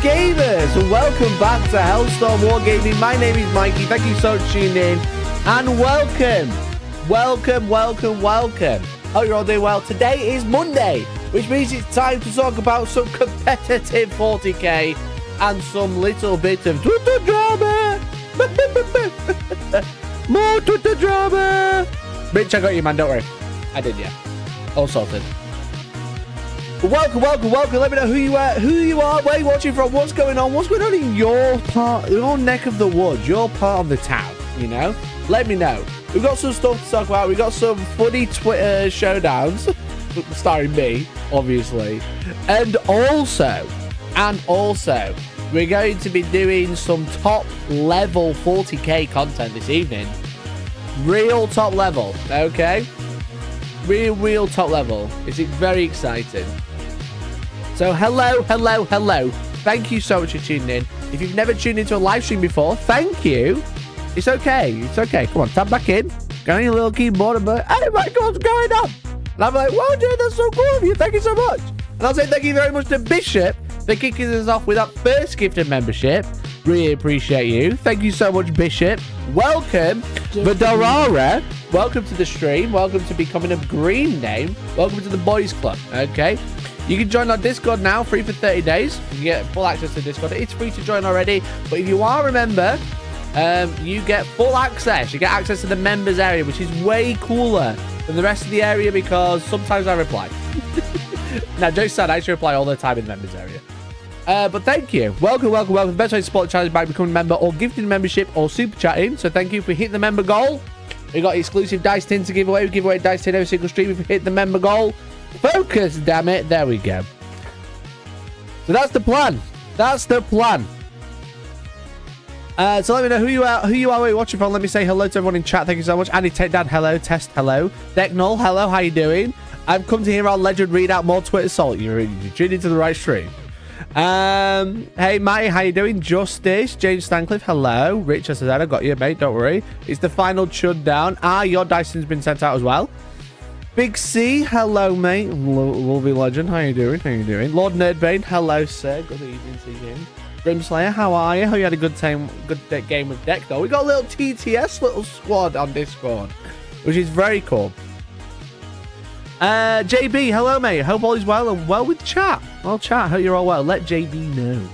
gamers, and welcome back to Hellstorm Wargaming. My name is Mikey. Thank you so much for tuning in, and welcome. Hope you're all doing well. Today is Monday, which means it's time to talk about some competitive 40k and some little bit of Twitter drama. More Twitter drama. Rich, I got you, man. Don't worry. I did, yeah. All sorted. Welcome. Let me know who you are, where you're watching from, what's going on in your part, your neck of the woods, your part of the town, you know? Let me know. We've got some stuff to talk about. We've got some funny Twitter showdowns, starring me, obviously. And also, we're going to be doing some top level 40k content this evening. Real top level, okay? Real top level. It's very exciting. So hello. Thank you so much for tuning in. If you've never tuned into a live stream before, thank you. It's okay. Come on, tap back in. Go on your little keyboard and be like, hey, Mike, what's going on? And I'm like, wow, dude, that's so cool of you. Thank you so much. And I'll say thank you very much to Bishop for kicking us off with that first gift of membership. Really appreciate you. Thank you so much, Bishop. Welcome, Vidorara. Welcome to the stream. Welcome to becoming a green name. Welcome to the boys club. Okay. You can join our Discord now, free for 30 days. You can get full access to Discord. It's free to join already. But if you are a member, you get full access. You get access to the members area, which is way cooler than the rest of the area because sometimes I reply. Now, jokes aside, I actually reply all the time in the members area. But thank you. Welcome. The best way to support the channel is by becoming a member or gifting a membership or super chatting. So thank you. If we hit the member goal, we got exclusive dice tin to give away. We give away dice tin every single stream if we hit the member goal. Focus, damn it. There we go. So that's the plan. So let me know who you are, where you're watching from. Let me say hello to everyone in chat. Thank you so much. Andy Tech Dad, hello. Test, hello. Decknull, hello. How you doing? I've come to hear our legend read out more Twitter salt. You're tuned into the right stream. Hey, Matty, how you doing? Justice, James Stancliffe, hello. Rich, as I said, I got you, mate. Don't worry. It's the final chud down. Your Dyson's been sent out as well. Big C, hello, mate. Lovely legend, how you doing? Lord Nerdbane, hello, sir. Good evening to you. Grimslayer, how are you? Hope you had a good game with Deck, though. We got a little TTS little squad on Discord, which is very cool. JB, hello, mate. Hope all is well and well with chat. Well, chat, hope you're all well. Let JB know.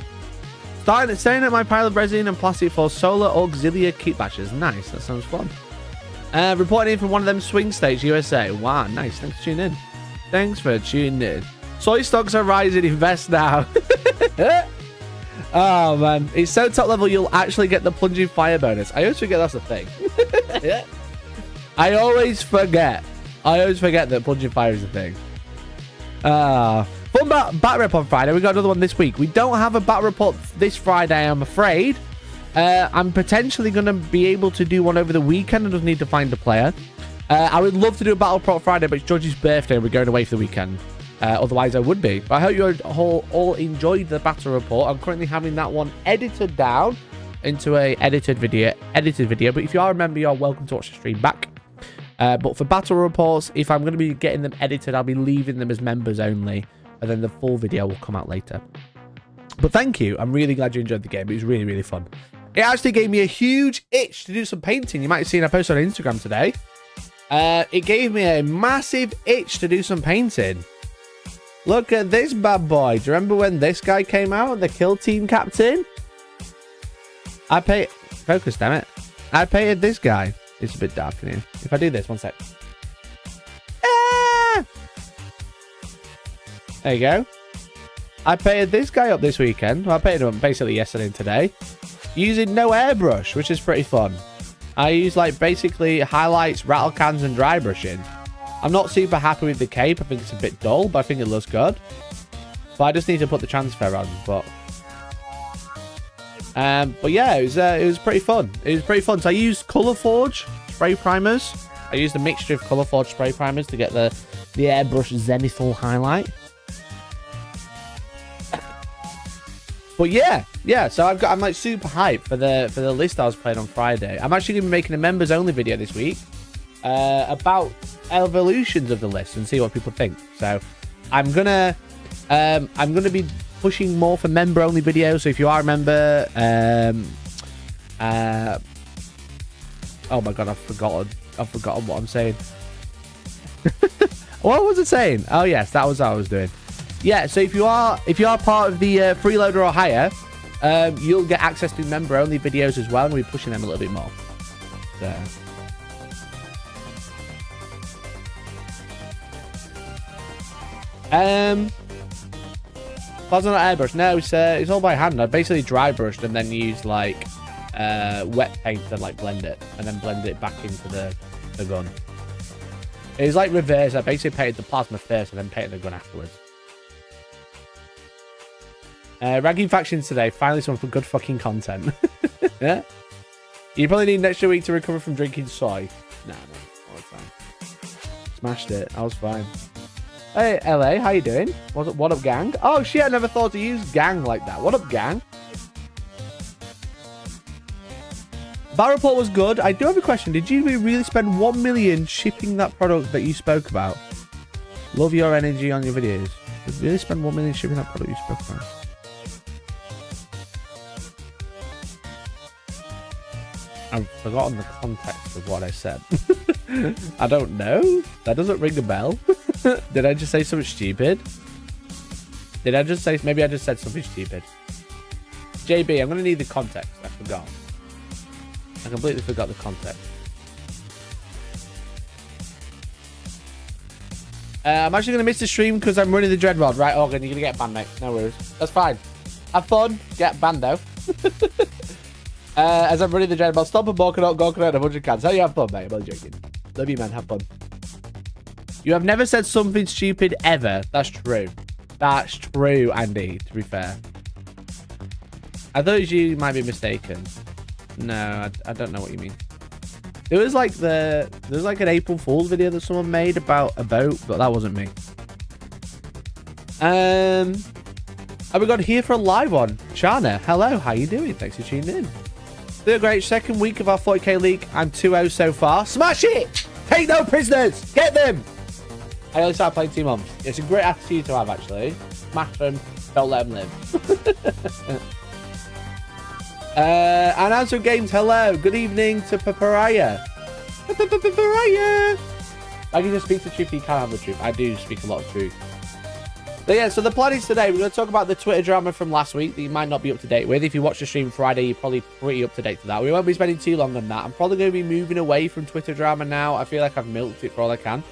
Staying at my pile of resin and plastic for solar auxiliary kit batches. Nice, that sounds fun. Reporting in from one of them swing states, USA. Wow, nice. Thanks for tuning in. Soy stocks are rising. Invest now. Oh, man. It's so top level, you'll actually get the plunging fire bonus. I always forget that's a thing. I always forget that plunging fire is a thing. Fun bat rep on Friday. We got another one this week. We don't have a bat report this Friday, I'm afraid. I'm potentially going to be able to do one over the weekend. I just need to find a player. I would love to do a battle report Friday, but it's George's birthday and we're going away for the weekend. Otherwise, I would be. But I hope you all enjoyed the battle report. I'm currently having that one edited down into a edited video. But if you are a member, you're welcome to watch the stream back. But for battle reports, if I'm going to be getting them edited, I'll be leaving them as members only. And then the full video will come out later. But thank you. I'm really glad you enjoyed the game. It was really, really fun. It actually gave me a huge itch to do some painting. You might have seen I posted on Instagram today. It gave me a massive itch to do some painting. Look at this bad boy. Do you remember when this guy came out? The kill team captain? Focus, damn it. I painted this guy. It's a bit dark in here. If I do this, one sec. Ah! There you go. I painted this guy up this weekend. Well, I painted him up basically yesterday and today. Using no airbrush, which is pretty fun. I use like basically highlights, rattle cans, and dry brushing. I'm not super happy with the cape. I think it's a bit dull, but I think it looks good. But I just need to put the transfer on. But yeah, it was pretty fun. So I used Colourforge spray primers. I used a mixture of Colourforge spray primers to get the airbrush zenithal highlight. But yeah. So I'm like super hyped for the list I was playing on Friday. I'm actually gonna be making a members only video this week about evolutions of the list and see what people think. So I'm gonna be pushing more for member-only videos. So if you are a member, oh my god, I've forgotten what I'm saying. What was it saying? Oh yes, that was what I was doing. Yeah, so if you are part of the freeloader or higher, you'll get access to member-only videos as well, and we'll be pushing them a little bit more. So. That's not airbrush. No, it's all by hand. I basically dry brushed and then used like wet paint to like blend it, and then blend it back into the gun. It was like reverse. I basically painted the plasma first and then painted the gun afterwards. Ranking factions today. Finally, someone for good fucking content. Yeah. You probably need an extra week to recover from drinking soy. Nah, no, all fine. Smashed it. I was fine. Hey, LA, how you doing? What up, gang? Oh shit, I never thought to use gang like that. What up, gang? That report was good. I do have a question. Did you really spend 1 million shipping that product that you spoke about? Love your energy on your videos. Did you really spend 1 million shipping that product you spoke about? I've forgotten the context of what I said. I don't know. That doesn't ring a bell. Did I just say something stupid? Did I just say... Maybe I just said something stupid. JB, I'm going to need the context. I forgot. I completely forgot the context. I'm actually going to miss the stream because I'm running the dread mod. Right, Organ, you're going to get banned, mate. No worries. That's fine. Have fun. Get banned, though. As I'm running the dread mod. Stop and walking out, gawking out 100 cans. How you have fun, mate? I'm only joking. Love you, man. Have fun. You have never said something stupid ever. That's true. That's true, Andy, to be fair. I thought you might be mistaken. No, I don't know what you mean. There was like an April Fool's video that someone made about a boat, but that wasn't me. And we got here for a live one. Shana, hello, how you doing? Thanks for tuning in. Doing great. Second week of our 40k league. I'm 2-0 so far. Smash it! Take no prisoners! Get them! I only started playing 2 months. It's a great attitude to have, actually. Smash them, don't let them live. And Answer Games, hello. Good evening to Papaya. Papaya. I can just speak the truth, you can't have the truth. I do speak a lot of truth. But yeah, so the plan is today, we're going to talk about the Twitter drama from last week that you might not be up to date with. If you watch the stream Friday, you're probably pretty up to date to that. We won't be spending too long on that. I'm probably going to be moving away from Twitter drama now. I feel like I've milked it for all I can.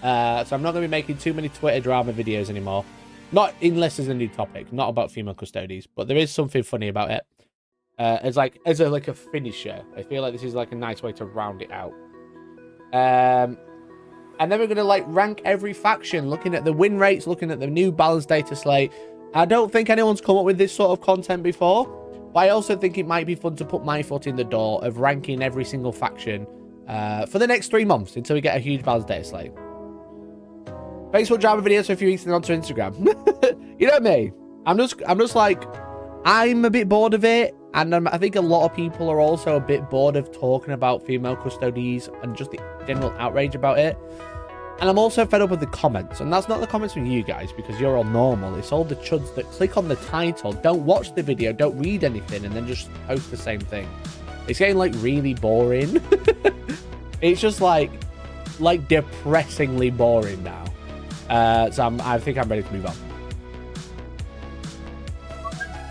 So I'm not going to be making too many Twitter drama videos anymore. Not unless there's a new topic. Not about female custodies. But there is something funny about it. As a finisher. I feel like this is like a nice way to round it out. And then we're going to like rank every faction, looking at the win rates, looking at the new balance data slate. I don't think anyone's come up with this sort of content before, but I also think it might be fun to put my foot in the door of ranking every single faction for the next 3 months until we get a huge balance data slate. Facebook drama videos for a few weeks and onto Instagram. You know me. I'm just like, I'm a bit bored of it. And I think a lot of people are also a bit bored of talking about female custodies and just the general outrage about it. And I'm also fed up with the comments. And that's not the comments from you guys, because you're all normal. It's all the chuds that click on the title, don't watch the video, don't read anything, and then just post the same thing. It's getting, like, really boring. It's just, like depressingly boring now. So I think I'm ready to move on.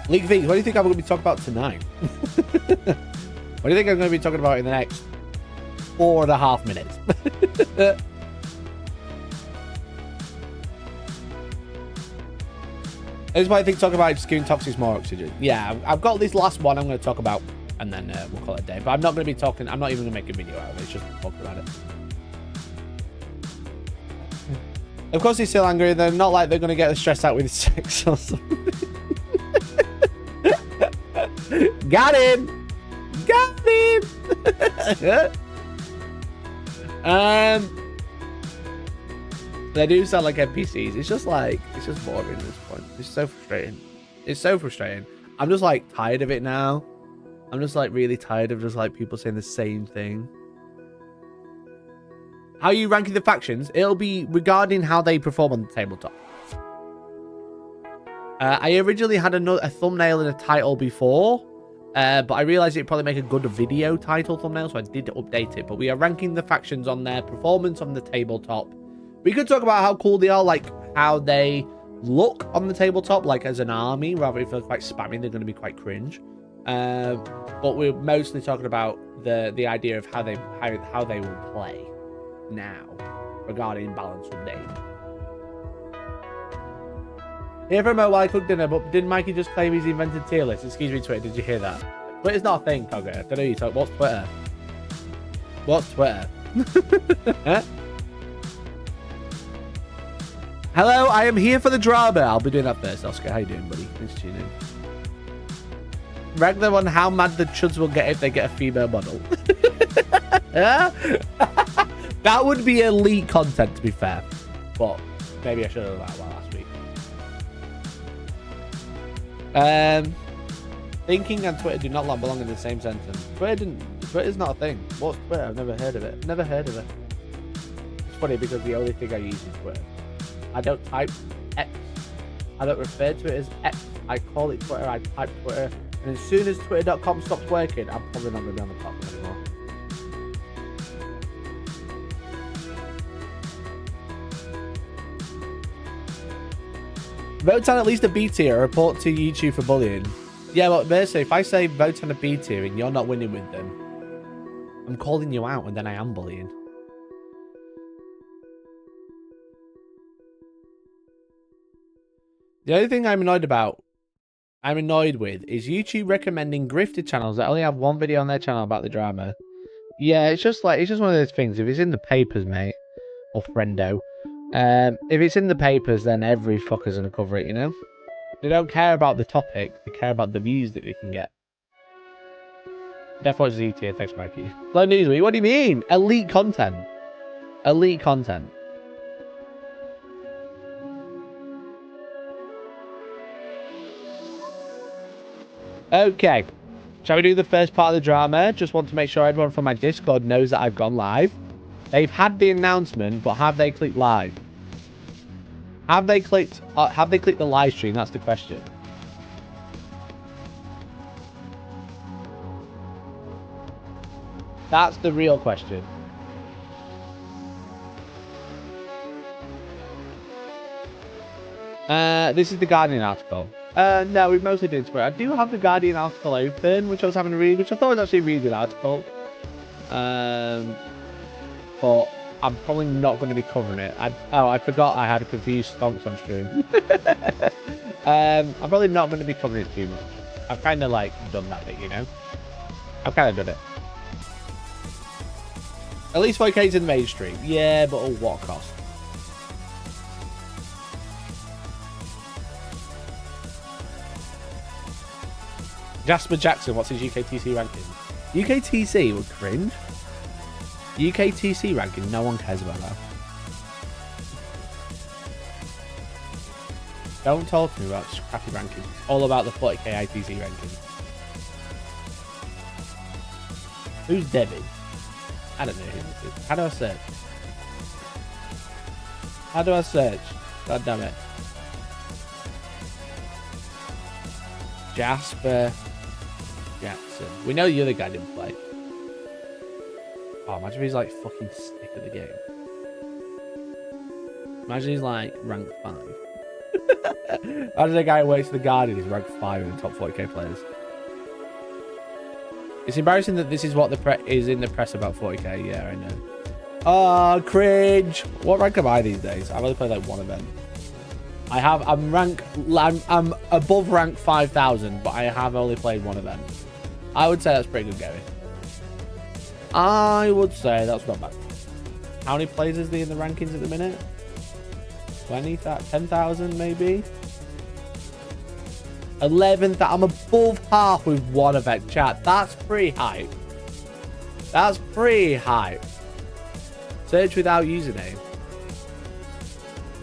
League V's, what do you think I'm going to be talking about tonight? What do you think I'm going to be talking about in the next 4.5 minutes? This is why I think talking about skewing toxics more oxygen. Yeah, I've got this last one I'm going to talk about, and then we'll call it a day. But I'm not going to be talking, I'm not even going to make a video out of it. It's just talking about it. Of course he's still angry. They're not like they're going to get stressed out with sex or something. Got him! Got him! They do sound like NPCs. It's just boring at this point. It's so frustrating. It's so frustrating. I'm just like tired of it now. I'm just like really tired of just like people saying the same thing. How are you ranking the factions? It'll be regarding how they perform on the tabletop. I originally had a thumbnail and a title before, but I realized it'd probably make a good video title thumbnail, so I did update it. But we are ranking the factions on their performance on the tabletop. We could talk about how cool they are, like how they look on the tabletop, like as an army. Rather if they're quite spammy, they're going to be quite cringe. But we're mostly talking about the idea of how they will play now regarding balance of name. Here for a moment while I cook dinner, but didn't Mikey just claim he's invented tier lists? Excuse me, Twitter, did you hear that? Twitter's not a thing, Cogger. I don't know you talk. What's Twitter? What's Twitter? Huh? Hello, I am here for the drama. I'll be doing that first, Oscar. How you doing, buddy? Thanks for tuning in. Rank them on how mad the chuds will get if they get a female model. That would be elite content, to be fair. But maybe I should have done that one last week. Thinking and Twitter do not belong in the same sentence. Twitter's not a thing. What's Twitter? I've never heard of it. Never heard of it. It's funny because the only thing I use is Twitter. I don't type X. I don't refer to it as X. I call it Twitter. I type Twitter. And as soon as twitter.com stops working, I'm probably not going to be on the platform anymore. Vote on at least a B tier or report to YouTube for bullying. Yeah, but Mercy, if I say vote on a B tier and you're not winning with them, I'm calling you out and then I am bullying. The only thing I'm annoyed with is YouTube recommending grifted channels that only have one video on their channel about the drama. Yeah, it's just one of those things. If it's in the papers, mate, or friendo, if it's in the papers, then every fucker's gonna cover it, you know? They don't care about the topic, they care about the views that they can get. Death Watch Z tier, thanks, Mikey. Slow news, what do you mean? Elite content. Elite content. Okay, shall we do the first part of the drama? Just want to make sure everyone from my Discord knows that I've gone live. They've had the announcement, but have they clicked live? Have they clicked the live stream? That's the question. That's the real question. This is the Guardian article. No, we've mostly been Twitter. I do have the Guardian article open, which I was having to read, which I thought was actually a really good article. But I'm probably not going to be covering it. I forgot I had confused stonks on stream. I'm probably not going to be covering it too much. I've kind of like done that bit, you know? I've kind of done it. At least 4K's in the mainstream. Yeah, but at what cost? Jasper Jackson, what's his UKTC ranking? UKTC would cringe. UKTC ranking, no one cares about that. Don't talk to me about crappy rankings. It's all about the 40k ITC rankings. Who's Debbie? I don't know who this is. How do I search? How do I search? God damn it. Jasper Jackson. We know the other guy didn't play. Oh, imagine if he's like fucking sick of the game. Imagine he's like rank 5. Imagine a guy who waits for the Guardian is rank 5 in the top 40k players. It's embarrassing that this is what is in the press about 40k. Yeah, I know. Oh, cringe. What rank am I these days? I've only played like one event. I'm above rank 5,000, but I have only played one event. I would say that's pretty good going. I would say that's not bad. How many players is there in the rankings at the minute? 10,000 maybe? 11,000. I'm above half with one event, chat. That's pretty hype. That's pretty hype. Search without username.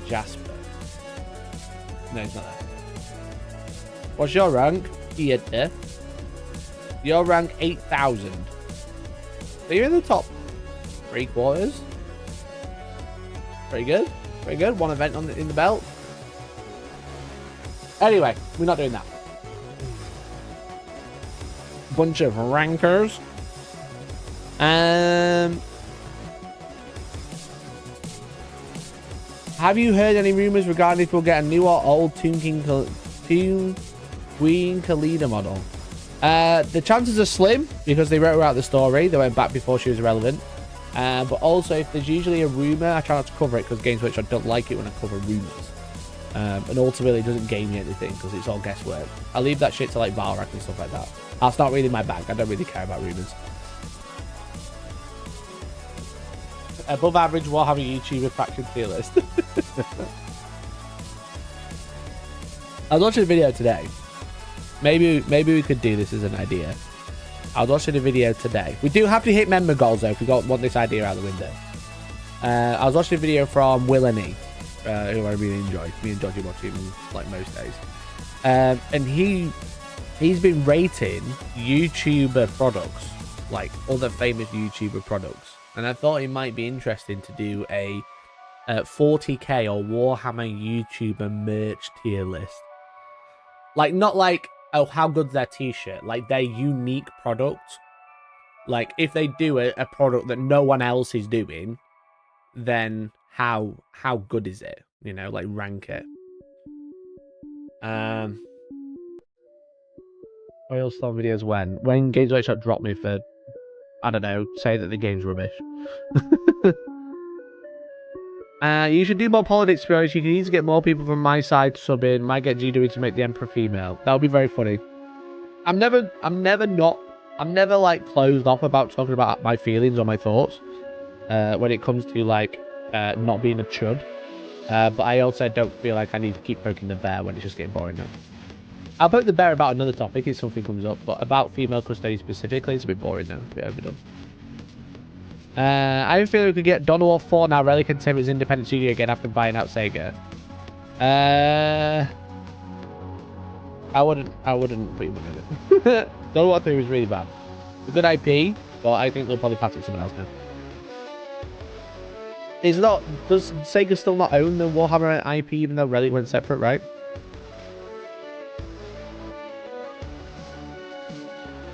Jasper. No, it's not that. What's your rank? Theater. Your rank 8,000. So you're in the top 3/4. Pretty good. Pretty good. One event in the belt. Anyway, we're not doing that. Bunch of rankers. Have you heard any rumors regarding if we'll get a new or old Toon Queen Khalida model? The chances are slim because they wrote her out the story. They went back before she was irrelevant. But also, if there's usually a rumor, I try not to cover it because Games Workshop don't like it when I cover rumors. And ultimately, it doesn't gain me anything because it's all guesswork. I leave that shit to like Valrak and stuff like that. That's not really my bag. I don't really care about rumors. Above average Warhammer YouTuber faction tier list. I was watching a video today. Maybe we could do this as an idea. I was watching a video today. We do have to hit member goals though if we want this idea out the window. I was watching a video from Will and E, who I really enjoy. Me and Dodgy watch him like most days. And he's been rating YouTuber products, like other famous YouTuber products. And I thought it might be interesting to do a 40k or Warhammer YouTuber merch tier list. Like, not like, oh, how good's their t-shirt? Like, their unique product. Like, if they do a product that no one else is doing, then how good is it? You know, like, rank it. Hellstorm videos when Games Workshop dropped me for, I don't know, say that the game's rubbish. You should do more politics experience. You can easily get more people from my side to sub in. Might get G doing to make the Emperor female. That would be very funny. I'm never like closed off about talking about my feelings or my thoughts when it comes to like not being a chud. But I also don't feel like I need to keep poking the bear when it's just getting boring now. I'll poke the bear about another topic if something comes up, but about female custody specifically, it's a bit boring now. It's a bit overdone. I feel we could get Dawn of War 4 now. Relic Entertainment's independent studio again after buying out Sega. I wouldn't put your money on it. Dawn of War 3 was really bad. It's a good IP, but I think they'll probably pass it to someone else now. Does Sega still not own the Warhammer IP even though Relic went separate, right?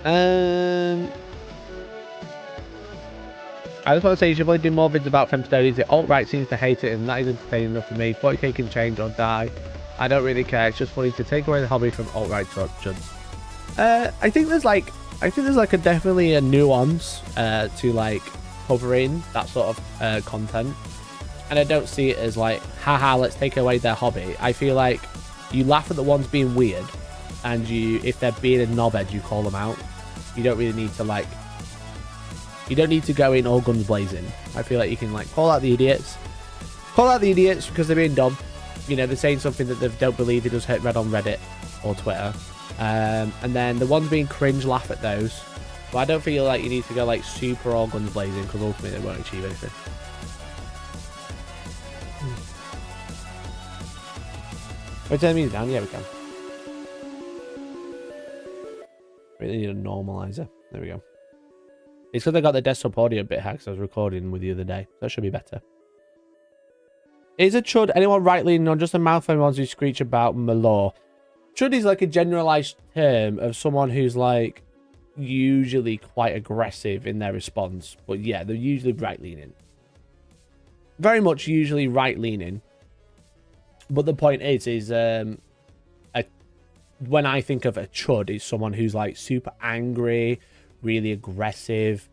I just want to say you should probably do more vids about Femstones. The alt-right seems to hate it and that is entertaining enough for me. 40k can change or die. I don't really care. It's just funny to take away the hobby from alt-right chuds. I think there's like definitely a nuance to like covering that sort of content. And I don't see it as like, haha, let's take away their hobby. I feel like you laugh at the ones being weird and if they're being a knobhead, you call them out. You don't really need to like, you don't need to go in all guns blazing. I feel like you can like call out the idiots. Call out the idiots because they're being dumb. You know, they're saying something that they don't believe. It does hit red on Reddit or Twitter. And then the ones being cringe, laugh at those. But I don't feel like you need to go like super all guns blazing because ultimately they won't achieve anything. Can we turn the music down? Yeah, we can. Really need a normalizer. There we go. It's because I got the desktop audio bit hacked. I was recording with you the other day. That should be better. Is a chud anyone right-leaning or just a mouthful ones who screech about malore? Chud is like a generalized term of someone who's like usually quite aggressive in their response. But yeah, they're usually right-leaning. Very much usually right-leaning. But the point is when I think of a chud, it's someone who's like super angry, really aggressive,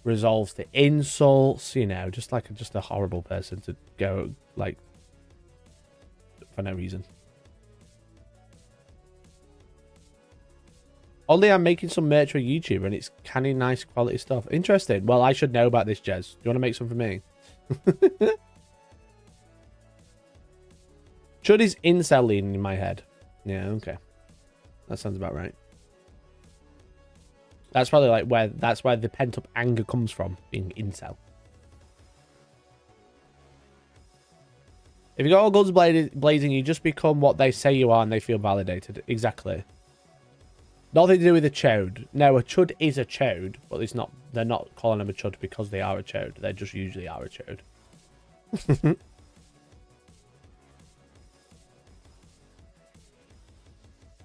resolves to insults, you know, just a horrible person to go like for no reason. Only I'm making some merch for YouTube and it's kind of nice quality stuff. Interesting. Well, I should know about this, Jez. Do you want to make some for me? Chud is incel leaning in my head. Yeah, okay. That sounds about right. That's probably like where the pent-up anger comes from, being incel. If you got all guns blazing, you just become what they say you are and they feel validated. Exactly. Nothing to do with a chode. No, a chud is a chode, but it's not. They're not calling them a chud because they are a chode. They just usually are a chode.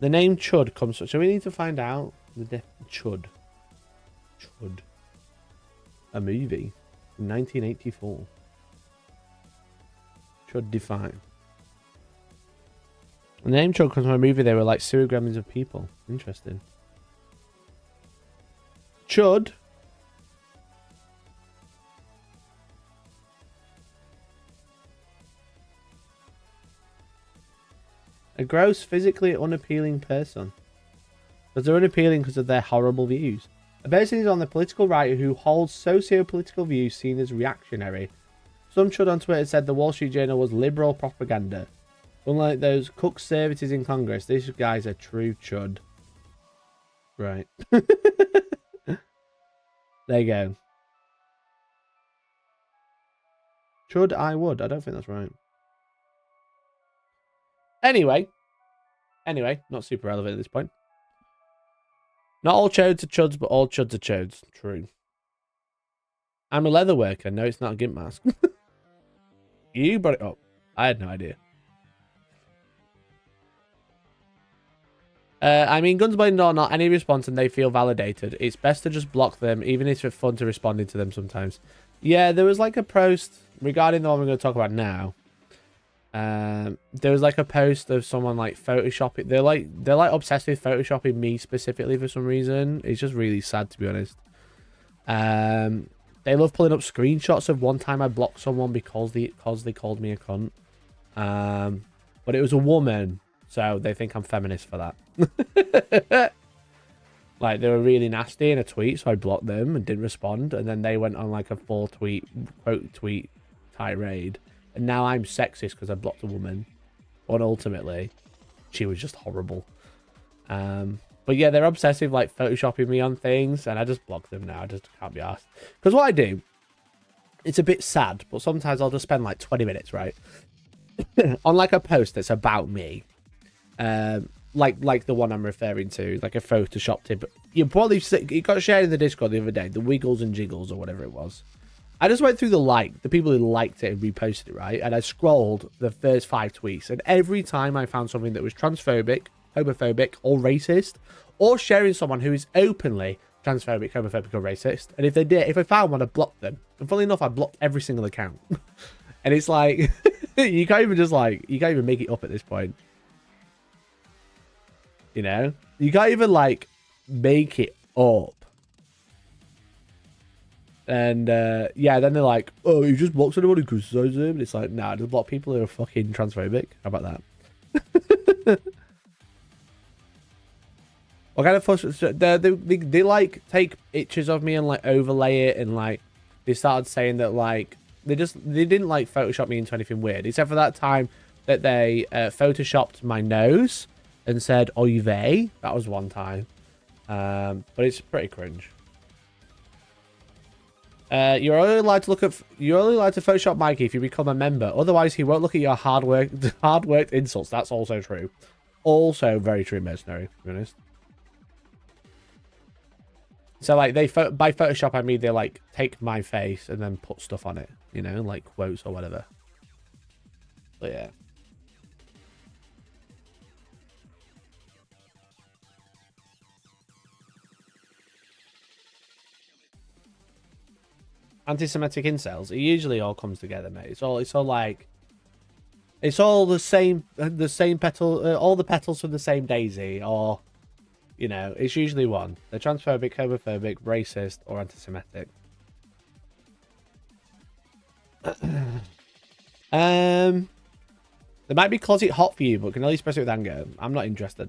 The name Chud comes from... So we need to find out the Chud. Chud. A movie. In 1984. Chud define. The name Chud comes from a movie. They were like sewer gremlins of people. Interesting. Chud. A gross, physically unappealing person. Because they're unappealing because of their horrible views. A person is on the political right who holds socio-political views seen as reactionary. Some chud on Twitter said the Wall Street Journal was liberal propaganda. Unlike those cook servitors in Congress, this guy's a true chud. Right. There you go. Chud I would. I don't think that's right. Anyway, not super relevant at this point. Not all chodes are chuds, but all chuds are chodes. True. I'm a leather worker. No, it's not a gimp mask. You brought it up. I had no idea. I mean, guns blazing or not, any response and they feel validated. It's best to just block them, even if it's fun to respond to them sometimes. Yeah, there was like a post regarding the one we're going to talk about now. There was like a post of someone like photoshopping. They're like obsessed with photoshopping me specifically for some reason. It's just really sad, to be honest. They love pulling up screenshots of one time I blocked someone because they called me a cunt. But it was a woman, so they think I'm feminist for that. Like, they were really nasty in a tweet, so I blocked them and didn't respond, and then they went on like a full quote tweet tirade. And now I'm sexist because I blocked a woman. But ultimately, she was just horrible. But yeah, they're obsessive, like, photoshopping me on things. And I just block them now. I just can't be asked. Because what I do, it's a bit sad. But sometimes I'll just spend, like, 20 minutes, right? on, like, a post that's about me. Like the one I'm referring to. Like a Photoshop tip. You probably... It got shared in the Discord the other day. The Wiggles and Jiggles or whatever it was. I just went through the people who liked it and reposted it, right? And I scrolled the first 5 tweets. And every time I found something that was transphobic, homophobic, or racist, or sharing someone who is openly transphobic, homophobic, or racist. And if I found one, I blocked them. And funnily enough, I blocked every single account. And it's like, you can't even make it up at this point. You know? You can't even, like, make it up. And, yeah, then they're like, oh, you just blocked anyone who criticizes him? And it's like, nah, just block people who are fucking transphobic. How about that? What kind of fuss? They like, take pictures of me and, like, overlay it. And, like, they started saying that, like, they didn't, like, Photoshop me into anything weird. Except for that time that they Photoshopped my nose and said, oy vey. That was one time. But it's pretty cringe. You're only allowed to Photoshop Mikey if you become a member. Otherwise, he won't look at your hard worked insults. That's also true. Also very true, mercenary, to be honest. So, like, by Photoshop, I mean they, like, take my face and then put stuff on it. You know, like quotes or whatever. But, yeah. Anti-Semitic incels. It usually all comes together, mate. It's all like, it's all the same petal, all the petals from the same daisy, or, you know, it's usually one. They're transphobic, homophobic, racist, or anti-Semitic. They might be closet hot for you, but can only express it with anger. I'm not interested.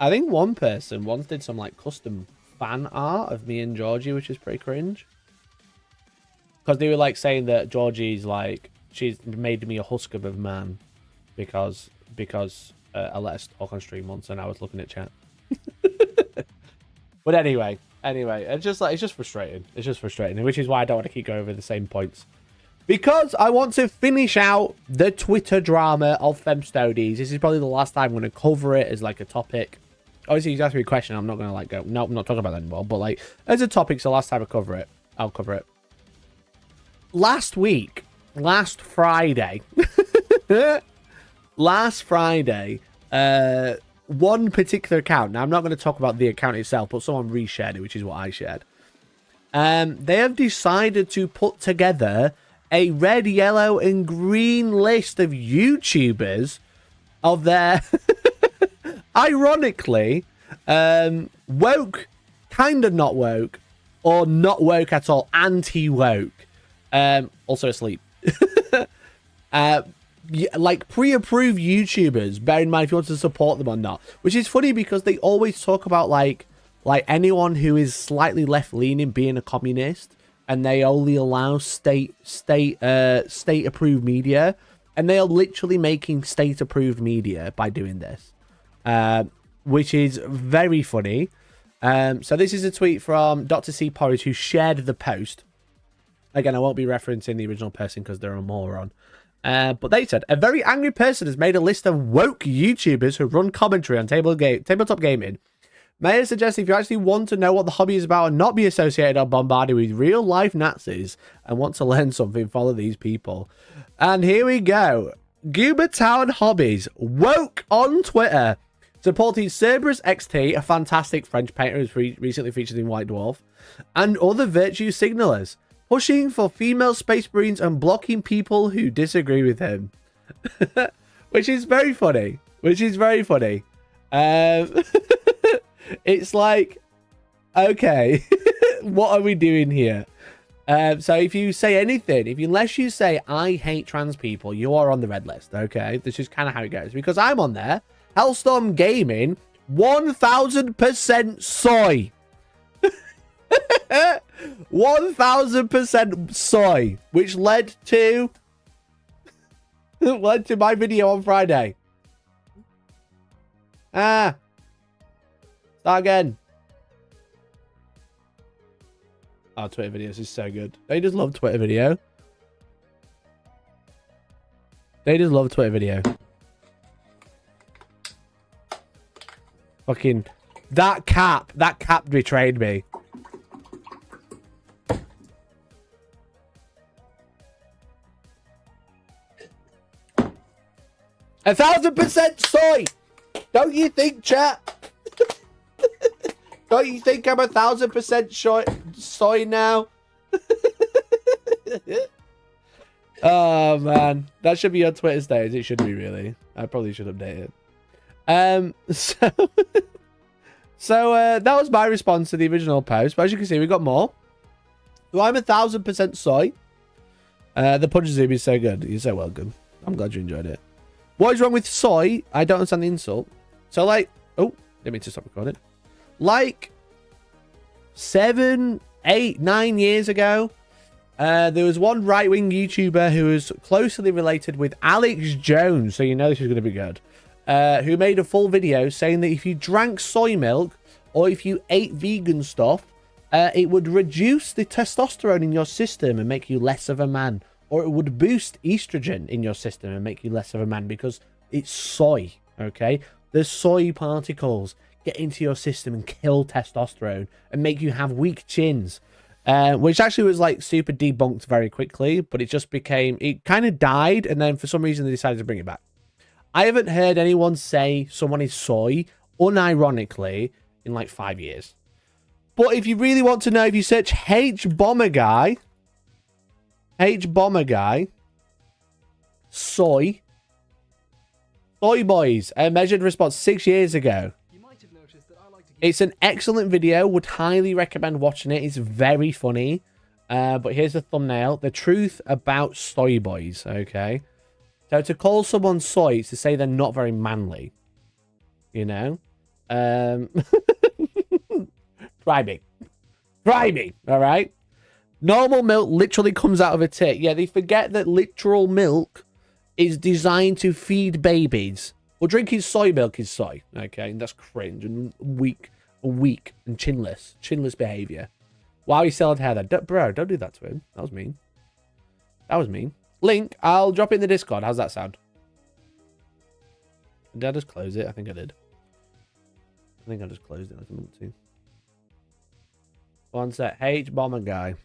I think one person once did some, like, custom fan art of me and Georgie, which is pretty cringe. Because they were, like, saying that Georgie's, like, she's made me a husk of a man because I let us talk on stream once and I was looking at chat. But anyway, it's just like, it's just frustrating. It's just frustrating, which is why I don't want to keep going over the same points. Because I want to finish out the Twitter drama of Femstodies. This is probably the last time I'm going to cover it as, like, a topic. Obviously, you asked me a question. I'm not going to, like, go, no, I'm not talking about that anymore. But, like, as a topic, it's the last time I cover it. I'll cover it. last Friday, one particular account, now I'm not going to talk about the account itself, but someone reshared it, which is what I shared. They have decided to put together a red, yellow, and green list of YouTubers of their, ironically, woke, kind of not woke, or not woke at all, anti-woke, also asleep. Like pre-approved YouTubers, bear in mind if you want to support them or not, which is funny because they always talk about like anyone who is slightly left-leaning being a communist, and they only allow state approved media, and they are literally making state approved media by doing this, which is very funny. So this is a tweet from Dr. C Porridge, who shared the post. Again, I won't be referencing the original person because they're a moron. But they said, a very angry person has made a list of woke YouTubers who run commentary on tabletop gaming. May I suggest if you actually want to know what the hobby is about and not be associated or bombarded with real-life Nazis and want to learn something, follow these people. And here we go. Goober Town Hobbies, woke on Twitter, supporting Cerberus XT, a fantastic French painter who's recently featured in White Dwarf, and other virtue signalers, pushing for female space marines and blocking people who disagree with him. Which is very funny. It's like, okay, what are we doing here? So if you say anything, unless you say, I hate trans people, you are on the red list, okay? This is kind of how it goes. Because I'm on there. Hellstormwargaming, 1000% soy. 1000% soy, which led to my video on Friday. Start again. Oh, Twitter videos is so good. They just love Twitter video. Fucking that cap betrayed me. A 1000% soy. Don't you think, chat? Don't you think I'm 1000% soy now? Oh man, that should be on Twitter status. It should be, really. I probably should update it. So that was my response to the original post. But as you can see, we got more. So I'm 1000% soy. The punch zoom is so good. You're so welcome. I'm glad you enjoyed it. What is wrong with soy? I don't understand the insult. So like, oh, let me just stop recording. Like 7, 8, 9 years ago, there was one right-wing YouTuber who was closely related with Alex Jones, so you know this is going to be good, who made a full video saying that if you drank soy milk or if you ate vegan stuff, it would reduce the testosterone in your system and make you less of a man, or it would boost estrogen in your system and make you less of a man because it's soy, okay? The soy particles get into your system and kill testosterone and make you have weak chins, which actually was like super debunked very quickly, but it just became, it kind of died, and then for some reason they decided to bring it back. I haven't heard anyone say someone is soy unironically in like 5 years. But if you really want to know, if you search H-Bomber Guy, soy boys, a measured response 6 years ago. It's an excellent video. Would highly recommend watching it. It's very funny. But here's the thumbnail. The truth about soy boys. Okay. So to call someone soy is to say they're not very manly. You know? Try me. Alright? Normal milk literally comes out of a tit. Yeah, they forget that literal milk is designed to feed babies. Well, drinking soy milk is soy, okay? And that's cringe and weak and chinless behavior. Why are you selling hair then? Bro, don't do that to him. That was mean. Link, I'll drop it in the Discord. How's that sound? Did I just close it? I think I did. I think I just closed it. I didn't to. One sec. H-Bomber Guy.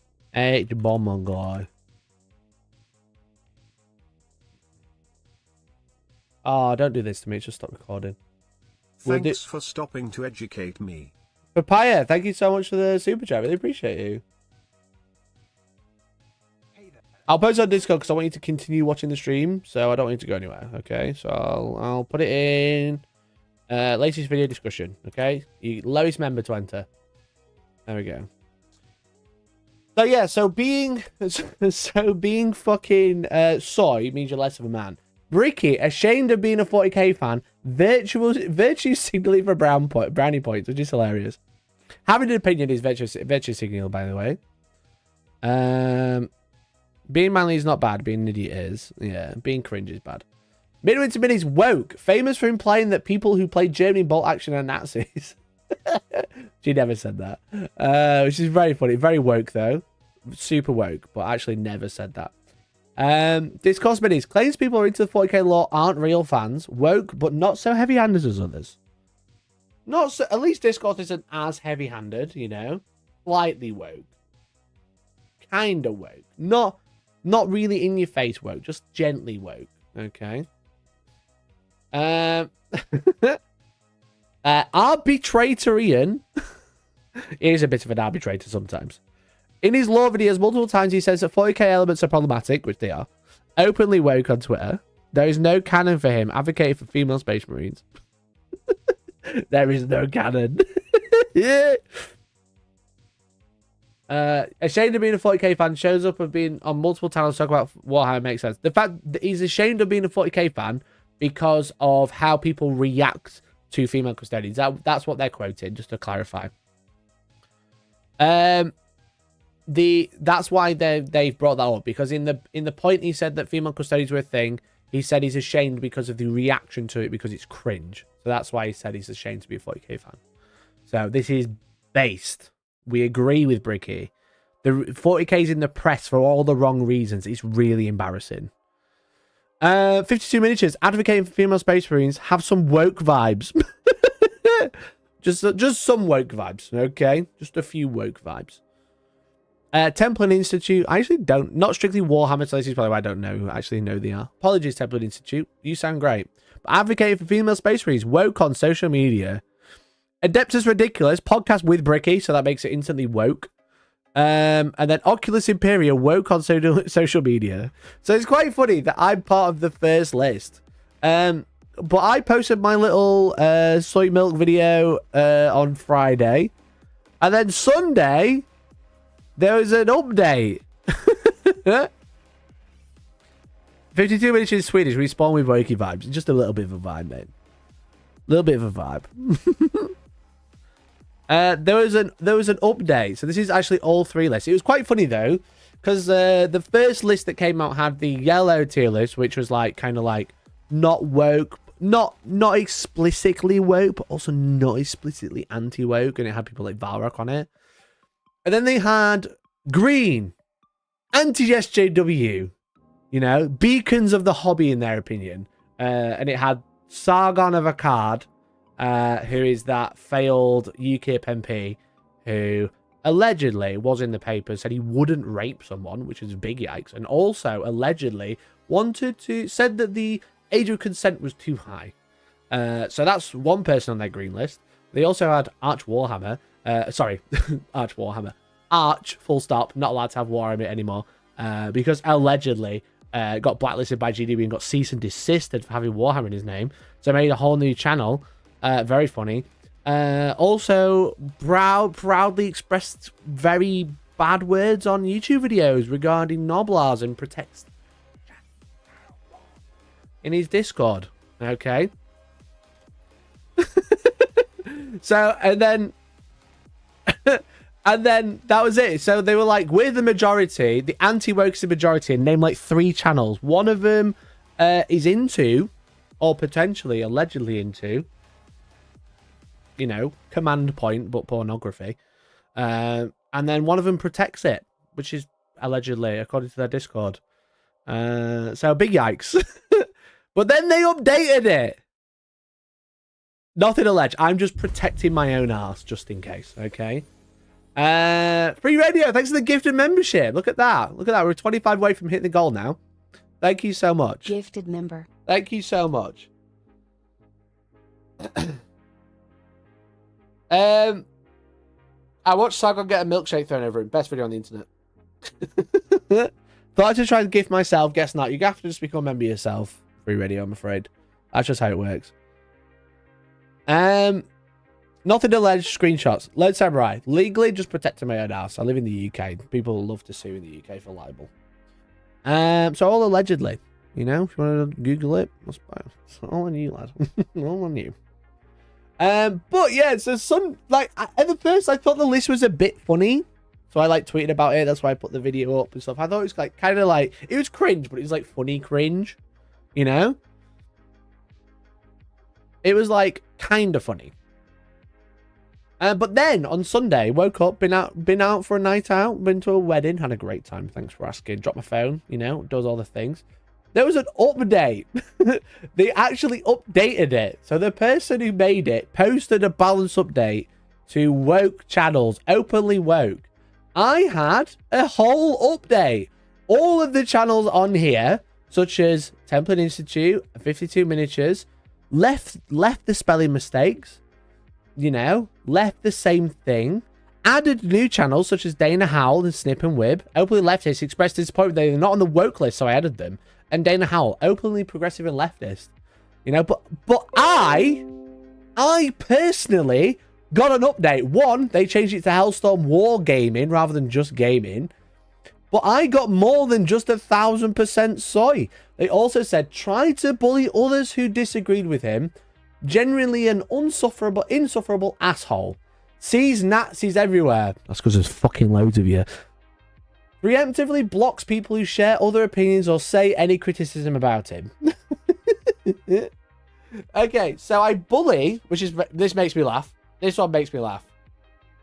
Oh, don't do this to me. Just stop recording. Thanks for stopping to educate me. Papaya, thank you so much for the super chat. Really appreciate you. I'll post on Discord because I want you to continue watching the stream, so I don't want you to go anywhere. Okay, so I'll put it in latest video discussion. Okay, lowest member to enter. There we go. So yeah, so being fucking soy means you're less of a man. Bricky, ashamed of being a 40k fan, virtue signaling for brownie points, which is hilarious. Having an opinion is virtue signal, by the way. Being manly is not bad. Being an idiot is. Yeah, being cringe is bad. Midwinter Mini's woke, famous for implying that people who play Germany bolt action are Nazis. She never said that, which is very funny. Very woke though, super woke, but actually never said that. Discourse Minis claims people are into the 40k lore aren't real fans. Woke, but not so heavy-handed as others. Not so. At least Discourse isn't as heavy-handed, you know. Slightly woke, kind of woke. Not really in your face woke, just gently woke. Okay. Arbitratorian is a bit of an arbitrator sometimes. In his lore videos, multiple times he says that 40k elements are problematic, which they are. Openly woke on Twitter. There is no canon for him advocating for female space marines. There is no canon. Yeah. Ashamed of being a 40k fan, shows up and being on multiple channels talk about Warhammer makes sense. The fact that he's ashamed of being a 40k fan because of how people react to female custodians. That's what they're quoting, just to clarify. That's why they've brought that up, because in the point he said that female custodians were a thing, he said he's ashamed because of the reaction to it, because it's cringe. So that's why he said he's ashamed to be a 40k fan. So this is based. We agree with Bricky. The 40k is in the press for all the wrong reasons. It's really embarrassing. 52 miniatures advocating for female space marines have some woke vibes. just some woke vibes, okay? Just a few woke vibes. Templin Institute. I actually don't, not strictly Warhammer, so this is probably why I don't know. Actually know they are. Apologies, Templin Institute. You sound great. But advocating for female space marines, woke on social media. Adeptus Ridiculous, podcast with Bricky, so that makes it instantly woke. And then Oculus Imperia, woke on social media. So it's quite funny that I'm part of the first list. But I posted my little soy milk video on Friday. And then Sunday, there was an update. 52 minutes in Swedish, respawn with wokey vibes. Just a little bit of a vibe, mate. A little bit of a vibe. There was an update, so this is actually all three lists. It was quite funny though, because the first list that came out had the yellow tier list, which was like kind of like not woke, not explicitly woke, but also not explicitly anti-woke, and it had people like Valrock on it. And then they had green, anti-SJW, you know, beacons of the hobby in their opinion, and it had Sargon of Akkad. Who is that failed UKIP MP who allegedly was in the paper, said he wouldn't rape someone, which is big yikes, and also allegedly said that the age of consent was too high. So that's one person on their green list. They also had Arch Warhammer. Arch Warhammer. Arch, full stop, not allowed to have Warhammer anymore, because allegedly got blacklisted by GDB and got cease and desisted for having Warhammer in his name. So made a whole new channel. Very funny. Also, proudly expressed very bad words on YouTube videos regarding Noblars and protects in his Discord. Okay. So, and then that was it. So they were like, we're the majority, the anti-woke is the majority, and name like 3 channels. One of them is into, or potentially, allegedly into, you know, command point, but pornography. And then one of them protects it, which is allegedly, according to their Discord. So big yikes. But then they updated it. Nothing alleged. I'm just protecting my own ass, just in case, okay? Free radio, thanks for the gifted membership. Look at that. Look at that. We're 25 away from hitting the goal now. Thank you so much. Gifted member. Thank you so much. I watched Sargon get a milkshake thrown over him. Best video on the internet. Thought I'd just try to gift myself. Guess not. You have to just become a member yourself. Free radio, I'm afraid. That's just how it works. Nothing alleged. Screenshots. Lone Samurai. Legally, just protecting my own house. I live in the UK. People love to sue in the UK for libel. So all allegedly. You know, if you want to Google it, it's all on you, lad. All on you. But yeah, so at the first I thought the list was a bit funny. So I like tweeted about it. That's why I put the video up and stuff. I thought it was like kind of like, it was cringe, but it was like funny cringe, you know? It was like kind of funny. But then on Sunday, woke up, been out for a night out, been to a wedding, had a great time. Thanks for asking. Dropped my phone, you know, does all the things. There was an update. They actually updated it. So the person who made it posted a balance update to woke channels, openly woke. I had a whole update. All of the channels on here, such as Templin Institute, 52 Miniatures, left the spelling mistakes, you know, left the same thing. Added new channels such as Dana Howell and Snip and Wib. Openly leftist, expressed disappointment they're not on the woke list, so I added them. And Dana Howell, openly progressive and leftist. You know, but I personally got an update. One, they changed it to Hellstormwargaming rather than just gaming. But I got more than just 1,000% soy. They also said, try to bully others who disagreed with him. Generally an insufferable asshole. Sees Nazis everywhere. That's because there's fucking loads of you. Preemptively blocks people who share other opinions or say any criticism about him. Okay, so I bully, this makes me laugh. This one makes me laugh.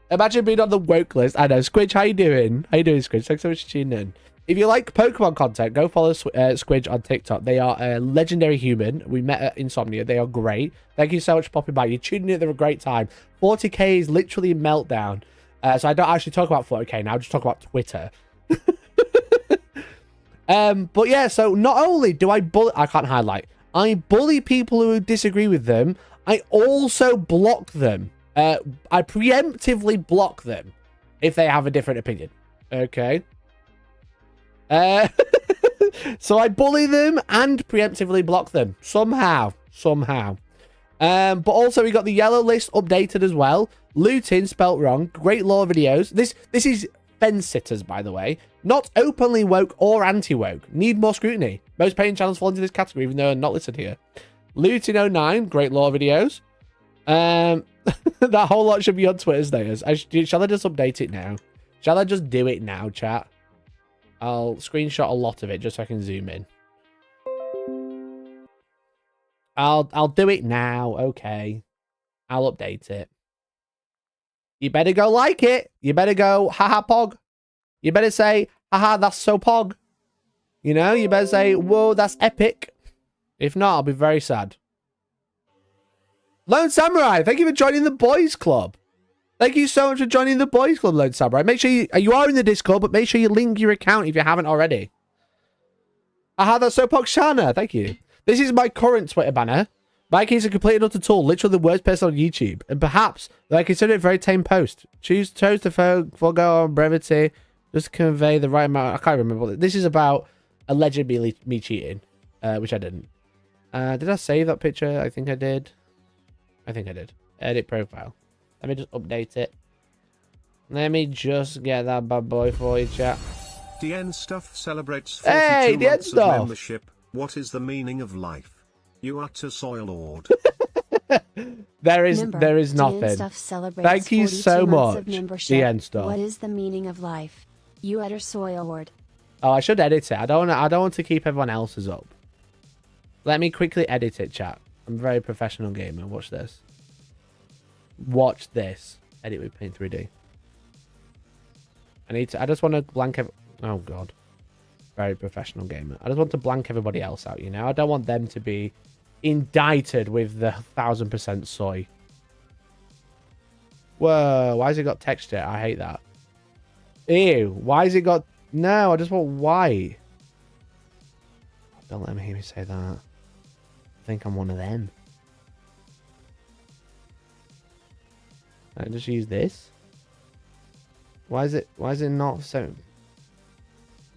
Imagine being on the woke list. I know. Squidge, how you doing? How you doing, Squidge? Thanks so much for tuning in. If you like Pokemon content, go follow Squidge on TikTok. They are a legendary human. We met at Insomnia. They are great. Thank you so much for popping by. You're tuning in. They're a great time. 40k is literally a meltdown. So I don't actually talk about 40k now. I just talk about Twitter. But yeah, so not only do I bully... I can't highlight. I bully people who disagree with them. I also block them. I preemptively block them if they have a different opinion. Okay. So I bully them and preemptively block them somehow. But also we got the yellow list updated as well. Looting spelt wrong. Great lore videos. This is fence sitters, by the way. Not openly woke or anti-woke. Need more scrutiny. Most paying channels fall into this category, even though they're not listed here. Looting 09. Great lore videos. That whole lot should be on Twitter's there. Shall I just update it now? Shall I just do it now, chat? I'll screenshot a lot of it just so I can zoom in. I'll do it now. Okay. I'll update it. You better go like it. You better go, haha, pog. You better say, haha, that's so pog. You know, you better say, whoa, that's epic. If not, I'll be very sad. Lone Samurai, thank you for joining the boys club. Thank you so much for joining the boys club, Lone Samurai. Make sure you are in the Discord, but make sure you link your account if you haven't already. Aha, that's so Shana. Thank you. This is my current Twitter banner. Mike is a complete and utter tool, literally the worst person on YouTube. And perhaps, though I consider it a very tame post. Chose to forego on brevity, just to convey the right amount. I can't remember. This is about allegedly me cheating, which I didn't. Did I save that picture? I think I did. Edit profile. Let me just update it. Let me just get that bad boy for you, chat. DN Stuff celebrates 42 months of membership. What is the meaning of life? You are to soil lord. there is nothing. Thank you so much. DN Stuff. What is the meaning of life? You utter soil lord. Oh, I should edit it. I don't want to keep everyone else's up. Let me quickly edit it, chat. I'm a very professional gamer. Watch this. Watch this. Edit with Paint 3D. I just want to blank oh god. Very professional gamer. I just want to blank everybody else out, you know? I don't want them to be indicted with the 1000% soy. Whoa, why has it got texture? I hate that. Ew, why has it got... No, I just want white. Don't let me hear me say that. I think I'm one of them. I just use this. Why is it not so?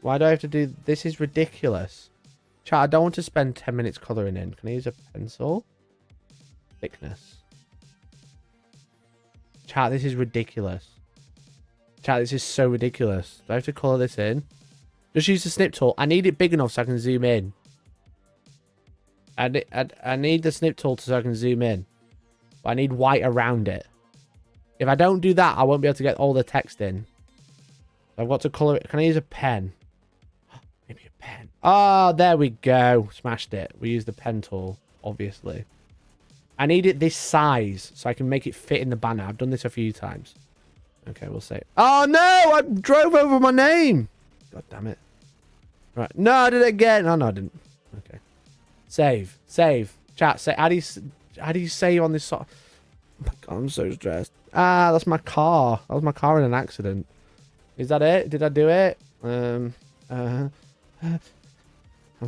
Why do I have to do this? Is ridiculous. Chat, I don't want to spend 10 minutes colouring in. Can I use a pencil? Thickness. Chat, this is ridiculous. Chat, this is so ridiculous. Do I have to colour this in? Just use the snip tool. I need it big enough so I can zoom in. I need the snip tool so I can zoom in. But I need white around it. If I don't do that, I won't be able to get all the text in. I've got to colour it. Can I use a pen? Maybe a pen. Oh, there we go. Smashed it. We use the pen tool, obviously. I need it this size so I can make it fit in the banner. I've done this a few times. Okay, we'll say. Oh, no! I drove over my name! God damn it. Right. No, I did it again. Oh, no, I didn't. Okay. Save. Save. Chat, say. How do you save on this sort of... Oh my God, I'm so stressed. Ah, that's my car. That was my car in an accident. Is that it? Did I do it? I'm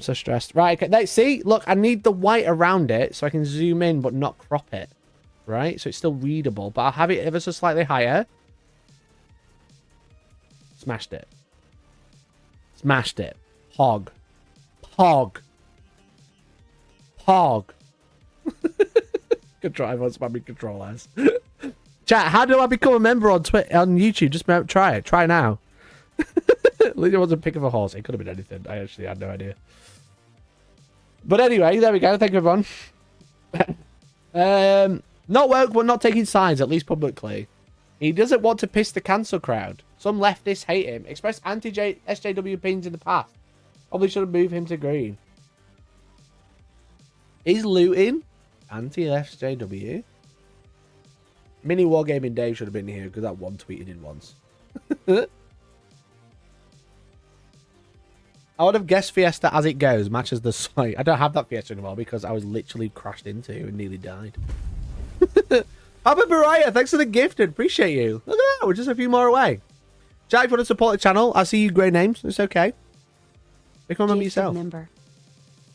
so stressed. Right, okay. See? Look, I need the white around it so I can zoom in but not crop it. Right? So it's still readable. But I'll have it ever so slightly higher. Smashed it. Smashed it. Hog. Hog. Hog. Good try, everyone's spamming Control S. Chat, how do I become a member on YouTube? Just try it. Try now. Lydia wants a pick of a horse. It could have been anything. I actually had no idea. But anyway, there we go. Thank you, everyone. Not woke, but not taking sides, at least publicly. He doesn't want to piss the cancel crowd. Some leftists hate him. Expressed anti-SJW opinions in the past. Probably should have moved him to green. Is looting anti-SJW? Mini Wargaming Dave should have been here because that one tweet he did once. I would have guessed Fiesta as it goes. Matches the site. I don't have that Fiesta anymore because I was literally crashed into and nearly died. Abba Baraya, thanks for the gifted. Appreciate you. Look at that. We're just a few more away. Jack, if you want to support the channel, I see you grey names. It's okay. Become a member yourself. Member.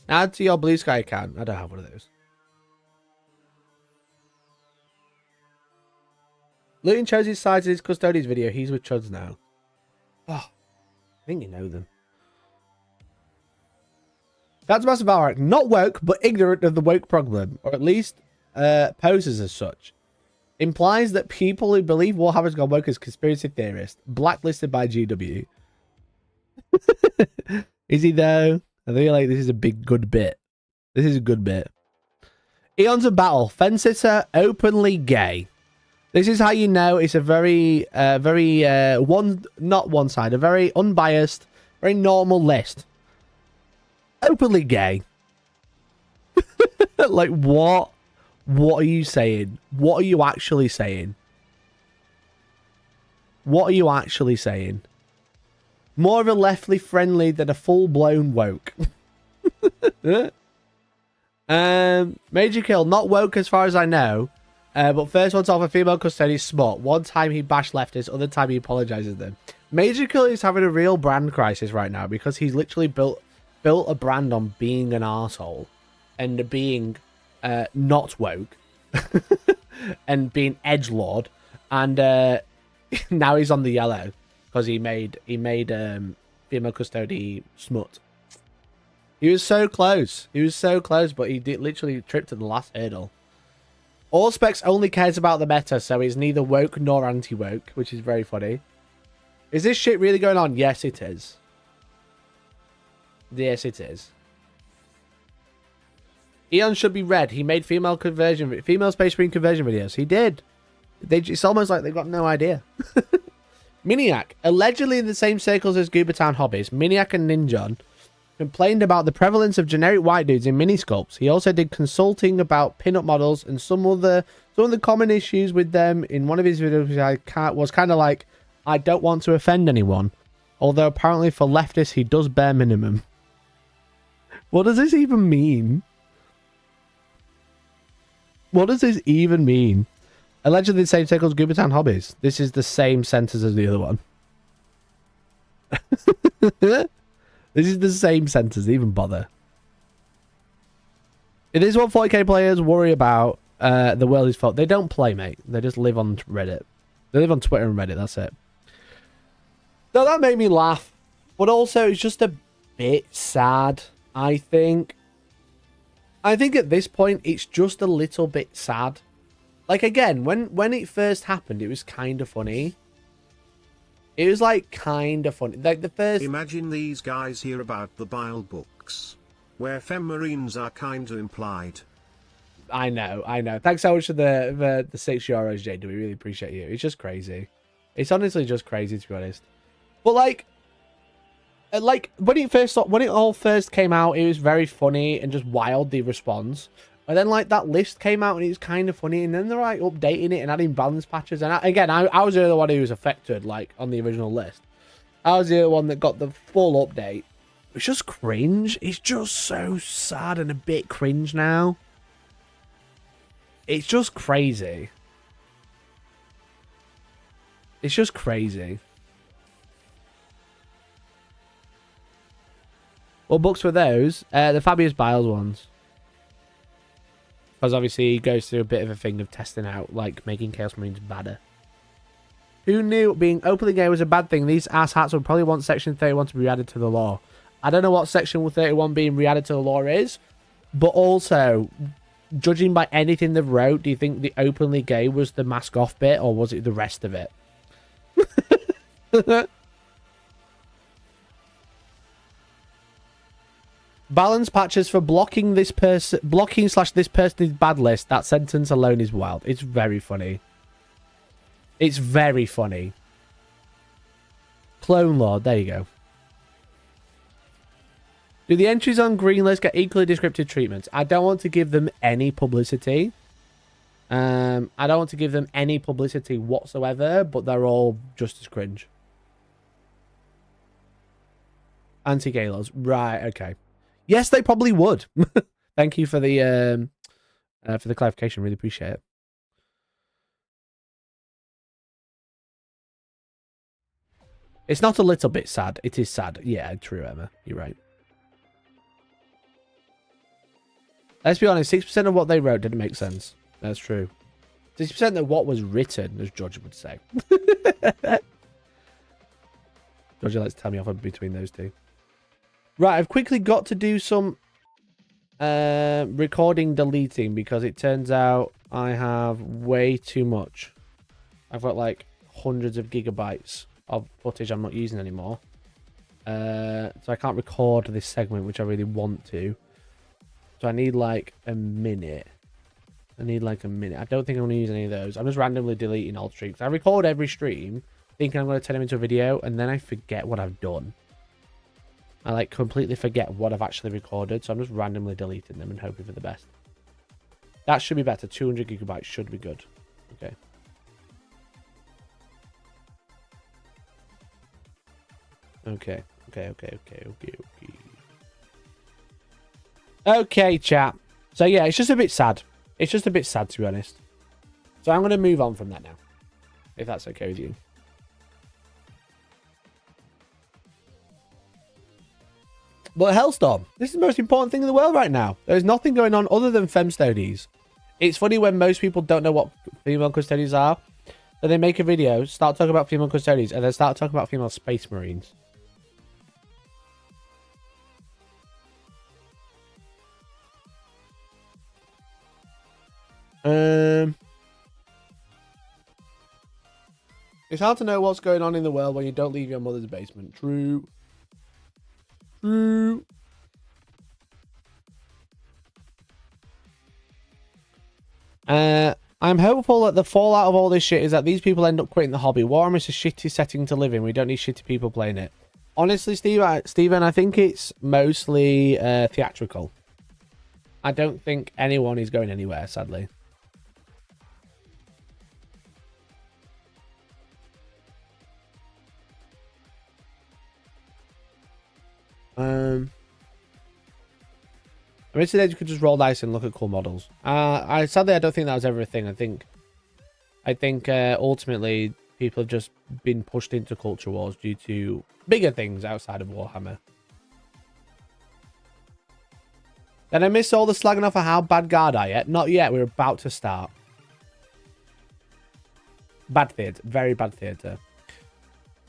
Add to your Blue Sky account. I don't have one of those. Luton chose his sides in his Custodians video. He's with Chuds now. Oh, I think you know them. That's Massive Valrak. Not woke, but ignorant of the woke problem. Or at least poses as such. Implies that people who believe Warhammer's gone woke as conspiracy theorists. Blacklisted by GW. Is he though? I feel like this is a big good bit. This is a good bit. Eons of Battle. Fence-sitter, openly gay. This is how you know it's a very, not one-sided, a very unbiased, very normal list. Openly gay. Like, what? What are you saying? What are you actually saying? What are you actually saying? More of a leftly friendly than a full-blown woke. Major kill, not woke as far as I know. But first one's off a female custody smut. One time he bashed leftists, other time he apologizes them. Major kill is having a real brand crisis right now because he's literally built a brand on being an arsehole and being not woke and being edgelord, and now he's on the yellow because he made female custody smut. He was so close. He was so close, but he literally tripped at the last hurdle. All Specs only cares about the meta, so he's neither woke nor anti-woke, which is very funny. Is this shit really going on? Yes, it is. Yes, it is. Eon should be red. He made female Space Marine conversion videos. He did. It's almost like they've got no idea. Miniac. Allegedly in the same circles as Goobertown hobbies, Miniac and Ninjon complained about the prevalence of generic white dudes in mini sculpts. He also did consulting about pin-up models and some of the common issues with them in one of his videos, which was kind of like, I don't want to offend anyone. Although apparently for leftists, he does bare minimum. What does this even mean? What does this even mean? Allegedly the same circles Goobertown hobbies. This is the same sentence as the other one. This is the same sentence, even bother. It is what 40k players worry about the world is full. They don't play, mate. They just live on Reddit. They live on Twitter and Reddit. That's it. So that made me laugh. But also, it's just a bit sad, I think. I think at this point, it's just a little bit sad. Like, again, when it first happened, it was kind of funny. It was, like, kind of funny. Like, the first... Imagine these guys hear about the Bile books, where femmarines are kind of implied. I know. Thanks so much for the €6, Jade. We really appreciate you. It's just crazy. It's honestly just crazy, to be honest. But, like when it all first came out, it was very funny and just wild, the response. And then, like, that list came out and it was kind of funny. And then they're, like, updating it and adding balance patches. And I was the other one who was affected, like, on the original list. I was the other one that got the full update. It's just cringe. It's just so sad and a bit cringe now. It's just crazy. It's just crazy. What books were those? The Fabius Biles ones. Because obviously he goes through a bit of a thing of testing out, like, making Chaos Marines badder. Who knew being openly gay was a bad thing? These asshats would probably want Section 31 to be added to the law. I don't know what Section 31 being re-added to the law is, but also, judging by anything they've wrote, do you think the openly gay was the mask off bit, or was it the rest of it? Balance patches for blocking this person, this person's bad list. That sentence alone is wild. It's very funny. It's very funny. Clone Lord, there you go. Do the entries on green list get equally descriptive treatments? I don't want to give them any publicity. I don't want to give them any publicity whatsoever, but they're all just as cringe. Anti-gay laws. Right, okay. Yes, they probably would. Thank you for the clarification. Really appreciate it. It's not a little bit sad. It is sad. Yeah, true, Emma. You're right. Let's be honest. 6% of what they wrote didn't make sense. That's true. 6% of what was written, as Georgia would say. Georgia likes to tell me off between those two. Right, I've quickly got to do some recording deleting because it turns out I have way too much. I've got like hundreds of gigabytes of footage I'm not using anymore. So I can't record this segment, which I really want to. So I need like a minute. I don't think I'm going to use any of those. I'm just randomly deleting all streams. I record every stream thinking I'm going to turn them into a video, and then I forget what I've done. I like completely forget what I've actually recorded, so I'm just randomly deleting them and hoping for the best. That should be better. 200 gigabytes should be good. Okay. Okay. Okay, chat. So yeah, it's just a bit sad. It's just a bit sad, to be honest. So I'm going to move on from that now, if that's okay with you. But Hellstorm, this is the most important thing in the world right now. There's nothing going on other than femstodies. It's funny when most people don't know what female custodies are. Then they make a video, start talking about female custodies, and then start talking about female space marines. It's hard to know what's going on in the world when you don't leave your mother's basement. True. I'm hopeful that the fallout of all this shit is that these people end up quitting the hobby. Warhammer is a shitty setting to live in. We don't need shitty people playing it. Honestly, Steven, I think it's mostly theatrical. I don't think anyone is going anywhere, sadly. I mean, today you could just roll dice and look at cool models. Sadly, I don't think that was ever a thing. I think ultimately people have just been pushed into culture wars due to bigger things outside of Warhammer. Then I missed all the slagging off of how bad guard are yet. Not yet. We're about to start. Bad theatre. Very bad theatre.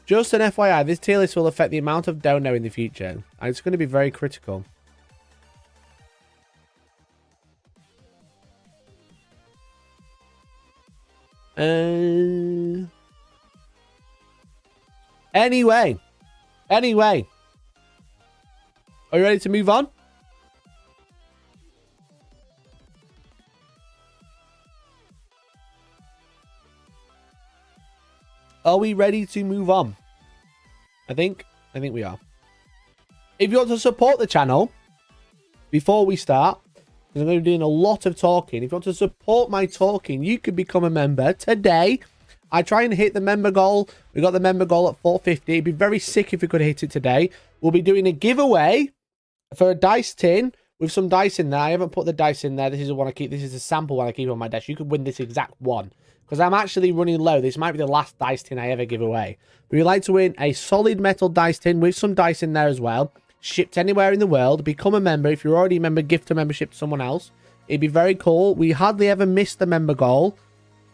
Just an FYI, this tier list will affect the amount of dono in the future. And it's going to be very critical. Anyway. Are you ready to move on? Are we ready to move on? I think we are. If you want to support the channel, before we start, because I'm going to be doing a lot of talking. If you want to support my talking, you could become a member today. I try and hit the member goal. We got the member goal at 450. It'd be very sick if we could hit it today. We'll be doing a giveaway for a dice tin with some dice in there. I haven't put the dice in there. This is the one I keep. This is a sample one I keep on my desk. You could win this exact one. Because I'm actually running low. This might be the last dice tin I ever give away. But you'd like to win a solid metal dice tin with some dice in there as well. Shipped anywhere in the world. Become a member. If you're already a member, gift a membership to someone else. It'd be very cool. We hardly ever miss the member goal.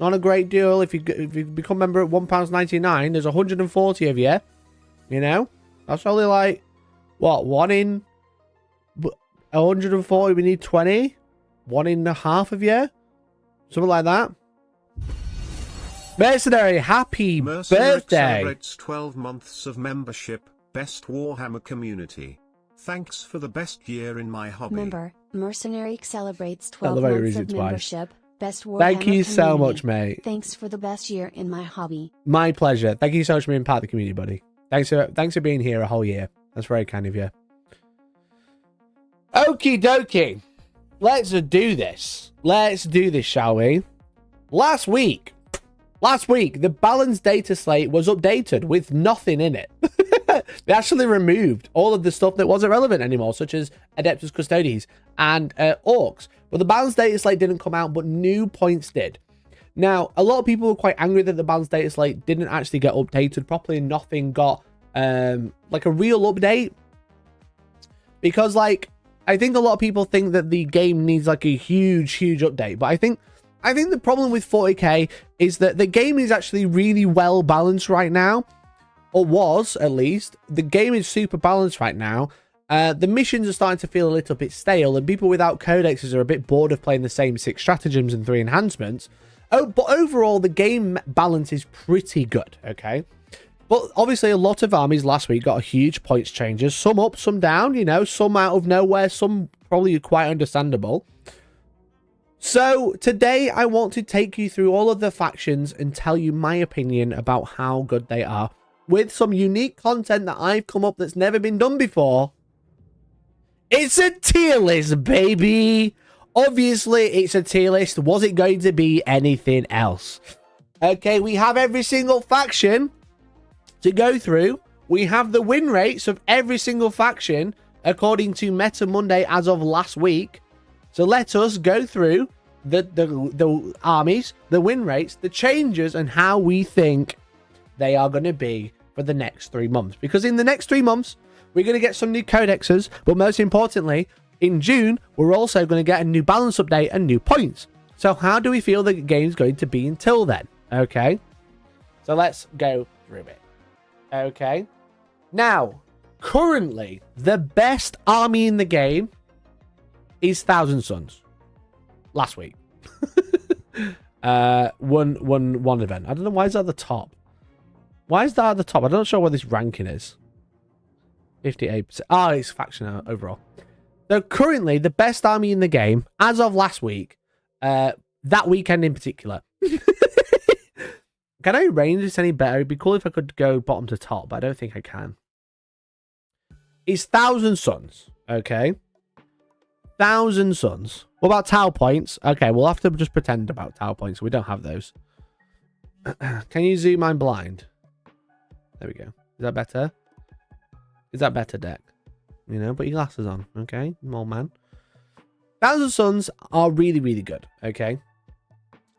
Not a great deal. If you become a member at £1.99, there's 140 of you. You know? That's only like, what, 1 in 140? We need 20? 1 in a half of you? Something like that. Mercenary, happy birthday! Celebrates 12 months of membership. Best Warhammer community. Thanks for the best year in my hobby. Member, Mercenary celebrates 12 months of membership. Best Warhammer Thank you so community. much, mate. Thanks for the best year in my hobby. My pleasure. Thank you so much for being part of the community, buddy. Thanks for being here a whole year. That's very kind of you. Okie dokie. Let's do this. Let's do this, shall we? Last week, the balance data slate was updated with nothing in it. They actually removed all of the stuff that wasn't relevant anymore, such as Adeptus Custodes and Orcs. But the balance data slate didn't come out, but new points did. Now, a lot of people were quite angry that the balance data slate didn't actually get updated properly. Nothing got like a real update. Because, like, I think a lot of people think that the game needs like a huge update. But I think the problem with 40k is that the game is actually really well balanced right now. Or was, at least. The game is super balanced right now. The missions are starting to feel a little bit stale, and people without codexes are a bit bored of playing the same 6 stratagems and 3 enhancements. Oh, but overall, the game balance is pretty good, okay? But obviously, a lot of armies last week got a huge points changes. Some up, some down, you know, some out of nowhere, some probably quite understandable. So today, I want to take you through all of the factions and tell you my opinion about how good they are, with some unique content that I've come up that's never been done before. It's a tier list, baby. Obviously, it's a tier list. Was it going to be anything else? Okay, we have every single faction to go through. We have the win rates of every single faction according to Meta Monday as of last week. So let us go through the armies, the win rates, the changes, and how we think they are going to be for the next 3 months. Because in the next 3 months, we're going to get some new codexes, but most importantly, in June, we're also going to get a new balance update and new points. So how do we feel the game's going to be until then? Okay, so let's go through it. Okay, now, currently, the best army in the game is Thousand Suns. Last week. one event. I don't know why is that at the top. Why is that at the top? I'm not sure what this ranking is. 58%. Oh, it's faction overall. So currently, the best army in the game, as of last week, that weekend in particular. Can I arrange this any better? It'd be cool if I could go bottom to top, but I don't think I can. It's Thousand Suns, okay? Thousand Suns. What about Tau points? Okay, we'll have to just pretend about Tau points. We don't have those. Can you zoom I'm blind? There we go. Is that better? Is that better, Deck? You know, put your glasses on, okay? Old man. Thousand Suns are really, really good, okay?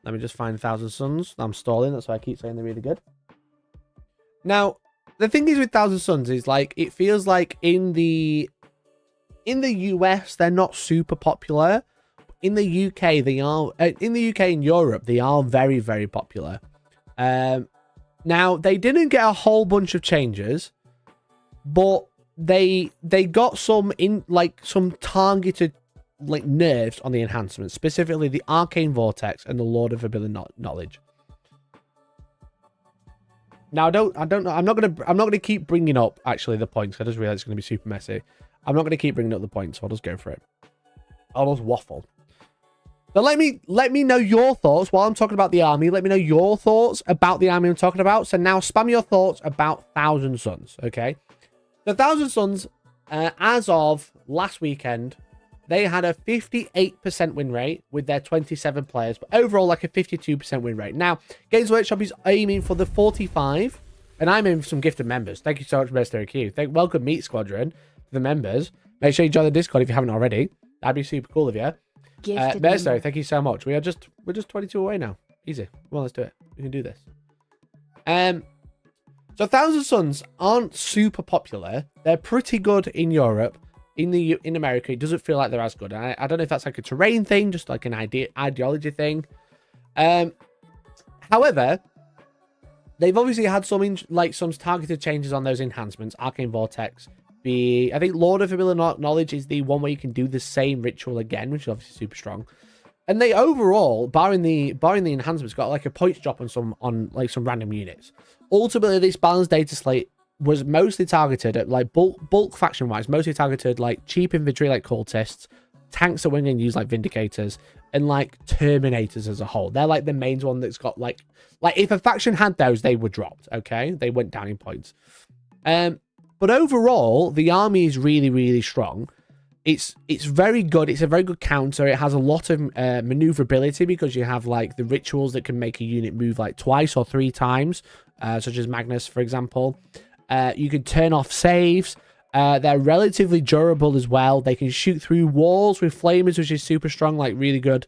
Let me just find Thousand Suns. I'm stalling, that's why I keep saying they're really good. Now, the thing is with Thousand Suns is, like, it feels like in the in the US, they're not super popular. In the UK, they are. In the UK and Europe, they are very, very popular. Now, they didn't get a whole bunch of changes, but they got some targeted nerfs on the enhancements, specifically the Arcane Vortex and the Lord of Forbidden Knowledge. Now, I don't know. I'm not gonna keep bringing up actually the points. I just realized it's gonna be super messy. I'm not gonna keep bringing up the points, so I'll just go for it. I'll just waffle. But let me know your thoughts while I'm talking about the army. Let me know your thoughts about the army I'm talking about. So now spam your thoughts about Thousand Sons, okay? The Thousand Sons, as of last weekend, they had a 58% win rate with their 27 players, but overall like a 52% win rate. Now, Games Workshop is aiming for the 45, and I'm aiming for some gifted members. Thank you so much, Mr. Q. Welcome, Meat Squadron, the members. Make sure you join the Discord if you haven't already. That'd be super cool of you. Mersto, thank you so much. We're just 22 away now. Easy. Well, let's do it. We can do this. So Thousand Sons aren't super popular. They're pretty good in Europe. In America, it doesn't feel like they're as good. I don't know if that's like a terrain thing, just like an ideology thing. However, they've obviously had some targeted changes on those enhancements. Arcane Vortex. I think Lord of Forbidden Knowledge is the one where you can do the same ritual again, which is obviously super strong. And they overall, barring the enhancements, got like a points drop on some random units. Ultimately, this balanced data slate was mostly targeted at like bulk faction wise, mostly targeted like cheap infantry like cultists, tanks that we're going to use like Vindicators, and like Terminators as a whole. They're like the main one that's got like if a faction had those, they were dropped. Okay, they went down in points. But overall, the army is really, really strong. It's very good. It's a very good counter. It has a lot of maneuverability because you have like the rituals that can make a unit move like twice or 3 times, such as Magnus, for example. You can turn off saves. They're relatively durable as well. They can shoot through walls with flamers, which is super strong, like really good.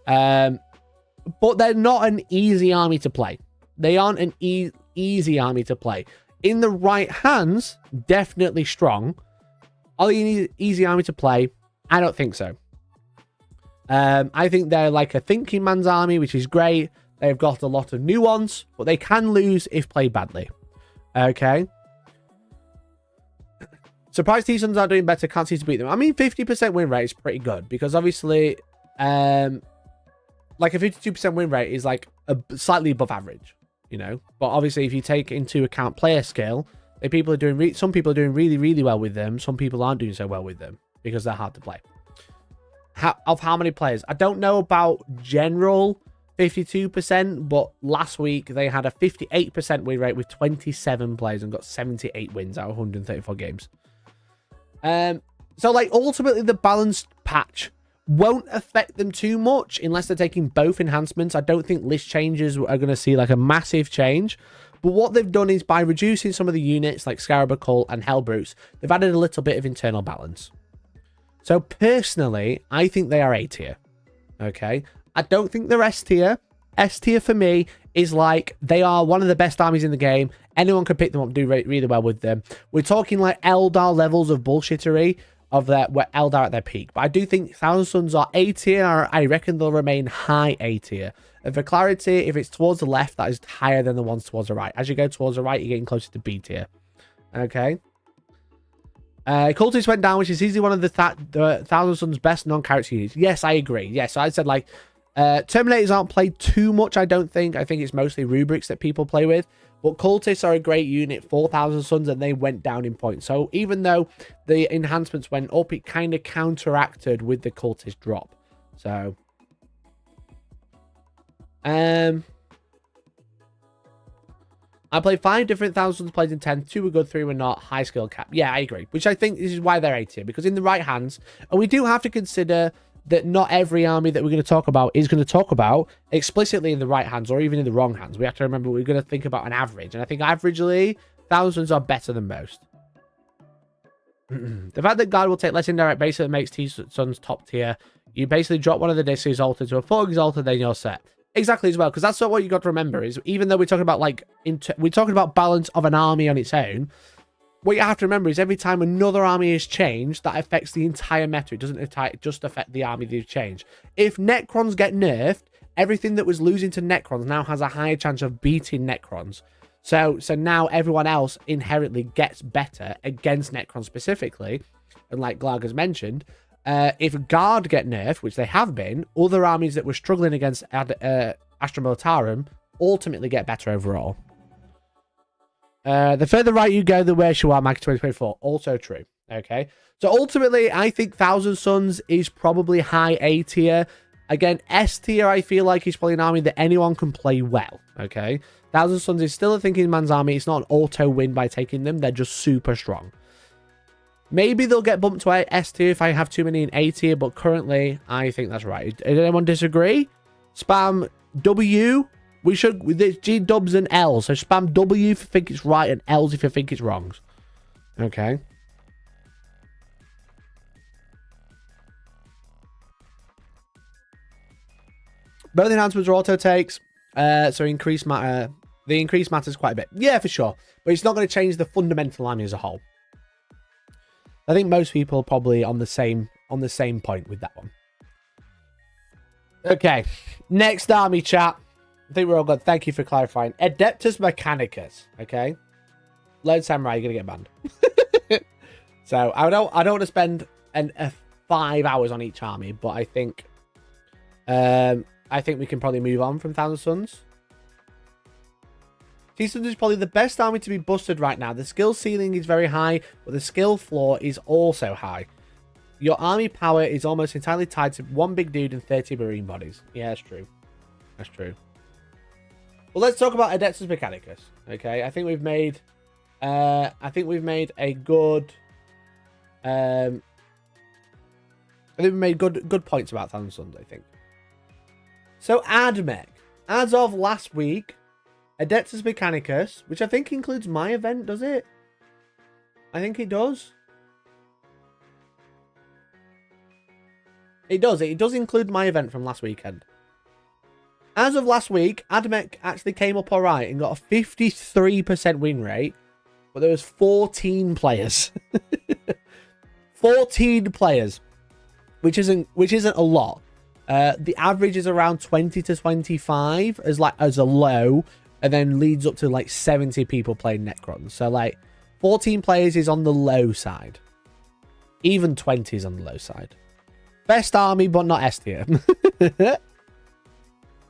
But they're not an easy army to play. They aren't an easy army to play. In the right hands, definitely strong. Are they an easy army to play? I don't think so. I think they're like a thinking man's army, which is great. They've got a lot of nuance, but they can lose if played badly. Okay. Surprised T-Suns are doing better. Can't see to beat them. I mean, 50% win rate is pretty good because obviously, like a 52% win rate is like slightly above average, you know. But obviously, if you take into account player skill, some people are doing really, really well with them. Some people aren't doing so well with them because they're hard to play. How many players? I don't know about general 52%, but last week they had a 58% win rate with 27 players and got 78 wins out of 134 games. So like ultimately the balanced patch won't affect them too much unless they're taking both enhancements. I don't think list changes are going to see like a massive change. But what they've done is by reducing some of the units like Scarab Occult and Hellbrutes, they've added a little bit of internal balance. So personally, I think they are A tier. Okay. I don't think they're S tier. S tier for me is like they are one of the best armies in the game. Anyone can pick them up and do really well with them. We're talking like Eldar levels of bullshittery of Eldar at their peak. But I do think Thousand Sons are A tier. I reckon they'll remain high A tier. And for clarity, if it's towards the left, that is higher than the ones towards the right. As you go towards the right, you're getting closer to B tier. Okay. Cultists went down, which is easily one of the Thousand Sons' best non-character units. Yes, I agree. Yes, so I said like Terminators aren't played too much, I don't think. I think it's mostly Rubrics that people play with. But Cultists are a great unit for Thousand Sons, and they went down in points. So even though the enhancements went up, it kind of counteracted with the Cultist drop. So I played 5 different Thousand Sons played in 10. 2 were good, 3 were not. High skill cap. Yeah, I agree. Which I think this is why they're A tier. Because in the right hands, and we do have to consider that not every army that we're going to talk about is going to talk about explicitly in the right hands or even in the wrong hands. We have to remember we're going to think about an average. And I think averagely, Thousands are better than most. The fact that God will take less indirect basically makes T-Suns top tier. You basically drop one of the discs exalted to a 4 exalted, then you're set. Exactly as well, because that's not what you got to remember is even though we're talking about like we're talking about balance of an army on its own, what you have to remember is every time another army is changed, that affects the entire meta. It doesn't just affect the army they've changed. If Necrons get nerfed, everything that was losing to Necrons now has a higher chance of beating Necrons. So now everyone else inherently gets better against Necrons specifically. And like Glarg has mentioned, if Guard get nerfed, which they have been, other armies that were struggling against Astra Militarum ultimately get better overall. The further right you go, the worse you are, Mag 2024. Also true. Okay. So ultimately, I think Thousand Suns is probably high A tier. Again, S tier, I feel like is probably an army that anyone can play well. Okay. Thousand Suns is still a thinking man's army. It's not an auto win by taking them. They're just super strong. Maybe they'll get bumped to S tier if I have too many in A tier, but currently, I think that's right. Did anyone disagree? Spam W. We should, with G dubs and L's. So spam W if you think it's right and L's if you think it's wrong. Okay. Both enhancements are auto takes. So increase matter. The increase matters quite a bit. Yeah, for sure. But it's not going to change the fundamental army as a whole. I think most people are probably on the same point with that one. Okay. Next army, chat. I think we're all good. Thank you for clarifying. Adeptus Mechanicus. Okay. Lone Samurai, you're gonna get banned. So I don't want to spend 5 hours on each army, but I think we can probably move on from Thousand Suns. T-Suns is probably the best army to be busted right now. The skill ceiling is very high, but the skill floor is also high. Your army power is almost entirely tied to one big dude and 30 marine bodies. Yeah, that's true. That's true. Well, let's talk about Adeptus Mechanicus. Okay, I think we've made a good good points about Thousand Suns, I think. So Admech, as of last week, Adeptus Mechanicus, which I think includes my event, does it? I think it does. It does. It does include my event from last weekend. As of last week, Admech actually came up all right and got a 53% win rate, but there was 14 players. 14 players, which isn't a lot. The average is around 20 to 25 as a low, and then leads up to like 70 people playing Necrons. So like 14 players is on the low side. Even 20 is on the low side. Best army, but not S tier.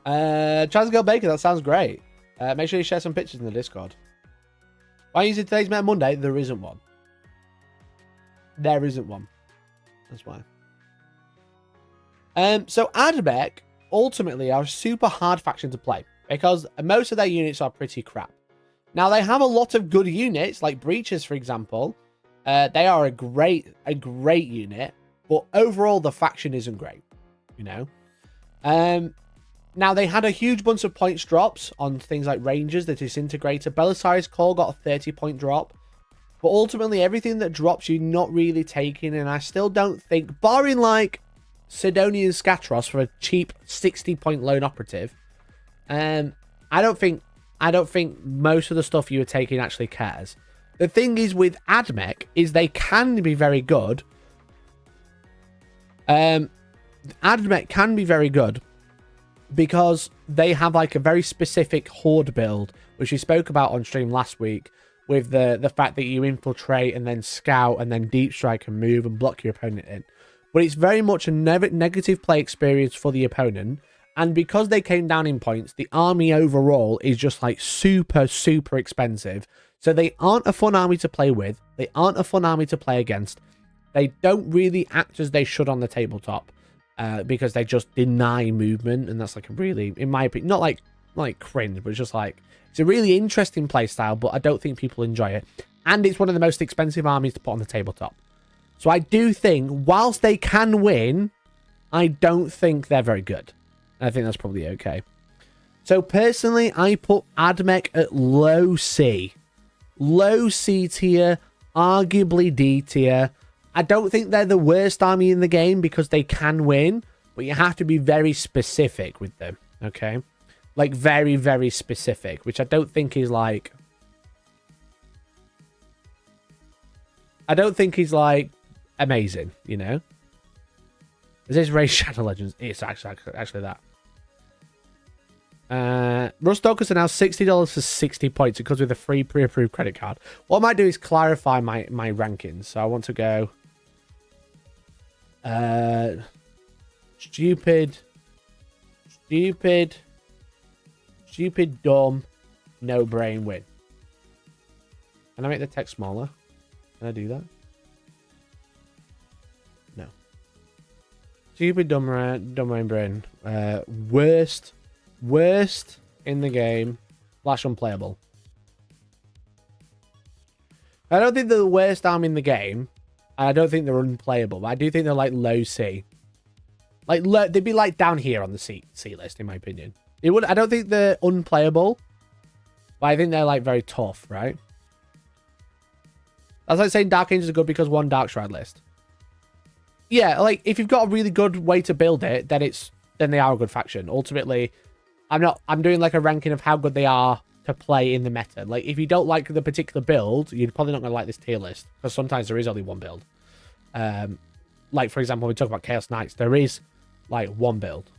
Transgirl Baker, that sounds great. Make sure you share some pictures in the Discord. Why use it today's Meta Monday? There isn't one. There isn't one. That's why. So Admech ultimately are a super hard faction to play because most of their units are pretty crap. Now they have a lot of good units, like Breaches, for example. They are a great unit, but overall the faction isn't great. You know. Now, they had a huge bunch of points drops on things like Rangers, the Disintegrator. Belisarius Core got a 30-point drop. But ultimately, everything that drops you're not really taking. And I still don't think, barring like Sidonian Scatros for a cheap 60-point lone operative, I don't think most of the stuff you were taking actually cares. The thing is with Admech is they can be very good. Admech can be very good because they have like a very specific horde build, which we spoke about on stream last week, with the fact that you infiltrate and then scout and then deep strike and move and block your opponent in. But it's very much a negative play experience for the opponent, and because they came down in points, the army overall is just like super expensive. So they aren't a fun army to play with. They aren't a fun army to play against. They don't really act as they should on the tabletop. Because they just deny movement, and that's like a really, in my opinion, not like cringe, but it's just like, it's a really interesting play style, but I don't think people enjoy it. And it's one of the most expensive armies to put on the tabletop. So I do think, whilst they can win, I don't think they're very good. I think that's probably okay. So personally, I put Admech at low C. Low C tier, arguably D tier. I don't think they're the worst army in the game because they can win, but you have to be very specific with them, okay? Like, very specific, which I don't think is, like... I don't think he's like amazing, you know. Is this Raid Shadow Legends? It's actually that. Rust Dockers are now $60 for 60 points. It comes with a free pre-approved credit card. What I might do is clarify my rankings. So I want to go stupid, dumb, no brain win. Can I make the text smaller? Can I do that? No. Stupid, dumb brain. Worst in the game. / unplayable. I don't think they're the worst army in the game. And I don't think they're unplayable. But I do think they're like low C. Like they'd be like down here on the C list, in my opinion. I don't think they're unplayable. But I think they're like very tough, right? That's like saying Dark Angels are good because one Dark Shroud list. Yeah, like if you've got a really good way to build it, then they are a good faction. Ultimately, I'm doing like a ranking of how good they are to play in the meta. Like if you don't like the particular build, you're probably not going to like this tier list because sometimes there is only one build. Like for example, when we talk about Chaos Knights, there is like one build.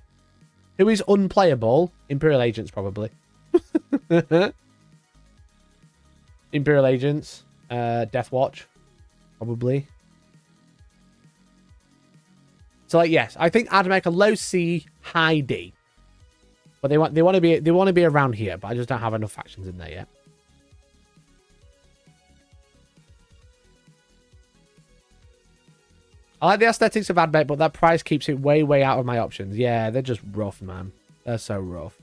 Who is unplayable? Imperial Agents probably. Imperial Agents. Death Watch, probably. So like yes, I think I'd make a low C, high D. But they want to be around here, but I just don't have enough factions in there yet. I like the aesthetics of Admech, but that price keeps it way out of my options. Yeah, they're just rough, man. They're so rough.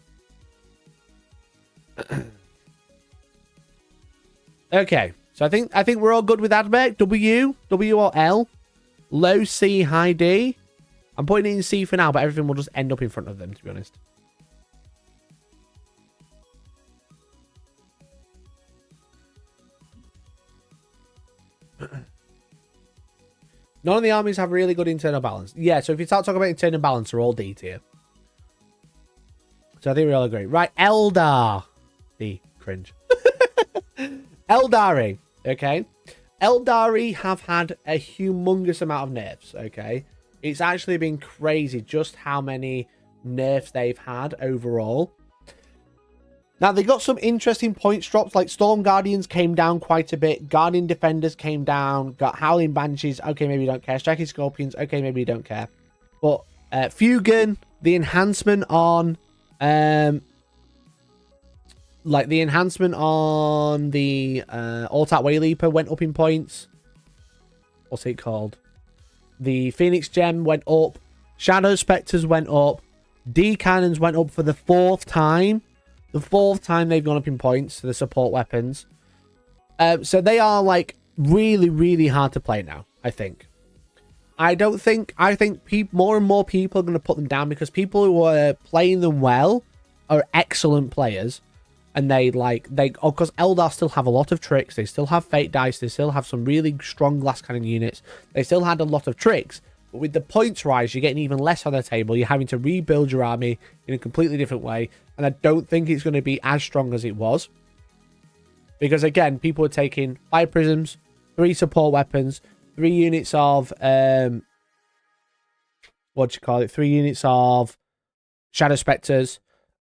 Okay. So I think we're all good with Admech. W or L. Low C, high D. I'm putting it in C for now, but everything will just end up in front of them, to be honest. None of the armies have really good internal balance. Yeah, so if you start talking about internal balance, they're all D tier. So I think we all agree. Right, Eldar. D. Cringe. Eldari. Okay. Eldari have had a humongous amount of nerfs. Okay. It's actually been crazy just how many nerfs they've had overall. Now, they got some interesting points drops, like Storm Guardians came down quite a bit. Guardian Defenders came down. Got Howling Banshees. Okay, maybe you don't care. Striking Scorpions. Okay, maybe you don't care. But Fugan, the enhancement on... like, the enhancement on the Alt-Out Wayleaper went up in points. What's it called? The Phoenix Gem went up. Shadow Spectres went up. D-Cannons went up for the 4th time. The 4th time they've gone up in points to the support weapons. So they are like really hard to play now, I think. I think more and more people are going to put them down because people who are playing them well are excellent players. And because Eldar still have a lot of tricks. They still have Fate Dice. They still have some really strong glass cannon units. They still had a lot of tricks. But with the points rise, you're getting even less on the table. You're having to rebuild your army in a completely different way. And I don't think it's going to be as strong as it was. Because again, people are taking 5 prisms, 3 support weapons, 3 units of... 3 units of Shadow Spectres,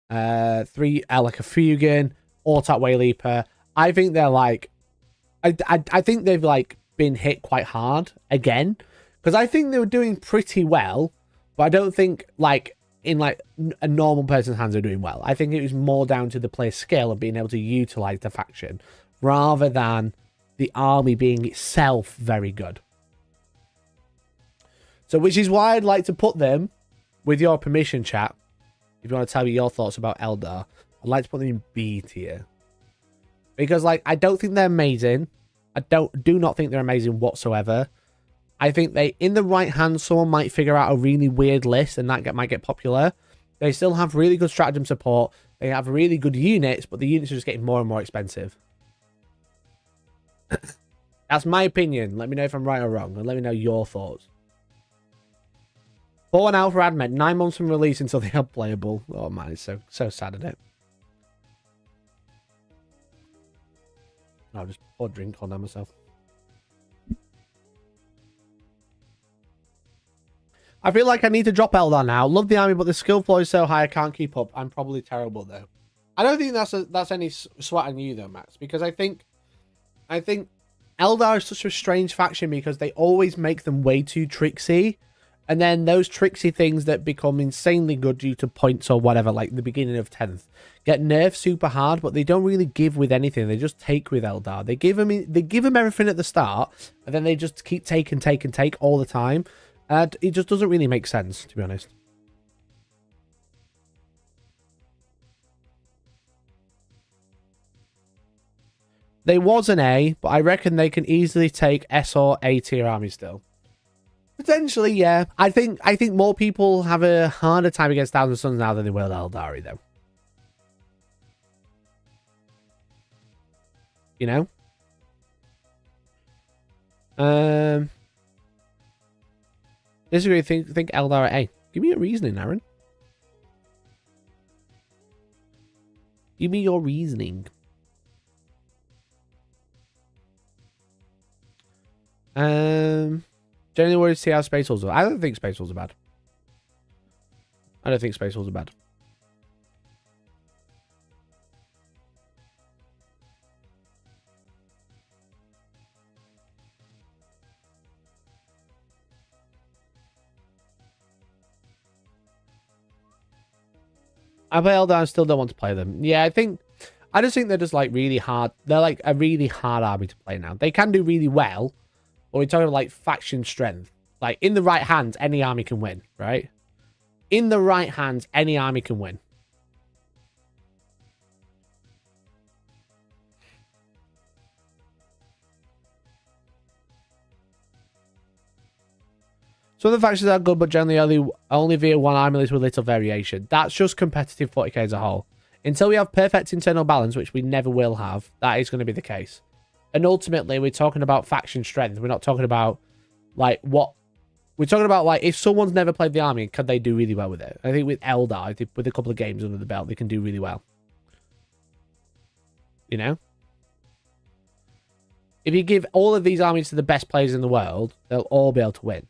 3 like a Fugan, Alt-Out Wayleaper. I think they're like... I think they've like been hit quite hard again. Because I think they were doing pretty well, but I don't think like in like a normal person's hands are doing well. I think it was more down to the player skill of being able to utilize the faction rather than the army being itself very good. So which is why I'd like to put them, with your permission, chat, if you want to tell me your thoughts about Eldar, I'd like to put them in B tier. Because like I don't think they're amazing. I do not think they're amazing whatsoever. I think they, in the right hand, someone might figure out a really weird list and that might get popular. They still have really good stratagem support. They have really good units, but the units are just getting more and more expensive. That's my opinion. Let me know if I'm right or wrong, and let me know your thoughts. 4 and out for Admech, 9 months from release until they are playable. Oh man, it's so sad, isn't it? I'll just pour a drink on that myself. I feel like I need to drop Eldar now. Love the army, but the skill floor is so high I can't keep up. I'm probably terrible though. I don't think that's any swat on you though, Max, because I think Eldar is such a strange faction because they always make them way too tricksy. And then those tricksy things that become insanely good due to points or whatever, like the beginning of 10th, get nerfed super hard, but they don't really give with anything. They just take with Eldar. They give them everything at the start, and then they just keep take all the time. And it just doesn't really make sense, to be honest. They was an A, but I reckon they can easily take S or A tier army still. Potentially, yeah. I think more people have a harder time against Thousand Suns now than they will Eldari, though. You know? Disagree, think Eldar at A. Give me your reasoning, Aaron. Give me your reasoning. Generally worried to see how Space Wolves are. I don't think Space Wolves are bad. I don't think Space Wolves are bad. I play Eldar and still don't want to play them. Yeah, I just think they're just like really hard. They're like a really hard army to play now. They can do really well. But we're talking about like faction strength. Like in the right hands, any army can win, right? In the right hands, any army can win. Some of the factions are good, but generally only via one army list with little variation. That's just competitive 40k as a whole. Until we have perfect internal balance, which we never will have, that is going to be the case. And ultimately, we're talking about faction strength. We're not talking about, like, what... We're talking about, like, if someone's never played the army, can they do really well with it? I think with Eldar, with a couple of games under the belt, they can do really well. You know? If you give all of these armies to the best players in the world, they'll all be able to win.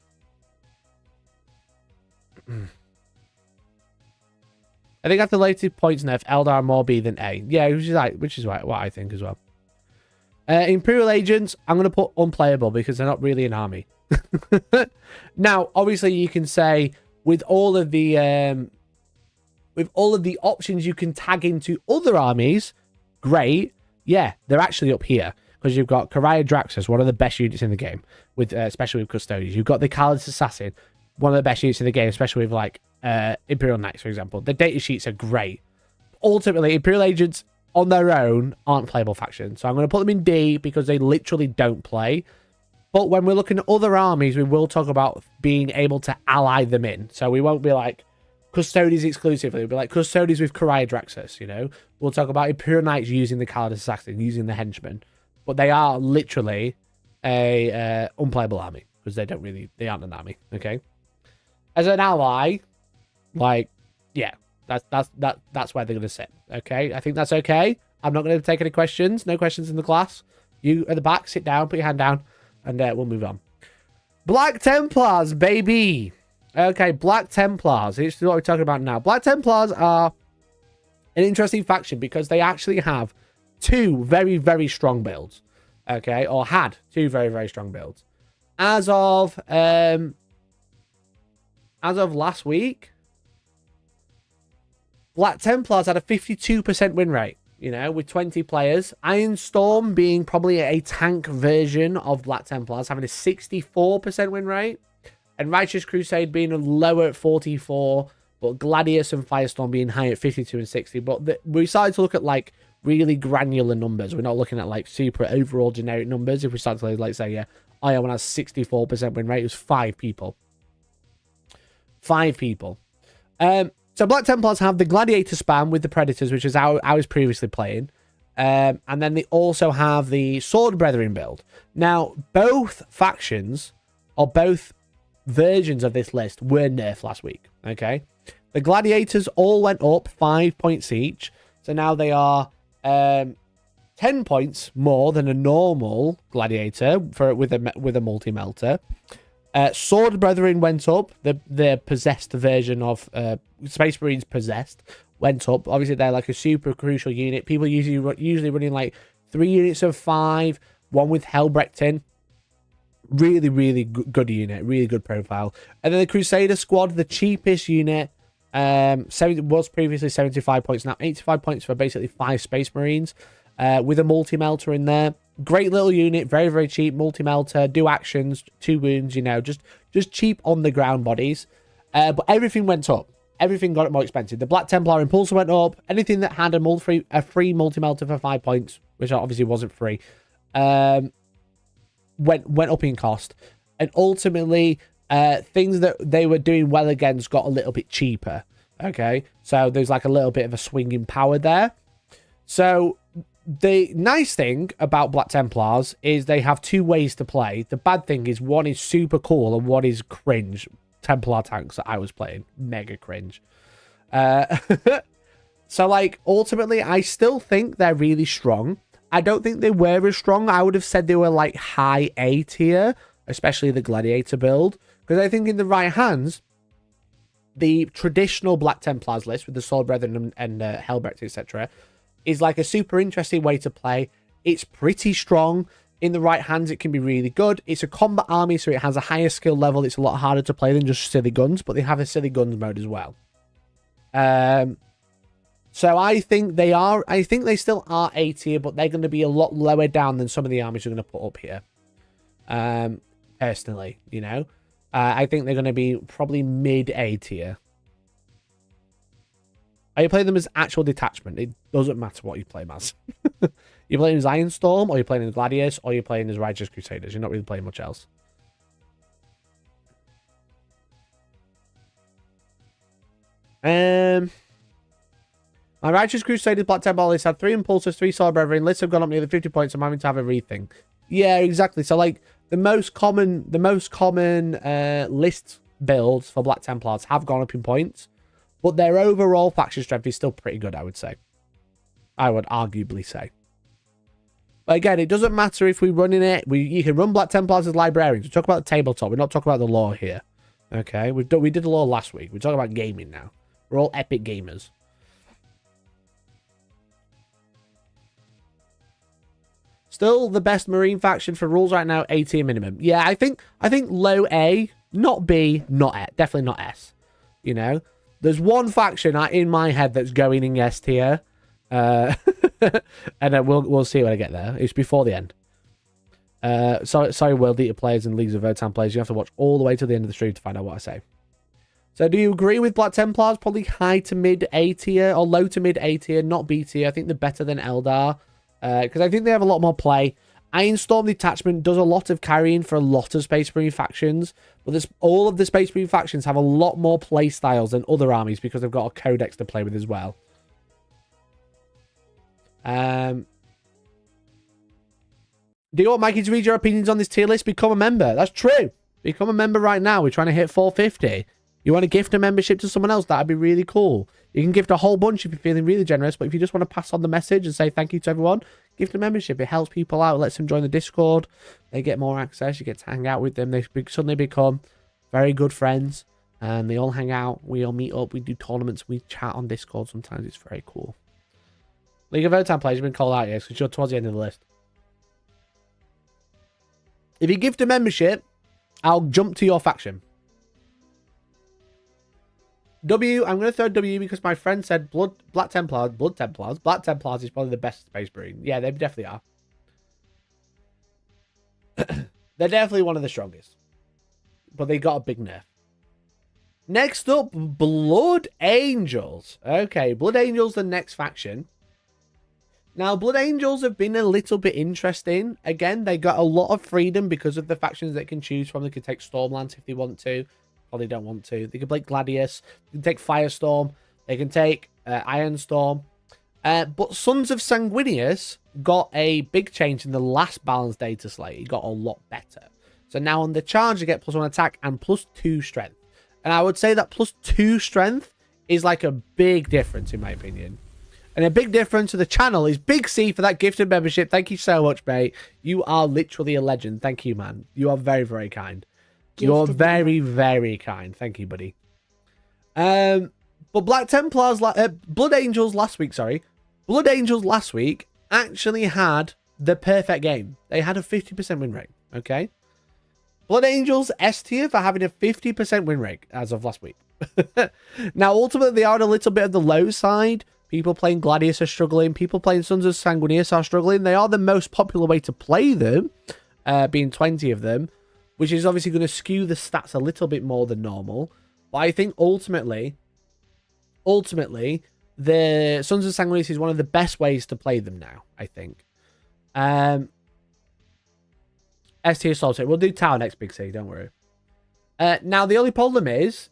I think after the latest points nerf, Eldar are more B than A. Yeah, which is what I think as well. Imperial Agents, I'm going to put unplayable because they're not really an army. Now, obviously, you can say with all of the options you can tag into other armies, great. Yeah, they're actually up here because you've got Karaya Draxus, one of the best units in the game, with especially with Custodians. You've got the Callous Assassin, one of the best units in the game, especially with like Imperial Knights, for example. The data sheets are great. Ultimately, Imperial Agents on their own aren't playable factions. So I'm going to put them in D because they literally don't play. But when we're looking at other armies, we will talk about being able to ally them in. So we won't be like Custodians exclusively. We'll be like Custodians with Karaya Draxus, you know. We'll talk about Imperial Knights using the Callous Assassin, using the Henchmen. But they are literally a unplayable army because they aren't an army, okay? As an ally, like, yeah, that's where they're going to sit, okay? I think that's okay. I'm not going to take any questions. No questions in the class. You at the back, sit down, put your hand down, and we'll move on. Black Templars, baby. Okay, Black Templars. This is what we're talking about now. Black Templars are an interesting faction because they actually have two very, very strong builds, okay? Or had two very, very strong builds. As of last week, Black Templars had a 52% win rate, you know, with 20 players. Iron Storm being probably a tank version of Black Templars, having a 64% win rate. And Righteous Crusade being lower at 44, but Gladius and Firestorm being high at 52 and 60. But we started to look at, like, really granular numbers. We're not looking at, like, super overall generic numbers. If we start to, like, say, yeah, Iron one has 64% win rate, it was 5 people. 5 people. So Black Templars have the Gladiator spam with the Predators, which is how I was previously playing. And then they also have the Sword Brethren build. Now, both factions, or both versions of this list, were nerfed last week. Okay? The Gladiators all went up 5 points each. So now they are 10 points more than a normal Gladiator with a multi-melter. Sword Brethren went up. The possessed version of Space Marines Possessed went up. Obviously, they're like a super crucial unit. People usually running like 3 units of 5, one with Hellbrechtin. Really, really good unit. Really good profile. And then the Crusader Squad, the cheapest unit. Was previously 75 points, now 85 points for basically 5 Space Marines. With a multi-melter in there. Great little unit, very, very cheap. Multi-melter, do actions, 2 wounds, you know, just cheap on the ground bodies. But everything went up. Everything got more expensive. The Black Templar Impulsor went up. Anything that had a free multi-melter for 5 points, which obviously wasn't free, went up in cost. And ultimately, things that they were doing well against got a little bit cheaper. Okay, so there's like a little bit of a swing in power there. So the nice thing about Black Templars is they have 2 ways to play. The bad thing is one is super cool and one is cringe. Templar tanks that I was playing, mega cringe. So like ultimately, I still think they're really strong. I don't think they were as strong. I would have said they were like high A tier, especially the Gladiator build, because I think in the right hands, the traditional Black Templars list with the Sword Brethren and Hellbrecht, etc., is like a super interesting way to play. It's pretty strong. In the right hands, it can be really good. It's a combat army, so it has a higher skill level. It's a lot harder to play than just silly guns, but they have a silly guns mode as well. So I think they still are A tier, but they're going to be a lot lower down than some of the armies we're going to put up here. Personally, you know. I think they're going to be probably mid A tier. Are you playing them as actual detachment? It doesn't matter what you play them as. You're playing as Ironstorm, or you're playing as Gladius, or you're playing as Righteous Crusaders. You're not really playing much else. My Righteous Crusaders Black Temple list had 3 Impulsors, 3 Sword Brethren. Lists have gone up nearly 50 points. I'm having to have a rethink. Yeah, exactly. So like the most common list builds for Black Templars have gone up in points, but their overall faction strength is still pretty good, I would say. I would arguably say. But again, it doesn't matter if we're running it. You can run Black Templars as librarians. We talk about the tabletop. We're not talking about the lore here. Okay, we did the lore last week. We're talking about gaming now. We're all epic gamers. Still the best Marine faction for rules right now, A tier minimum. Yeah, I think low A, not B, not S, definitely not S. You know, there's one faction in my head that's going in S tier. And then we'll see when I get there. It's before the end. Sorry, World Eater players and Leagues of Votan players. You have to watch all the way to the end of the stream to find out what I say. So do you agree with Black Templars? Probably high to mid A tier or low to mid A tier, not B tier. I think they're better than Eldar because I think they have a lot more play. Ironstorm Detachment does a lot of carrying for a lot of Space Marine factions, but all of the Space Marine factions have a lot more play styles than other armies because they've got a codex to play with as well. Do you want Mikey to read your opinions on this tier list? Become a member. That's true. Become a member right now. We're trying to hit 450. You want to gift a membership to someone else? That'd be really cool. You can gift a whole bunch if you're feeling really generous, but if you just want to pass on the message and say thank you to everyone, gift a membership. It helps people out. It lets them join the Discord. They get more access. You get to hang out with them. They suddenly become very good friends, and they all hang out. We all meet up. We do tournaments. We chat on Discord. Sometimes it's very cool. League of Votan players have been called out, yes, because you're towards the end of the list. If you gift a membership, I'll jump to your faction. W, I'm going to throw W because my friend said Black Templars is probably the best Space Marine. Yeah, they definitely are. They're definitely one of the strongest. But they got a big nerf. Next up, Blood Angels. Okay, Blood Angels, the next faction. Now, Blood Angels have been a little bit interesting. Again, they got a lot of freedom because of the factions they can choose from. They can take Stormlands if they want to. Or they don't want to. They can play Gladius. They can take Firestorm. They can take Ironstorm. But Sons of Sanguinius got a big change in the last Balance Data Slate. It got a lot better. So now on the charge, you get +1 attack and +2 strength. And I would say that +2 strength is like a big difference in my opinion. And a big difference to the channel is Big C for that gifted membership. Thank you so much, mate. You are literally a legend. Thank you, man. You are very, very kind. You're very, very kind. Thank you, buddy. But Black Templars, Blood Angels last week, sorry. Blood Angels last week actually had the perfect game. They had a 50% win rate, okay? Blood Angels S tier for having a 50% win rate as of last week. Now, ultimately, they are on a little bit of the low side. People playing Gladius are struggling. People playing Sons of Sanguinius are struggling. They are the most popular way to play them, being 20 of them, which is obviously going to skew the stats a little bit more than normal. But I think ultimately, the Sons of Sanguinius is one of the best ways to play them now, I think. S tier Solitaire. We'll do Tower next, Big C, don't worry. Now, the only problem is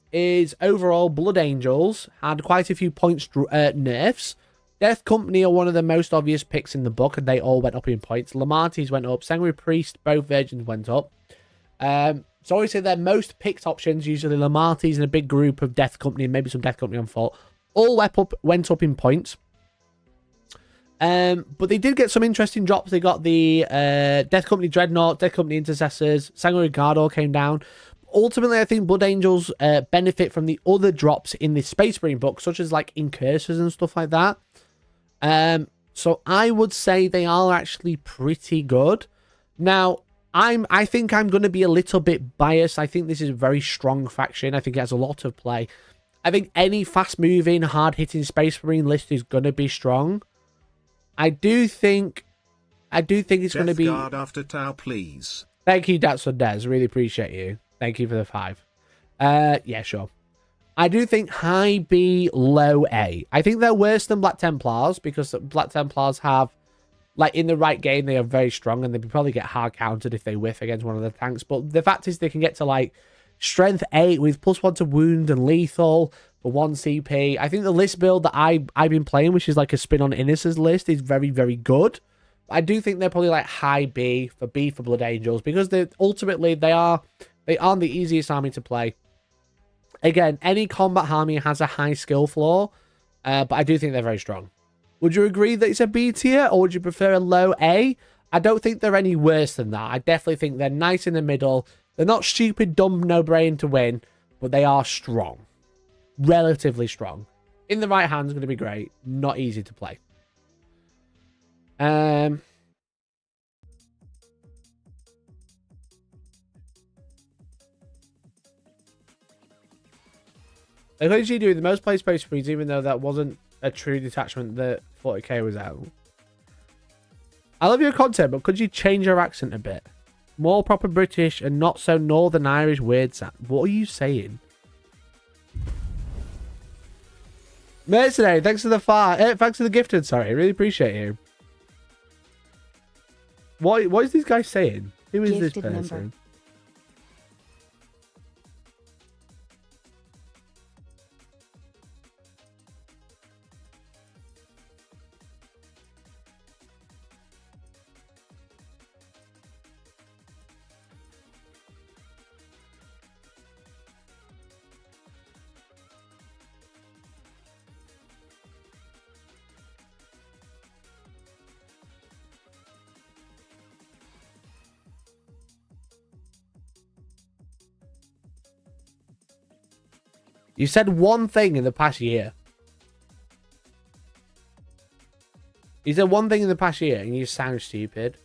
overall, Blood Angels had quite a few points nerfs. Death Company are one of the most obvious picks in the book, and they all went up in points. Lamartis went up. Sanguinary Priest, both Virgins went up. So obviously, their most picked options, usually Lamartis and a big group of Death Company, and maybe some Death Company on foot, all went up in points. But they did get some interesting drops. They got the Death Company Dreadnought, Death Company Intercessors, Sanguinary Guard all came down. Ultimately, I think Blood Angels benefit from the other drops in the Space Marine book, such as like Incursors and stuff like that. So I would say they are actually pretty good. Now, I think I'm going to be a little bit biased. I think this is a very strong faction. I think it has a lot of play. I think any fast-moving, hard-hitting Space Marine list is going to be strong. I do think it's going to be... Guard after Tau, please. Thank you, Datsun Des. Really appreciate you. Thank you for the 5. Yeah, sure. I do think high B, low A. I think they're worse than Black Templars because Black Templars have, like, in the right game, they are very strong and they probably get hard countered if they whiff against one of the tanks. But the fact is they can get to, like, strength 8 with +1 to wound and lethal for 1 CP. I think the list build that I've been playing, which is like a spin on Innis's list, is very, very good. I do think they're probably like high B for Blood Angels because ultimately they aren't the easiest army to play. Again, any combat army has a high skill floor, but I do think they're very strong. Would you agree that it's a B tier, or would you prefer a low A? I don't think they're any worse than that. I definitely think they're nice in the middle. They're not stupid, dumb, no brain to win, but they are strong. Relatively strong. In the right hands, going to be great. Not easy to play. Like, what did you do? The most played Space Marines, even though that wasn't a true detachment that 40k was out. I love your content, but could you change your accent a bit? More proper British and not so Northern Irish weird sound. What are you saying? Mercenary, thanks for the thanks for the gifted, sorry. I really appreciate you. What is this guy saying? Who is gifted this person? Number. You said one thing in the past year. You said one thing in the past year and you sound stupid.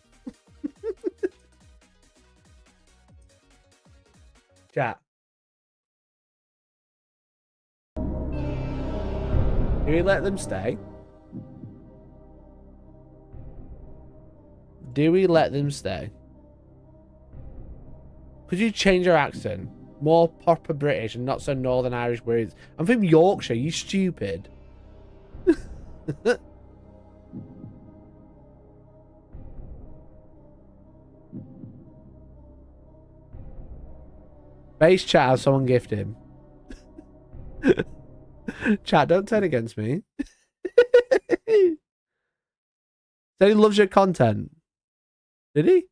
Chat. Do we let them stay? Do we let them stay? Could you change your accent? More proper British and not so Northern Irish words. I'm from Yorkshire, you stupid. Base chat, has someone gift him. Chat, don't turn against me. Said he loves your content. Did he?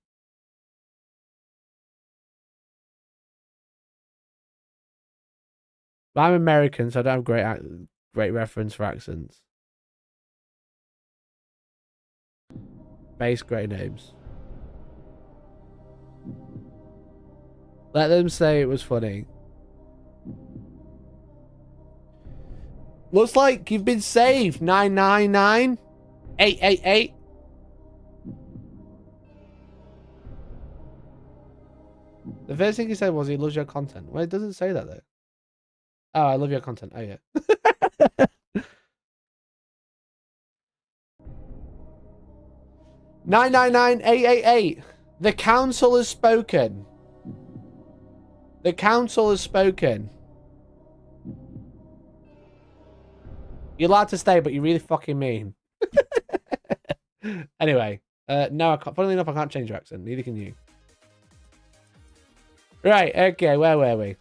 I'm American, so I don't have great reference for accents. Base great names. Let them say it was funny. Looks like you've been saved. 999 888. The first thing he said was he loves your content. Well, it doesn't say that though. Oh, I love your content. Oh yeah. 999 888. The council has spoken. The council has spoken. You're allowed to stay, but you're really fucking mean. Anyway, no, I can't. Funnily enough, I can't change your accent. Neither can you. Right, okay, where were we?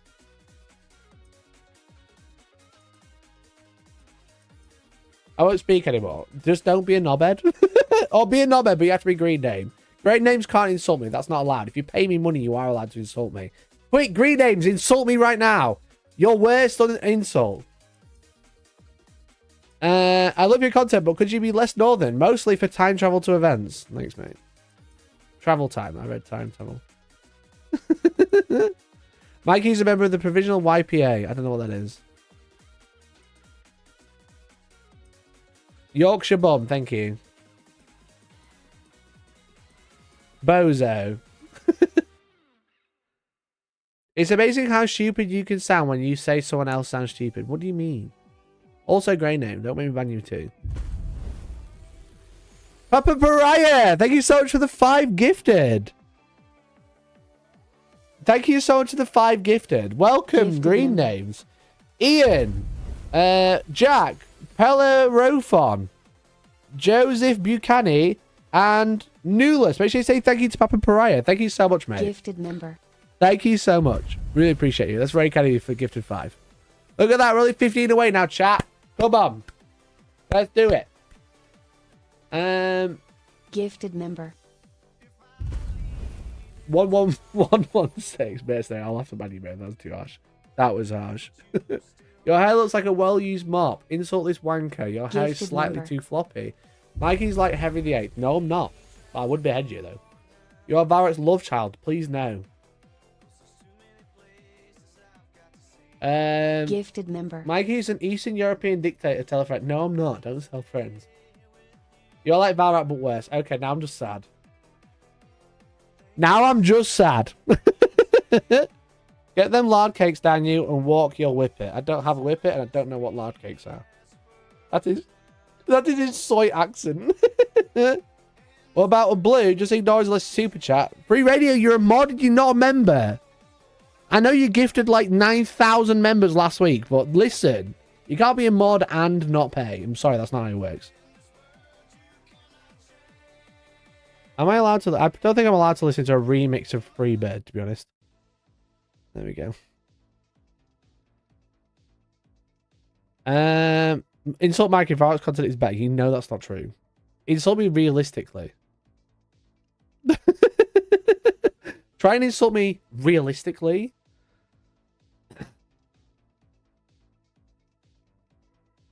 I won't speak anymore. Just don't be a knobhead. Or be a knobhead, but you have to be green name. Great names can't insult me. That's not allowed. If you pay me money, you are allowed to insult me. Quick, green names, insult me right now. Your worst insult. I love your content, but could you be less northern? Mostly for time travel to events. Thanks, mate. Travel time. I read time travel. Mikey's a member of the Provisional YPA. I don't know what that is. Yorkshire Bomb, thank you. Bozo. It's amazing how stupid you can sound when you say someone else sounds stupid. What do you mean? Also, grey name. Don't make me ban you too. Papa Pariah! Thank you so much for the 5 gifted. Thank you so much for the 5 gifted. Welcome, green names. Ian. Jack. Pella Rofon. Joseph Buchanan. And Newless. Make sure you say thank you to Papa Pariah. Thank you so much, mate. Gifted member. Thank you so much. Really appreciate you. That's very kind of you for gifted 5. Look at that. We're only 15 away now, chat. Come on. Let's do it. Gifted member. 1116 birthday. I'll have to ban you, man. That was too harsh. That was harsh. Your hair looks like a well-used mop. Insult this wanker. Your hair is slightly too floppy. Mikey's like Henry VIII. No, I'm not. But I would behead you, though. You're Varroc's love child. Please no. Gifted member. Mikey's an Eastern European dictator. Tell a friend. No, I'm not. Don't tell friends. You're like Varroc, but worse. Okay, now I'm just sad. Now I'm just sad. Get them lard cakes down you and walk your whippet. I don't have a whippet and I don't know what lard cakes are. That is his soy accent. What about a blue? Just ignore his list super chat. Free radio, you're a mod, you're not a member. I know you gifted like 9,000 members last week, but listen, you can't be a mod and not pay. I'm sorry, that's not how it works. Am I allowed to? I don't think I'm allowed to listen to a remix of Freebird, to be honest. There we go. Insult Mike if Varroc's content is better. You know that's not true. Insult me realistically. Try and insult me realistically.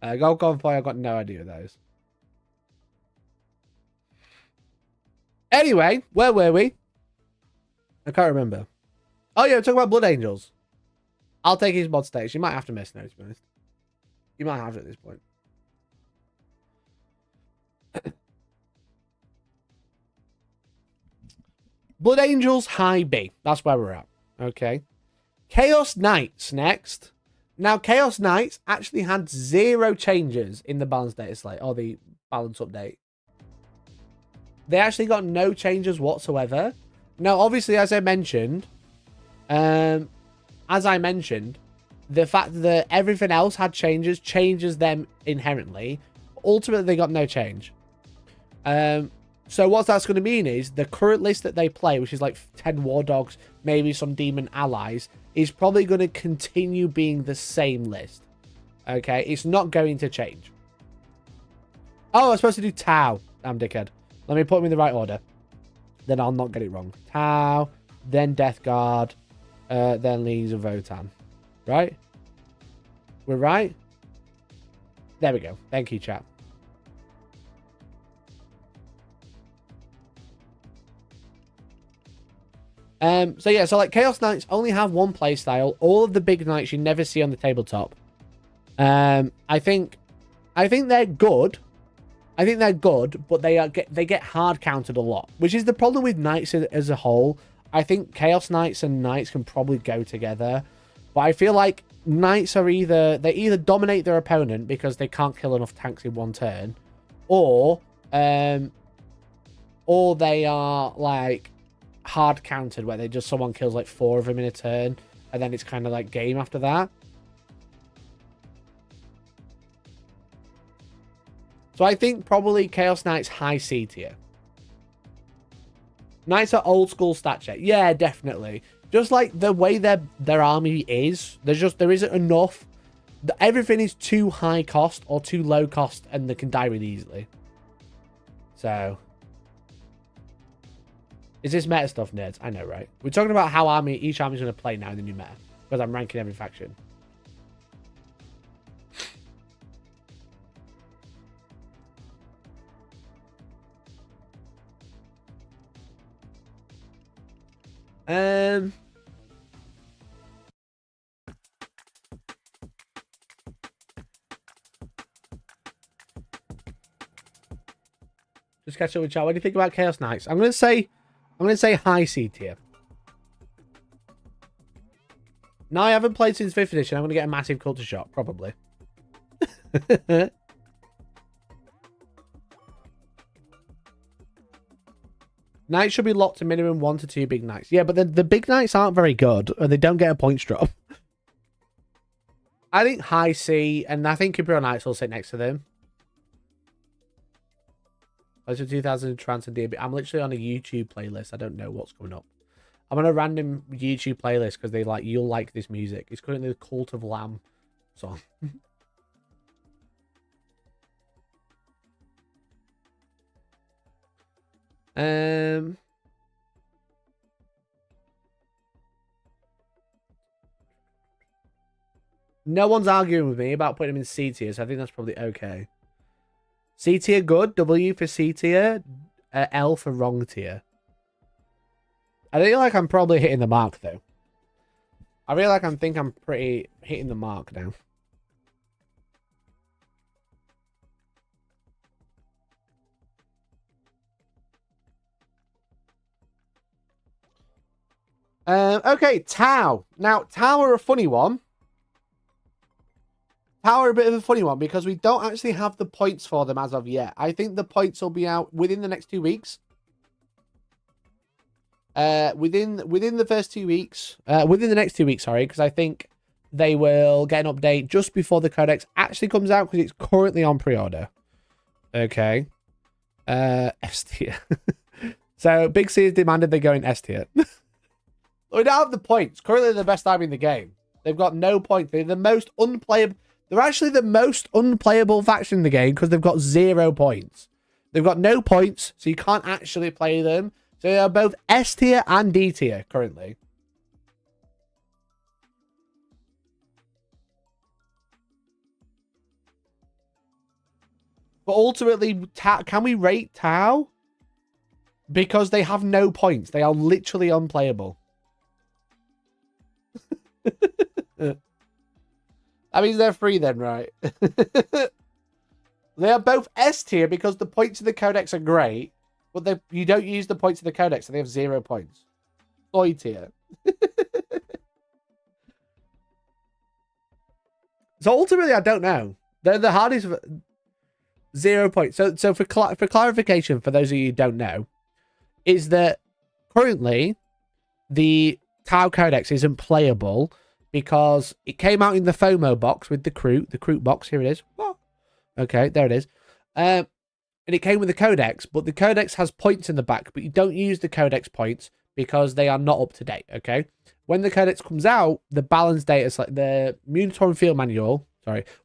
Go boy. I've got no idea of those. Anyway, where were we? I can't remember. Oh yeah, we're talking about Blood Angels. I'll take his mod stakes. You might have to miss now, to be honest. You might have it at this point. Blood Angels High B. That's where we're at. Okay. Chaos Knights next. Now, Chaos Knights actually had 0 changes in the balance data slate, or the balance update. They actually got no changes whatsoever. Now, obviously, as I mentioned, the fact that everything else had changes them inherently. Ultimately, they got no change. So what that's going to mean is the current list that they play, which is like 10 War Dogs, maybe some Demon Allies, is probably going to continue being the same list. Okay? It's not going to change. Oh, I was supposed to do Tau. Damn dickhead. Let me put them in the right order. Then I'll not get it wrong. Tau, then Death Guard, then Legions of Votan. Right? We're right? There we go. Thank you, chat. So yeah, so like Chaos Knights only have one playstyle. All of the big knights you never see on the tabletop. I think they're good. I think they're good, but they get hard counted a lot, which is the problem with knights as a whole. I think Chaos Knights and knights can probably go together, but I feel like knights are they either dominate their opponent because they can't kill enough tanks in one turn, or they are like hard countered where someone kills like 4 of them in a turn, and then it's kind of like game after that. So I think probably Chaos Knights high C tier. Knights are old school stat check. Yeah, definitely. Just like the way their army is, there isn't enough. Everything is too high cost or too low cost, and they can die really easily. So, is this meta stuff, nerds? I know, right? We're talking about how each army is going to play now in the new meta, because I'm ranking every faction. Just catch up with chat. What do you think about Chaos Knights? I'm gonna say high C tier. Now I haven't played since 5th edition. I'm gonna get a massive culture shock, probably. Knights should be locked to minimum 1 to 2 big knights. Yeah, but the big knights aren't very good, and they don't get a points drop. I think high C, and I think Imperial Knights will sit next to them. Those are 2000 Trance and DB. I'm literally on a YouTube playlist. I don't know what's coming up. I'm on a random YouTube playlist because you'll like this music. It's currently the Cult of Lamb song. No one's arguing with me about putting him in C tier, so I think that's probably okay. C tier good, W for C tier, L for wrong tier. I feel like I'm probably hitting the mark though. I feel like I'm pretty hitting the mark now. Okay, Tau. Now, Tau are a funny one. Tau are a bit of a funny one because we don't actually have the points for them as of yet. I think the points will be out within the next 2 weeks. Within the first 2 weeks. Within the next 2 weeks, sorry, because I think they will get an update just before the codex actually comes out because it's currently on pre-order. Okay. S tier. So, Big C has demanded they go in S tier. We don't have the points. Currently, they're the best army in the game. They've got no points. They're the most unplayable. They're actually the most unplayable faction in the game because they've got 0 points. They've got no points, so you can't actually play them. So they are both S tier and D tier currently. But ultimately, can we rate Tau? Because they have no points. They are literally unplayable. That means they're free then, right? They are both S tier because the points of the codex are great, but you don't use the points of the codex, so they have 0 points. Soy tier. So ultimately, I don't know. They're the hardest. 0 points. So for clarification, for those of you who don't know, is that currently the Tau Codex isn't playable because it came out in the FOMO box with the Kroot box. Here it is. Oh, okay, there it is. And it came with the Codex, but the Codex has points in the back, but you don't use the Codex points because they are not up to date, okay? When the Codex comes out, the balance data, like the Munitorum Field Manual,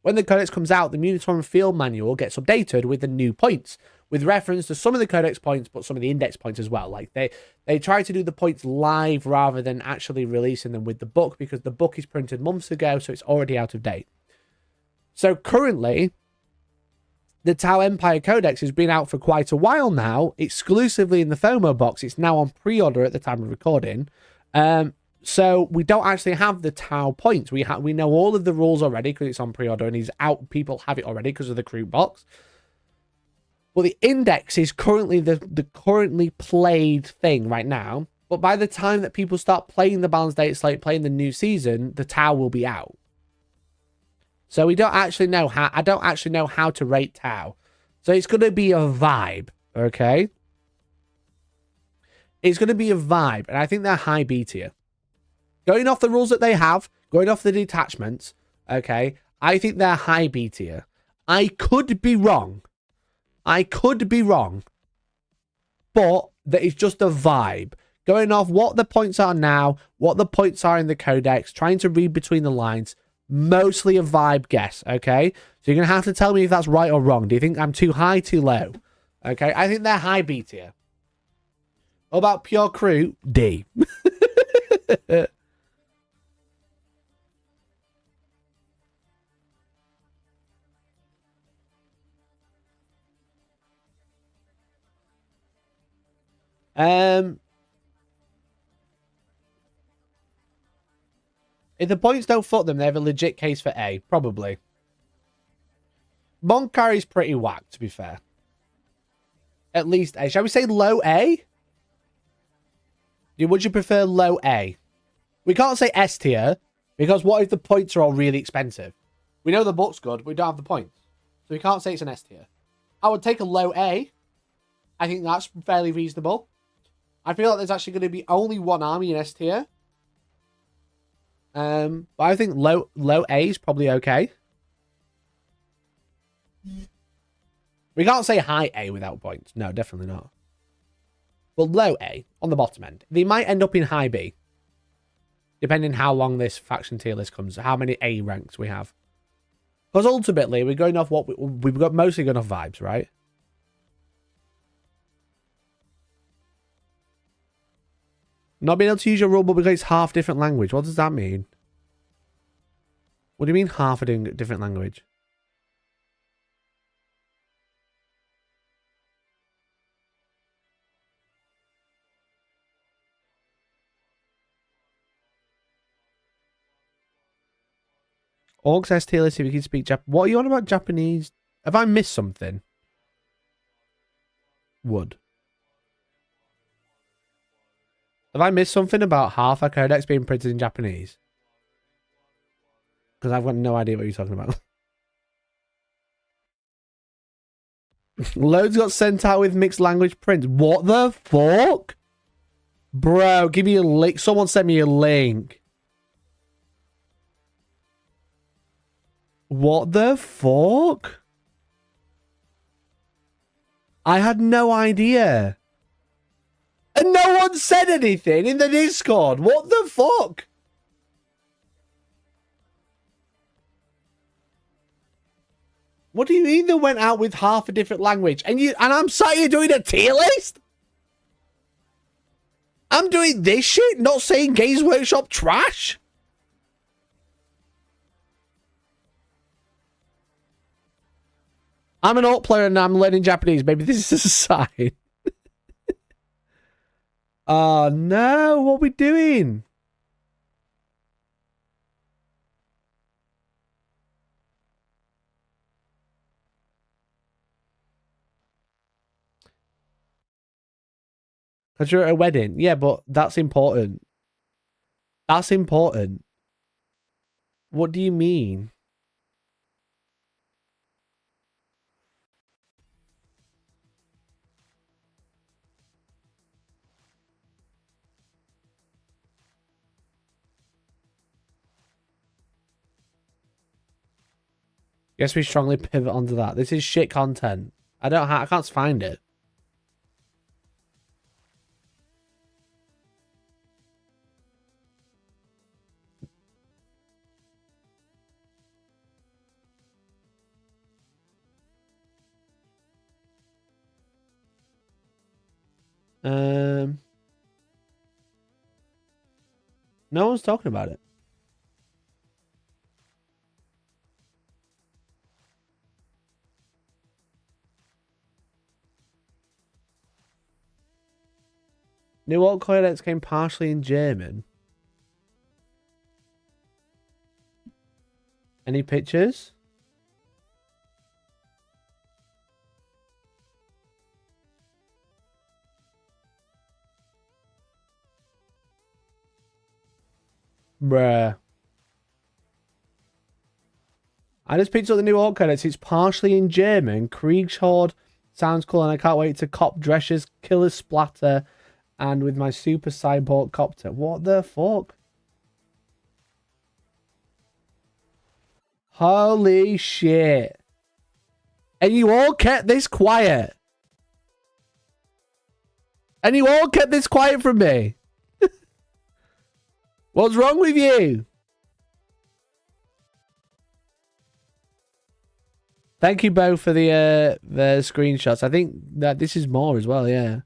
when the Codex comes out, the Munitorum Field Manual gets updated with the new points, with reference to some of the Codex points, but some of the index points as well. Like they try to do the points live rather than actually releasing them with the book because the book is printed months ago, so it's already out of date. So currently, the Tau Empire Codex has been out for quite a while now, exclusively in the FOMO box. It's now on pre-order at the time of recording. So we don't actually have the Tau points. We know all of the rules already because it's on pre-order and he's out. People have it already because of the crew box. Well, the index is currently the currently played thing right now. But by the time that people start playing the Balanced Data Slate, playing the new season, the Tau will be out. So we don't actually know how. I don't actually know how to rate Tau. So it's going to be a vibe, okay? It's going to be a vibe, and I think they're high B tier. Going off the rules that they have, going off the detachments, okay? I think they're high B tier. I could be wrong. But that is just a vibe. Going off what the points are now, what the points are in the codex, trying to read between the lines. Mostly a vibe guess, okay? So you're going to have to tell me if that's right or wrong. Do you think I'm too high, too low? Okay, I think they're high B tier. What about pure crew? D. If the points don't fuck them, they have a legit case for A. Probably. Monkari's pretty whack, to be fair. At least A. Shall we say low A? Would you prefer low A? We can't say S tier, because what if the points are all really expensive? We know the book's good, but we don't have the points. So we can't say it's an S tier. I would take a low A. I think that's fairly reasonable. I feel like there's actually going to be only one army in S tier. But I think low A is probably okay. We can't say high A without points. No, definitely not. But low A on the bottom end. They might end up in high B. Depending how long this faction tier list comes. How many A ranks we have. Because ultimately, we're going off what we've got mostly going off vibes, right? Not being able to use your rulebook because it's half different language. What does that mean? What do you mean half a different language? Orcs S tier list if you can speak Japanese. What are you on about Japanese? Have I missed something? Wood. Have I missed something about half our codex being printed in Japanese? Because I've got no idea what you're talking about. Loads got sent out with mixed language prints. What the fuck? Bro, give me a link. Someone send me a link. What the fuck? I had no idea. And no one said anything in the Discord. What the fuck? What do you mean they went out with half a different language? And I'm sat here doing a tier list? I'm doing this shit, not saying Games Workshop trash? I'm an alt player and I'm learning Japanese. Maybe this is a sign. Oh no, what are we doing? Because you're at a wedding. Yeah, but that's important. That's important. What do you mean? Guess we strongly pivot onto that. This is shit content. I can't find it. No one's talking about it. New Orc Codex came partially in German. Any pictures? Bruh. I just picked up the new Orc Codex. It's partially in German. Kriegshorde sounds cool, and I can't wait to cop Drescher's Killer Splatter and with my Super Cyborg Copter. What the fuck? Holy shit. And you all kept this quiet. And you all kept this quiet from me. What's wrong with you? Thank you both for the screenshots. I think that this is more as well, yeah.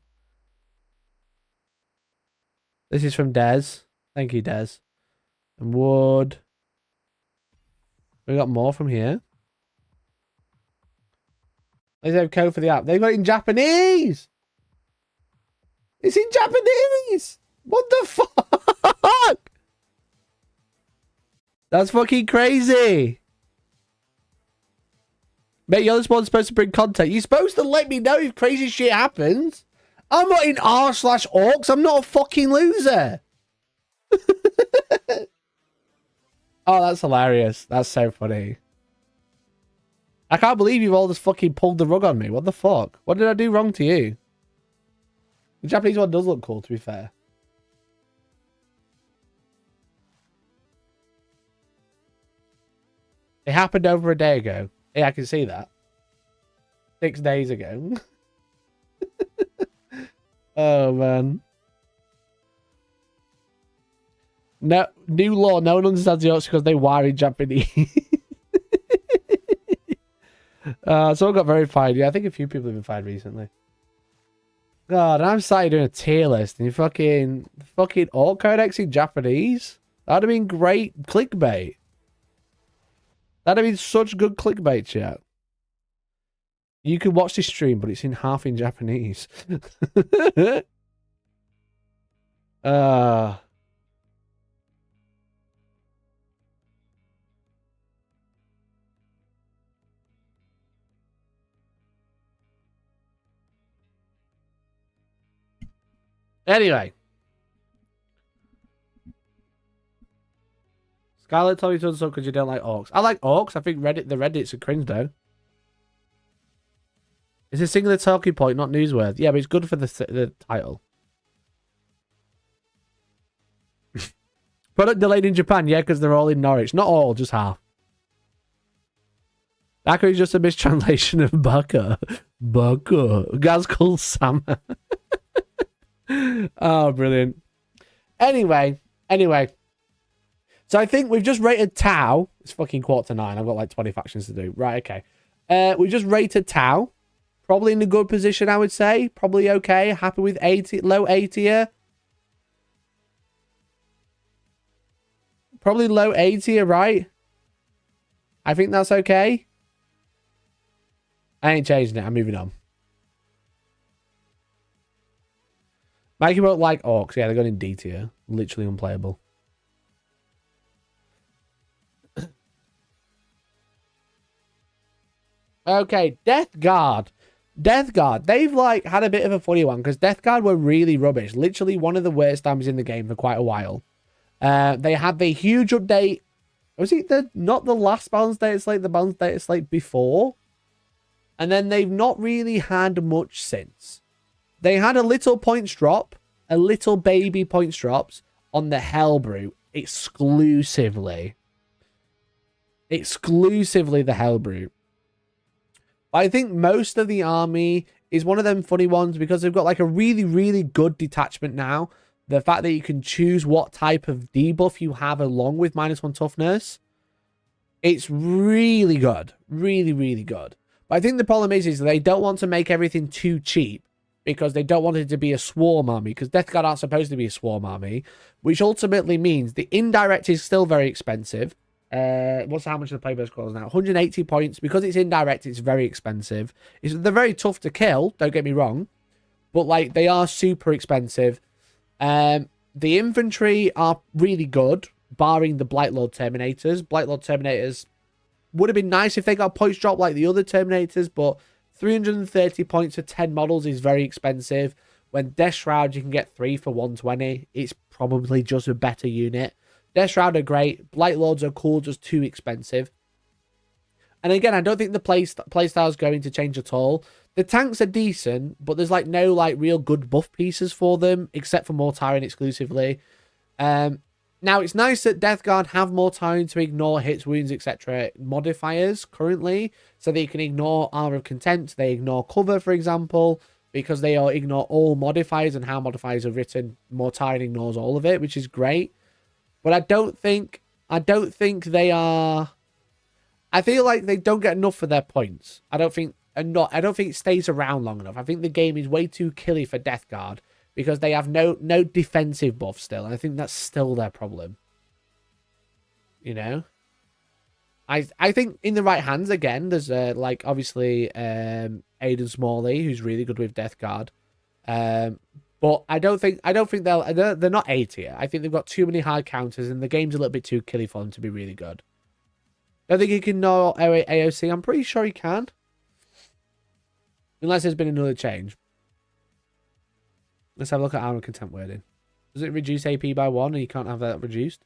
This is from Des. Thank you, Des. And Wood. We got more from here. They have code for the app. They've got it in Japanese. It's in Japanese. What the fuck? That's fucking crazy. Mate, you're the one supposed to bring content. You're supposed to let me know if crazy shit happens. I'm not in r/orcs. I'm not a fucking loser. Oh, that's hilarious. That's so funny. I can't believe you've all just fucking pulled the rug on me. What the fuck? What did I do wrong to you? The Japanese one does look cool, to be fair. It happened over a day ago. Yeah, I can see that. 6 days ago. Oh, man. No, new law. No one understands the Orcs because they wire in Japanese. Someone got very fined. Yeah, I think a few people have been fined recently. God, I'm sat here doing a tier list and you fucking Orc Codex in Japanese? That'd have been great clickbait. That'd have been such good clickbait, chat. You could watch this stream, but it's in half in Japanese. Anyway. Scarlett told you to so because you don't like orcs. I like orcs. I think the Reddit's a cringe though. It's a singular talking point, not newsworthy. Yeah, but it's good for the title. Product delayed in Japan, yeah, because they're all in Norwich. Not all, just half. That could be just a mistranslation of Baka. Baka. Guy's called Sam. Oh, brilliant. Anyway. So I think we've just rated Tau. It's fucking 8:45. I've got like 20 factions to do. Right, okay. We just rated Tau. Probably in a good position, I would say. Probably okay. Happy with 80, low 80er. Probably low 80er, right? I think that's okay. I ain't changing it. I'm moving on. Mikey won't like orcs. Yeah, they're going in D tier. Literally unplayable. Okay, Death Guard. Death Guard. They've like had a bit of a funny one because Death Guard were really rubbish. Literally one of the worst armies in the game for quite a while. They had the huge update. Was it not the last balance data slate, the balance data slate before? And then they've not really had much since. They had a little points drop, a little baby points drops on the Hellbrew exclusively. Exclusively the Hellbrew. I think most of the army is one of them funny ones because they've got like a really, really good detachment now. The fact that you can choose what type of debuff you have along with -1 toughness. It's really good. Really, really good. But I think the problem is they don't want to make everything too cheap because they don't want it to be a swarm army because Death Guard aren't supposed to be a swarm army, which ultimately means the indirect is still very expensive. What's how much the playbook scrolls now? 180 points. Because it's indirect, it's very expensive. They're very tough to kill, don't get me wrong. But like they are super expensive. The infantry are really good, barring the Blightlord Terminators. Blightlord Terminators would have been nice if they got points drop like the other Terminators, but 330 points for 10 models is very expensive. When Death Shroud, you can get 3 for 120. It's probably just a better unit. Death Shroud are great. Blightlords are cool, just too expensive. And again, I don't think the playstyle is going to change at all. The tanks are decent, but there's like no like real good buff pieces for them, except for Mortarion exclusively. Now, it's nice that Death Guard have Mortarion to ignore hits, wounds, etc. modifiers currently, so they can ignore Armor of Contempt. They ignore cover, for example, because they ignore all modifiers, and how modifiers are written, Mortarion ignores all of it, which is great. But I don't think they are. I feel like they don't get enough for their points. I don't think it stays around long enough. I think the game is way too killy for Death Guard because they have no defensive buff still. And I think that's still their problem. You know? I think in the right hands, again, there's like obviously Aidan Smalley, who's really good with Death Guard. But I don't think they're not A tier. I think they've got too many hard counters and the game's a little bit too killy for them to be really good. I think he can know AOC. I'm pretty sure he can. Unless there's been another change. Let's have a look at Armor Contempt wording. Does it reduce AP by 1 and you can't have that reduced?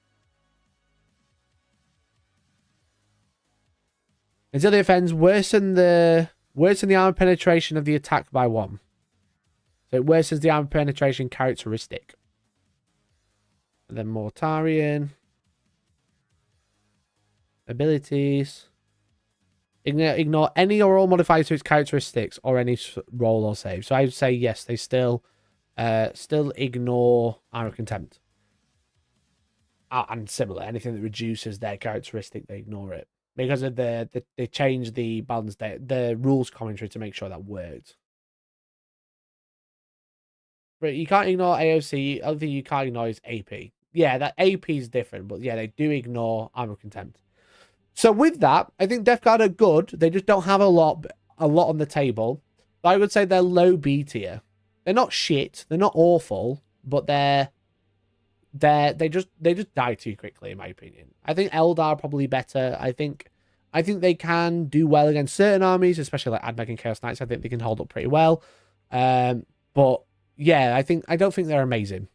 Until the offense, worsen the armor penetration of the attack by 1. So it worsens the armor penetration characteristic. And then Mortarion. Abilities. Ignore any or all modifiers to its characteristics or any roll or save. So I would say yes, they still ignore Armor Contempt. And similar, anything that reduces their characteristic, they ignore it. Because of they changed the balance, the rules commentary to make sure that worked. But you can't ignore AOC. The other thing you can't ignore is AP. Yeah, that AP is different, but yeah, they do ignore Armor Contempt. So with that, I think Death Guard are good. They just don't have a lot on the table. But I would say they're low B tier. They're not shit. They're not awful, but they just die too quickly, in my opinion. I think Eldar are probably better. I think they can do well against certain armies, especially like Admech and Chaos Knights. I think they can hold up pretty well. But yeah, I don't think they're amazing.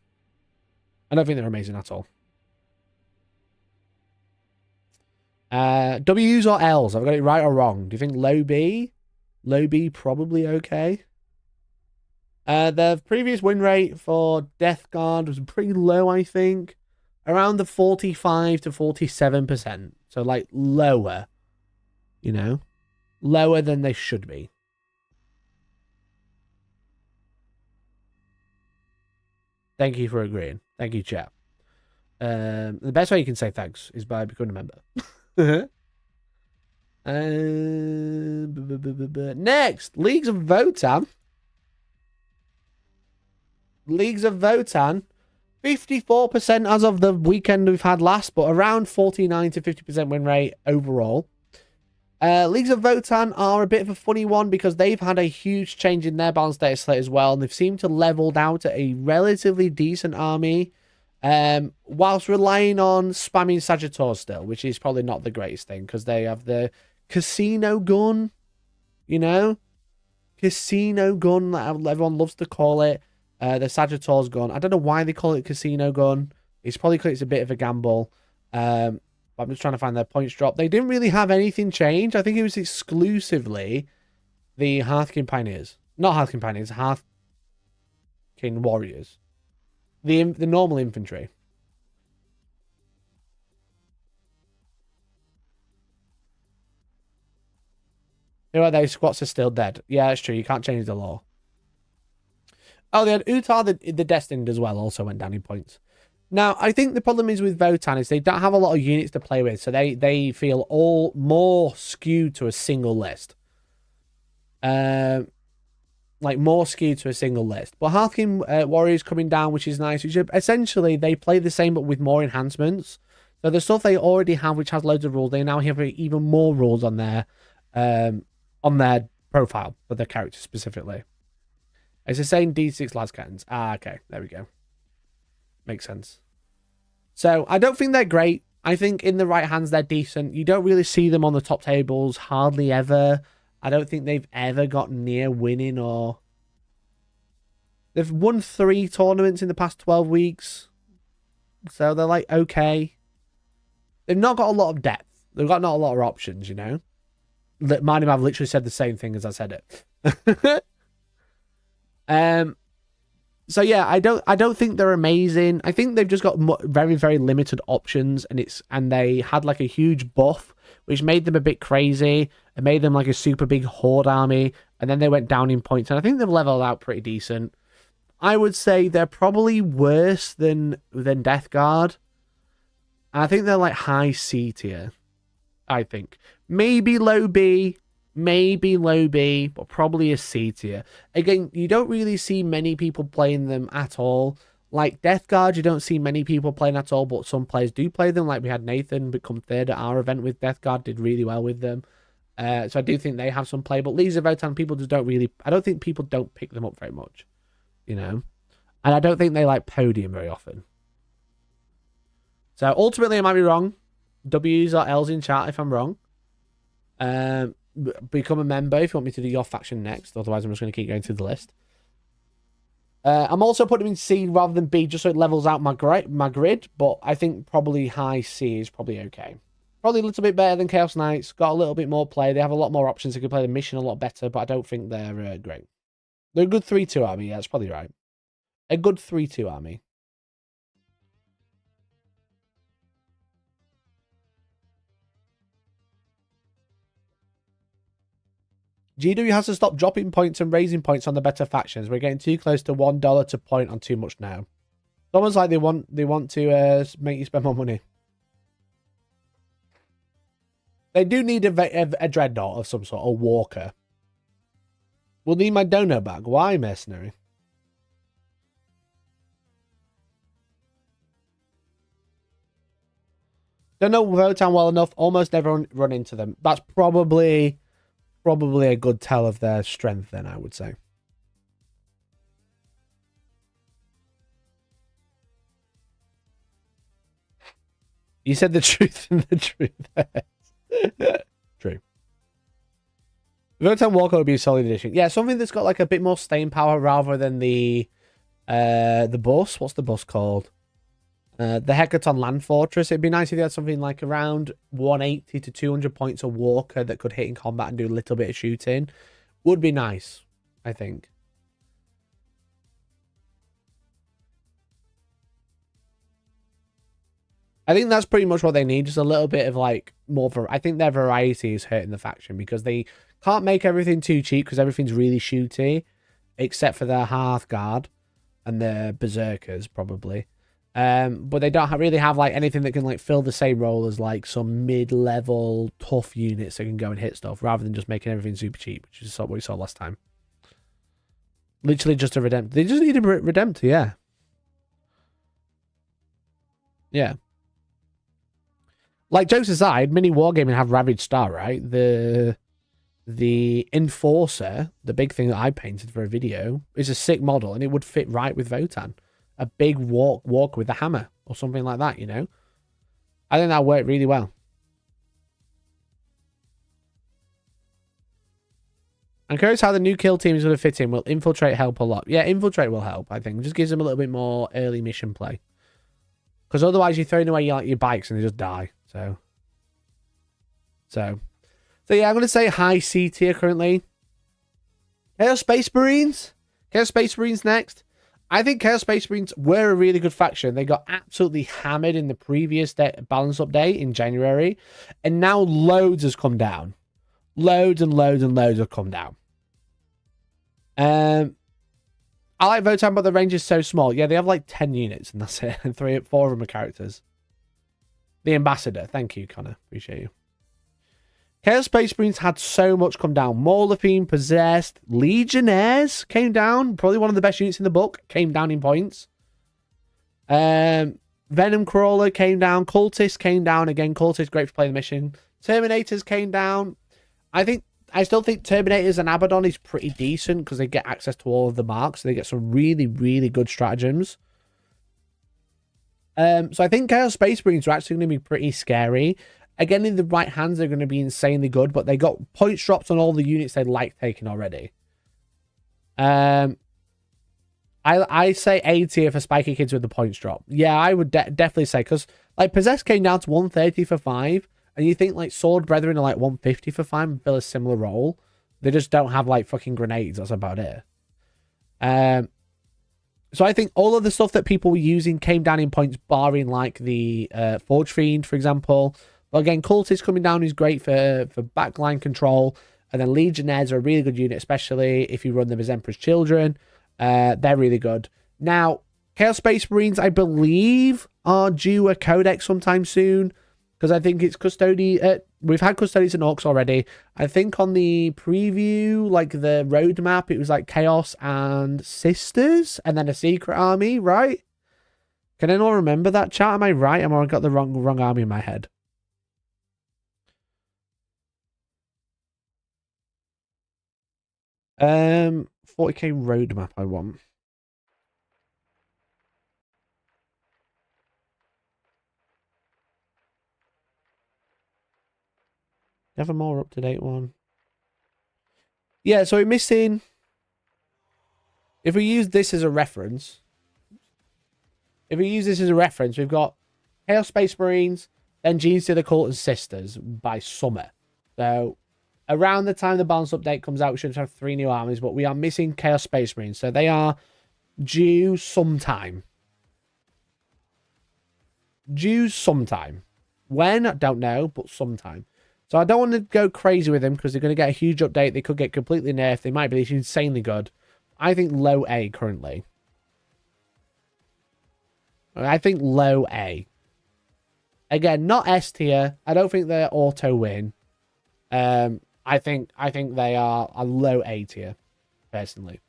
I don't think they're amazing at all. W's or L's? Have I got it right or wrong? Do you think low B? Low B probably okay. The previous win rate for Death Guard was pretty low, I think. Around the 45 to 47%. So like lower. You know? Lower than they should be. Thank you for agreeing. Thank you, chat. The best way you can say thanks is by becoming a member. Next, Leagues of Votann. Leagues of Votann, 54% as of the weekend we've had last, but around 49 to 50% win rate overall. Leagues of Votann are a bit of a funny one because they've had a huge change in their balance data slate as well, and they've seemed to leveled out a relatively decent army. Whilst relying on spamming Sagittars still, which is probably not the greatest thing because they have the casino gun, you know, casino gun that everyone loves to call it, the Sagittars gun. I don't know why they call it casino gun. It's probably because it's a bit of a gamble. But I'm just trying to find their points drop. They didn't really have anything change. I think it was exclusively the Hearthkin Pioneers, not Hearthkin Pioneers, Hearthkin Warriors. The normal infantry. You know, those squats are still dead. Yeah, that's true. You can't change the law. Oh, they had Utar, the Destined as well, also went down in points. Now, I think the problem is with Votann is they don't have a lot of units to play with, so they feel all more skewed to a single list. Like more skewed to a single list. But Hearthkin Warriors coming down, which is nice. Which essentially they play the same but with more enhancements. So the stuff they already have, which has loads of rules, they now have even more rules on their profile for their character specifically. It's the same D6 Lascannons. Ah, okay, there we go. Makes sense. So I don't think they're great. I think in the right hands, they're decent. You don't really see them on the top tables, hardly ever. I don't think they've ever got near winning or... They've won 3 tournaments in the past 12 weeks. So they're like, okay. They've not got a lot of depth. They've got not a lot of options, you know? Mind him, I've literally said the same thing as I said it. So yeah, I don't think they're amazing. I think they've just got very, very limited options, and they had like a huge buff, which made them a bit crazy. It made them like a super big horde army, and then they went down in points, and I think they've leveled out pretty decent. I would say they're probably worse than Death Guard. And I think they're like high C tier. I think maybe low B. Maybe low B, but probably a C tier. Again, you don't really see many people playing them at all. Like Death Guard, you don't see many people playing at all, but some players do play them. Like we had Nathan become 3rd at our event with Death Guard, did really well with them. So I do think they have some play, but Legions of Votann, people just don't really... I don't think people don't pick them up very much, you know? And I don't think they like podium very often. So ultimately, I might be wrong. W's or L's in chat if I'm wrong. Become a member if you want me to do your faction next. Otherwise, I'm just going to keep going through the list. I'm also putting them in C rather than B, just so it levels out my grid. But I think probably high C is probably okay. Probably a little bit better than Chaos Knights. Got a little bit more play. They have a lot more options. They can play the mission a lot better, but I don't think they're great. They're a good 3-2 army. Yeah, that's probably right. A good 3-2 army. GW has to stop dropping points and raising points on the better factions. We're getting too close to $1 to point on too much now. It's almost like they want to make you spend more money. They do need a dreadnought of some sort, a walker. We'll need my dono back. Why, mercenary? Don't know Votann well enough. Almost never run into them. That's probably a good tell of their strength then, I would say. You said the truth and the truth. True. Votann Walker would be a solid addition. Yeah, something that's got like a bit more staying power rather than the bus. What's the bus called? The Hecaton Land Fortress. It'd be nice if you had something like around 180 to 200 points of Walker that could hit in combat and do a little bit of shooting. Would be nice, I think. I think that's pretty much what they need. Just a little bit of like more. I think their variety is hurting the faction because they can't make everything too cheap because everything's really shooty, except for their Hearthguard and their Berserkers probably. But they don't really have like anything that can like fill the same role as like some mid-level tough units that can go and hit stuff rather than just making everything super cheap, which is what we saw last time. Literally just a Redemptor. They just need a Redemptor, yeah. Yeah. Like, jokes aside, Mini Wargaming have Ravaged Star, right? The Enforcer, the big thing that I painted for a video, is a sick model, and it would fit right with Votann. A big walk with a hammer, or something like that, you know? I think that worked really well. I'm curious how the new kill team is going to fit in. Will Infiltrate help a lot? Yeah, Infiltrate will help, I think. It just gives them a little bit more early mission play. Because otherwise you're throwing away your bikes and they just die. So yeah, I'm going to say high C tier currently. Chaos Space Marines? Chaos Space Marines next. I think Chaos Space Marines were a really good faction. They got absolutely hammered in the previous balance update in January. And now loads has come down. Loads and loads and loads have come down. I like Votann, but the range is so small. Yeah, they have like 10 units and that's it. And 4 of them are characters. The Ambassador. Thank you, Connor. Appreciate you. Chaos Space Marines had so much come down. Morlophine, Possessed, Legionnaires came down. Probably one of the best units in the book. Came down in points. Venom Crawler came down. Cultists came down. Again, Cultists, great for playing the mission. Terminators came down. I still think Terminators and Abaddon is pretty decent because they get access to all of the marks. So they get some really, really good stratagems. So I think Chaos Space Marines are actually going to be pretty scary. Again, in the right hands, they're going to be insanely good, but they got points drops on all the units they like taking already. I say A tier for spiky kids with the points drop. Yeah, I would definitely say, because like Possessed came down to 130 for 5, and you think like Sword Brethren are like 150 for 5 and fill a similar role. They just don't have like fucking grenades. That's about it. So I think all of the stuff that people were using came down in points, barring like the Forge Fiend, for example. But again, Cultist coming down is great for backline control. And then Legionnaires are a really good unit, especially if you run them as Emperor's Children. They're really good. Now, Chaos Space Marines, I believe, are due a codex sometime soon. Because I think it's Custodian. We've had Custodians and Orcs already. I think on the preview, like the roadmap, it was like Chaos and Sisters. And then a Secret Army, right? Can anyone remember that chat? Am I right? Am I got the wrong army in my head? 40k roadmap I want. Have a more up-to-date one. Yeah, so we're missing... If we use this as a reference... we've got Chaos Space Marines, then Genes to the Cult and Sisters by summer. So, around the time the balance update comes out, we should have 3 new armies, but we are missing Chaos Space Marines. So they are due sometime. When? I don't know, but sometime. So I don't want to go crazy with them because they're going to get a huge update. They could get completely nerfed. They might be insanely good. I think low A currently. I think low A. Again, not S tier. I don't think they're auto win. I think they are a low A tier, personally.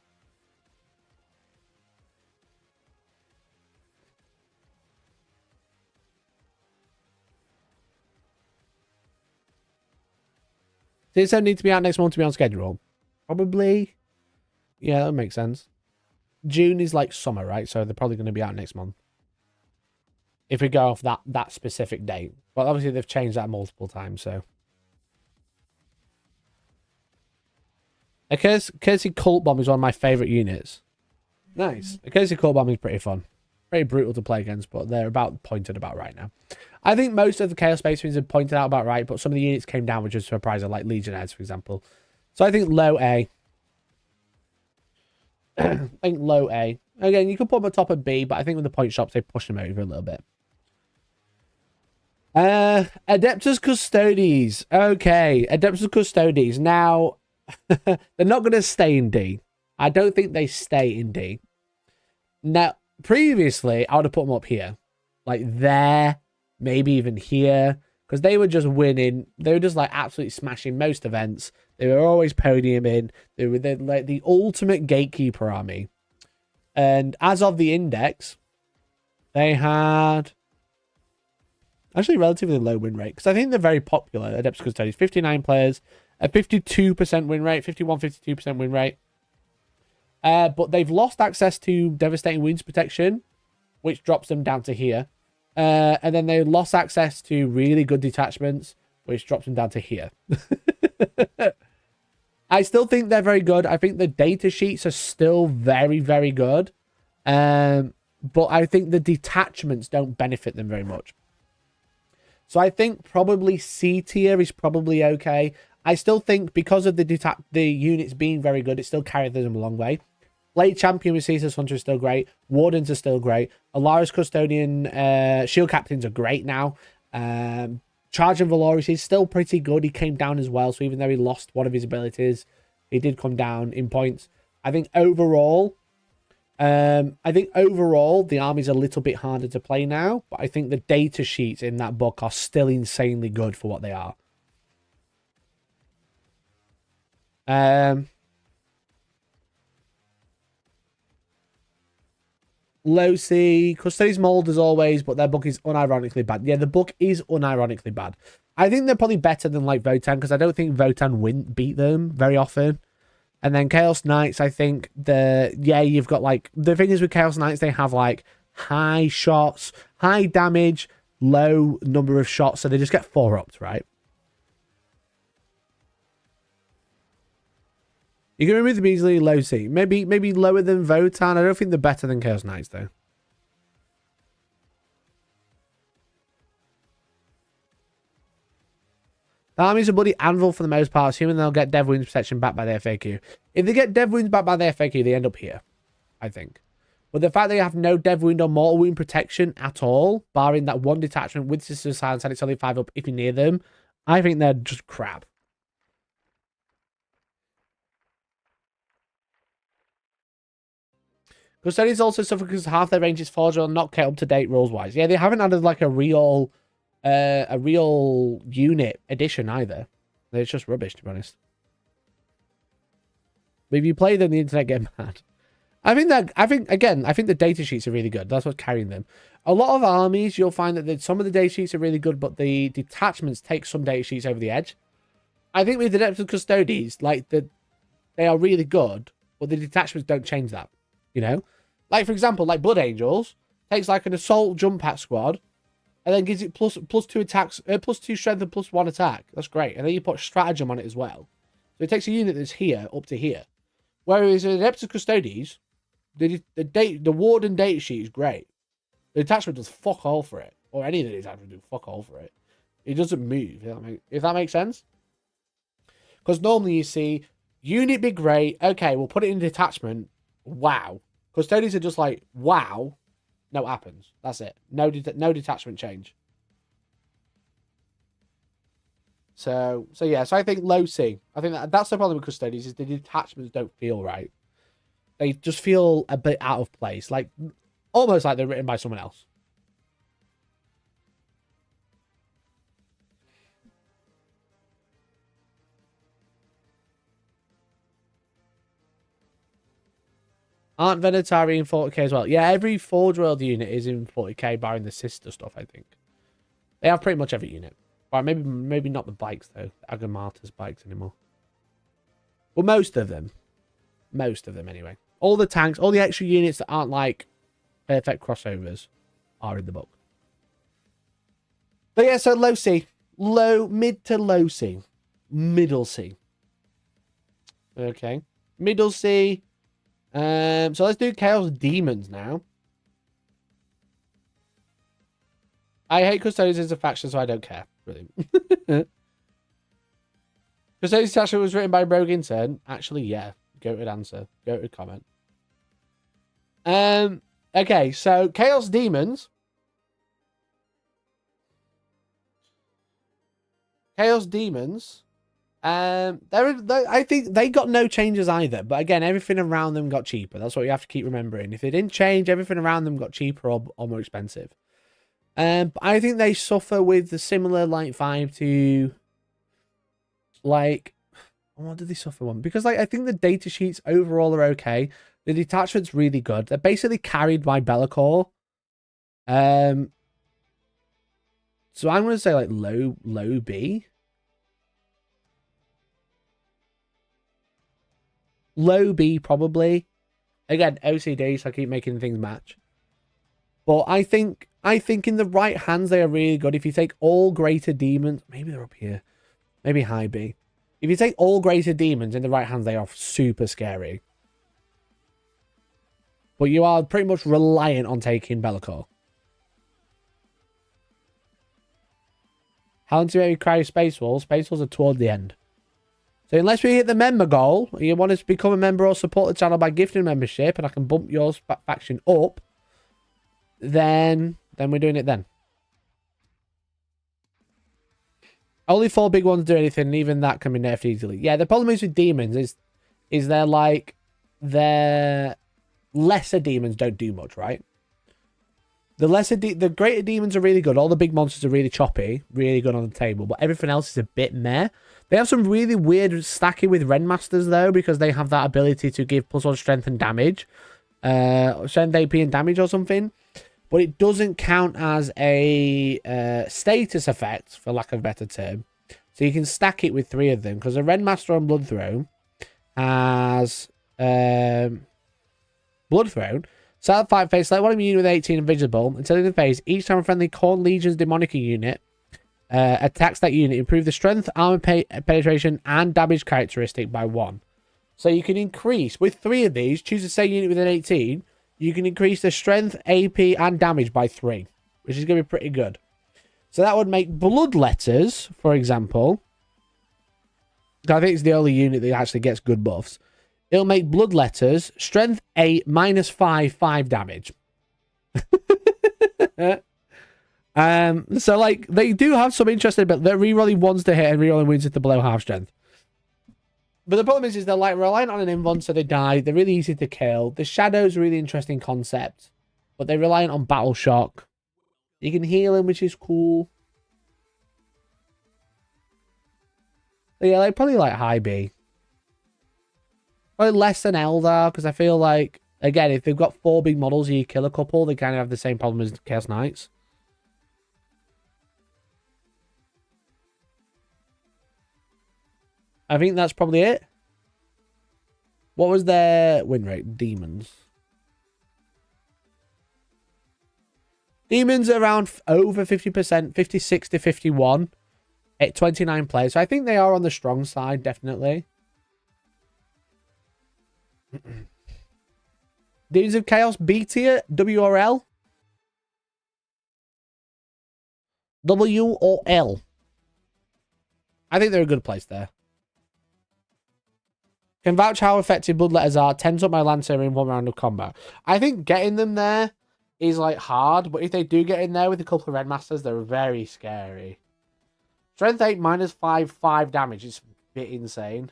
Does it need to be out next month to be on schedule? Probably. Yeah, that makes sense. June is like summer, right? So they're probably going to be out next month. If we go off that specific date. But obviously they've changed that multiple times, so. A Courtesy Cult Bomb is one of my favourite units. Nice. A Courtesy Cult Bomb is pretty fun. Pretty brutal to play against, but they're pointed about right now. I think most of the Chaos Space Marines are pointed out about right, but some of the units came down, which is surprising, like Legionnaires, for example. So I think low A. I think low A. Again, you could put them on top of B, but I think with the point shops, they push them over a little bit. Adeptus Custodes. Okay, Adeptus Custodes. Now, they're not going to stay in D. I don't think they stay in D. Now, previously, I would have put them up here. Like there, maybe even here. Because they were just winning. They were just like absolutely smashing most events. They were always podiuming. They were like the ultimate gatekeeper army. And as of the index, they had actually relatively low win rate. Because I think they're very popular. Adeptus Custodes, 59 players. A 52% win rate. 52% win rate. But they've lost access to Devastating Wounds Protection, which drops them down to here. And then they lost access to really good detachments, which drops them down to here. I still think they're very good. I think the data sheets are still very, very good. But I think the detachments don't benefit them very much. So I think probably C tier is probably okay. I still think because of the units being very good, it still carries them a long way. Blade Champion with Caesar's Hunter is still great. Wardens are still great. Alaris Custodian Shield Captains are great now. Charge and Valoris is still pretty good. He came down as well, so even though he lost one of his abilities, he did come down in points. I think overall, the army's a little bit harder to play now, but I think the data sheets in that book are still insanely good for what they are. Low C, Custodes mold as always, but their book is unironically bad. Yeah, the book is unironically bad. I think they're probably better than like Votan, because I don't think Votan beat them very often. And then Chaos Knights, I think you've got like, the thing is with Chaos Knights, they have like high shots, high damage, low number of shots, so they just get 4-upped, right? You can remove them easily, low C. Maybe lower than Votan. I don't think they're better than Chaos Knights, though. The army's a bloody anvil for the most part, assuming they'll get Dev Wounds protection back by the FAQ. If they get Dev Wounds back by the FAQ, they end up here, I think. But the fact they have no Dev Wound or Mortal Wound protection at all, barring that one detachment with Sister of Silence and it's only 5 up if you're near them, I think they're just crap. Custodians also suffer because half their range is forged or not kept up to date rules wise. Yeah, they haven't added like a real unit addition either. It's just rubbish, to be honest. But if you play them, the internet get mad. I think the data sheets are really good. That's what's carrying them. A lot of armies, you'll find that some of the data sheets are really good, but the detachments take some data sheets over the edge. I think with the Depth of Custodies, like they are really good, but the detachments don't change that. You know, like for example, like Blood Angels takes like an assault jump pack squad, and then gives it plus 2 attacks, plus 2 strength and plus 1 attack. That's great. And then you put stratagem on it as well, so it takes a unit that's here up to here. Whereas in Adeptus Custodes, the Warden data sheet is great. The attachment does fuck all for it, or any of the attachments do fuck all for it. It doesn't move. If that makes sense. Because normally you see unit be great. Okay, we'll put it in detachment. Wow. Custodians are just like, wow. No, it happens. That's it. No detachment change. So yeah. So I think low C. I think that's the problem with Custodians is the detachments don't feel right. They just feel a bit out of place. Like, almost like they're written by someone else. Aren't Venatari in 40k as well? Yeah, every Forge World unit is in 40k, barring the sister stuff, I think. They have pretty much every unit. Right, maybe not the bikes, though. The Agamata's bikes anymore. Well, most of them. Most of them, anyway. All the tanks, all the extra units that aren't, like, perfect crossovers are in the book. But yeah, so low C. Mid to low C. Middle C. Okay. Middle C. So let's do Chaos Demons now. I hate Custodians as a faction, so I don't care. Brilliant. Custodians faction was written by Rogue Intern. Actually, yeah. Go to answer. Go to comment. Okay, so Chaos Demons. Chaos Demons. I think they got no changes either. But again, everything around them got cheaper. That's what you have to keep remembering. If they didn't change, everything around them got cheaper or more expensive. I think they suffer with the similar like vibe to like what did they suffer on? Because like I think the data sheets overall are okay. The detachment's really good. They're basically carried by Be'lakor. So I'm gonna say like low B. Low B probably. Again, OCD, so I keep making things match. But I think in the right hands they are really good. If you take all greater demons, maybe they're up here. Maybe high B. If you take all greater demons in the right hands, they are super scary. But you are pretty much reliant on taking Be'lakor. How to require Space Walls? Space Walls are toward the end. So unless we hit the member goal, you want us to become a member or support the channel by gifting a membership, and I can bump your faction up, then we're doing it then. Only 4 big ones do anything, and even that can be nerfed easily. Yeah, the problem is with demons is they're like their lesser demons don't do much, right? The greater demons are really good. All the big monsters are really choppy, really good on the table, but everything else is a bit meh. They have some really weird stacking with Rendmasters though, because they have that ability to give +1 strength and damage, strength AP and damage or something. But it doesn't count as a status effect, for lack of a better term. So you can stack it with 3 of them, because a Rendmaster on Blood Throne has Blood Throne. Start the fight phase. Select one immune with 18 invisible. Until in the phase, each time a friendly Khorne Legion's demonic unit attacks that unit, improve the strength, armor penetration, and damage characteristic by 1. So you can increase, with 3 of these, choose the same unit with an 18, you can increase the strength, AP, and damage by 3, which is going to be pretty good. So that would make Bloodletters, for example. I think it's the only unit that actually gets good buffs. It'll make Bloodletters, strength 8, -5, 5 damage. So, like, they do have some interesting, but they're rerolling 1s to hit and rerolling wounds if they're below half strength. But the problem is they're like reliant on an invuln, so they die. They're really easy to kill. The Shadow's a really interesting concept, but they're reliant on Battle Shock. You can heal him, which is cool. But yeah, like, probably like high B. Probably less than Eldar, because I feel like, again, if they've got 4 big models and you kill a couple, they kind of have the same problem as Chaos Knights. I think that's probably it. What was their win rate? Demons. Demons around over 50%, 56 to 51 at 29 players. So I think they are on the strong side, definitely. Demons of Chaos, B tier, WRL. W or L. I think they're a good place there. Can vouch how effective Bloodletters are. 10s up my Lancer in 1 round of combat. I think getting them there is like hard, but if they do get in there with a couple of Red Masters, they're very scary. Strength 8 -5, 5 damage. It's a bit insane.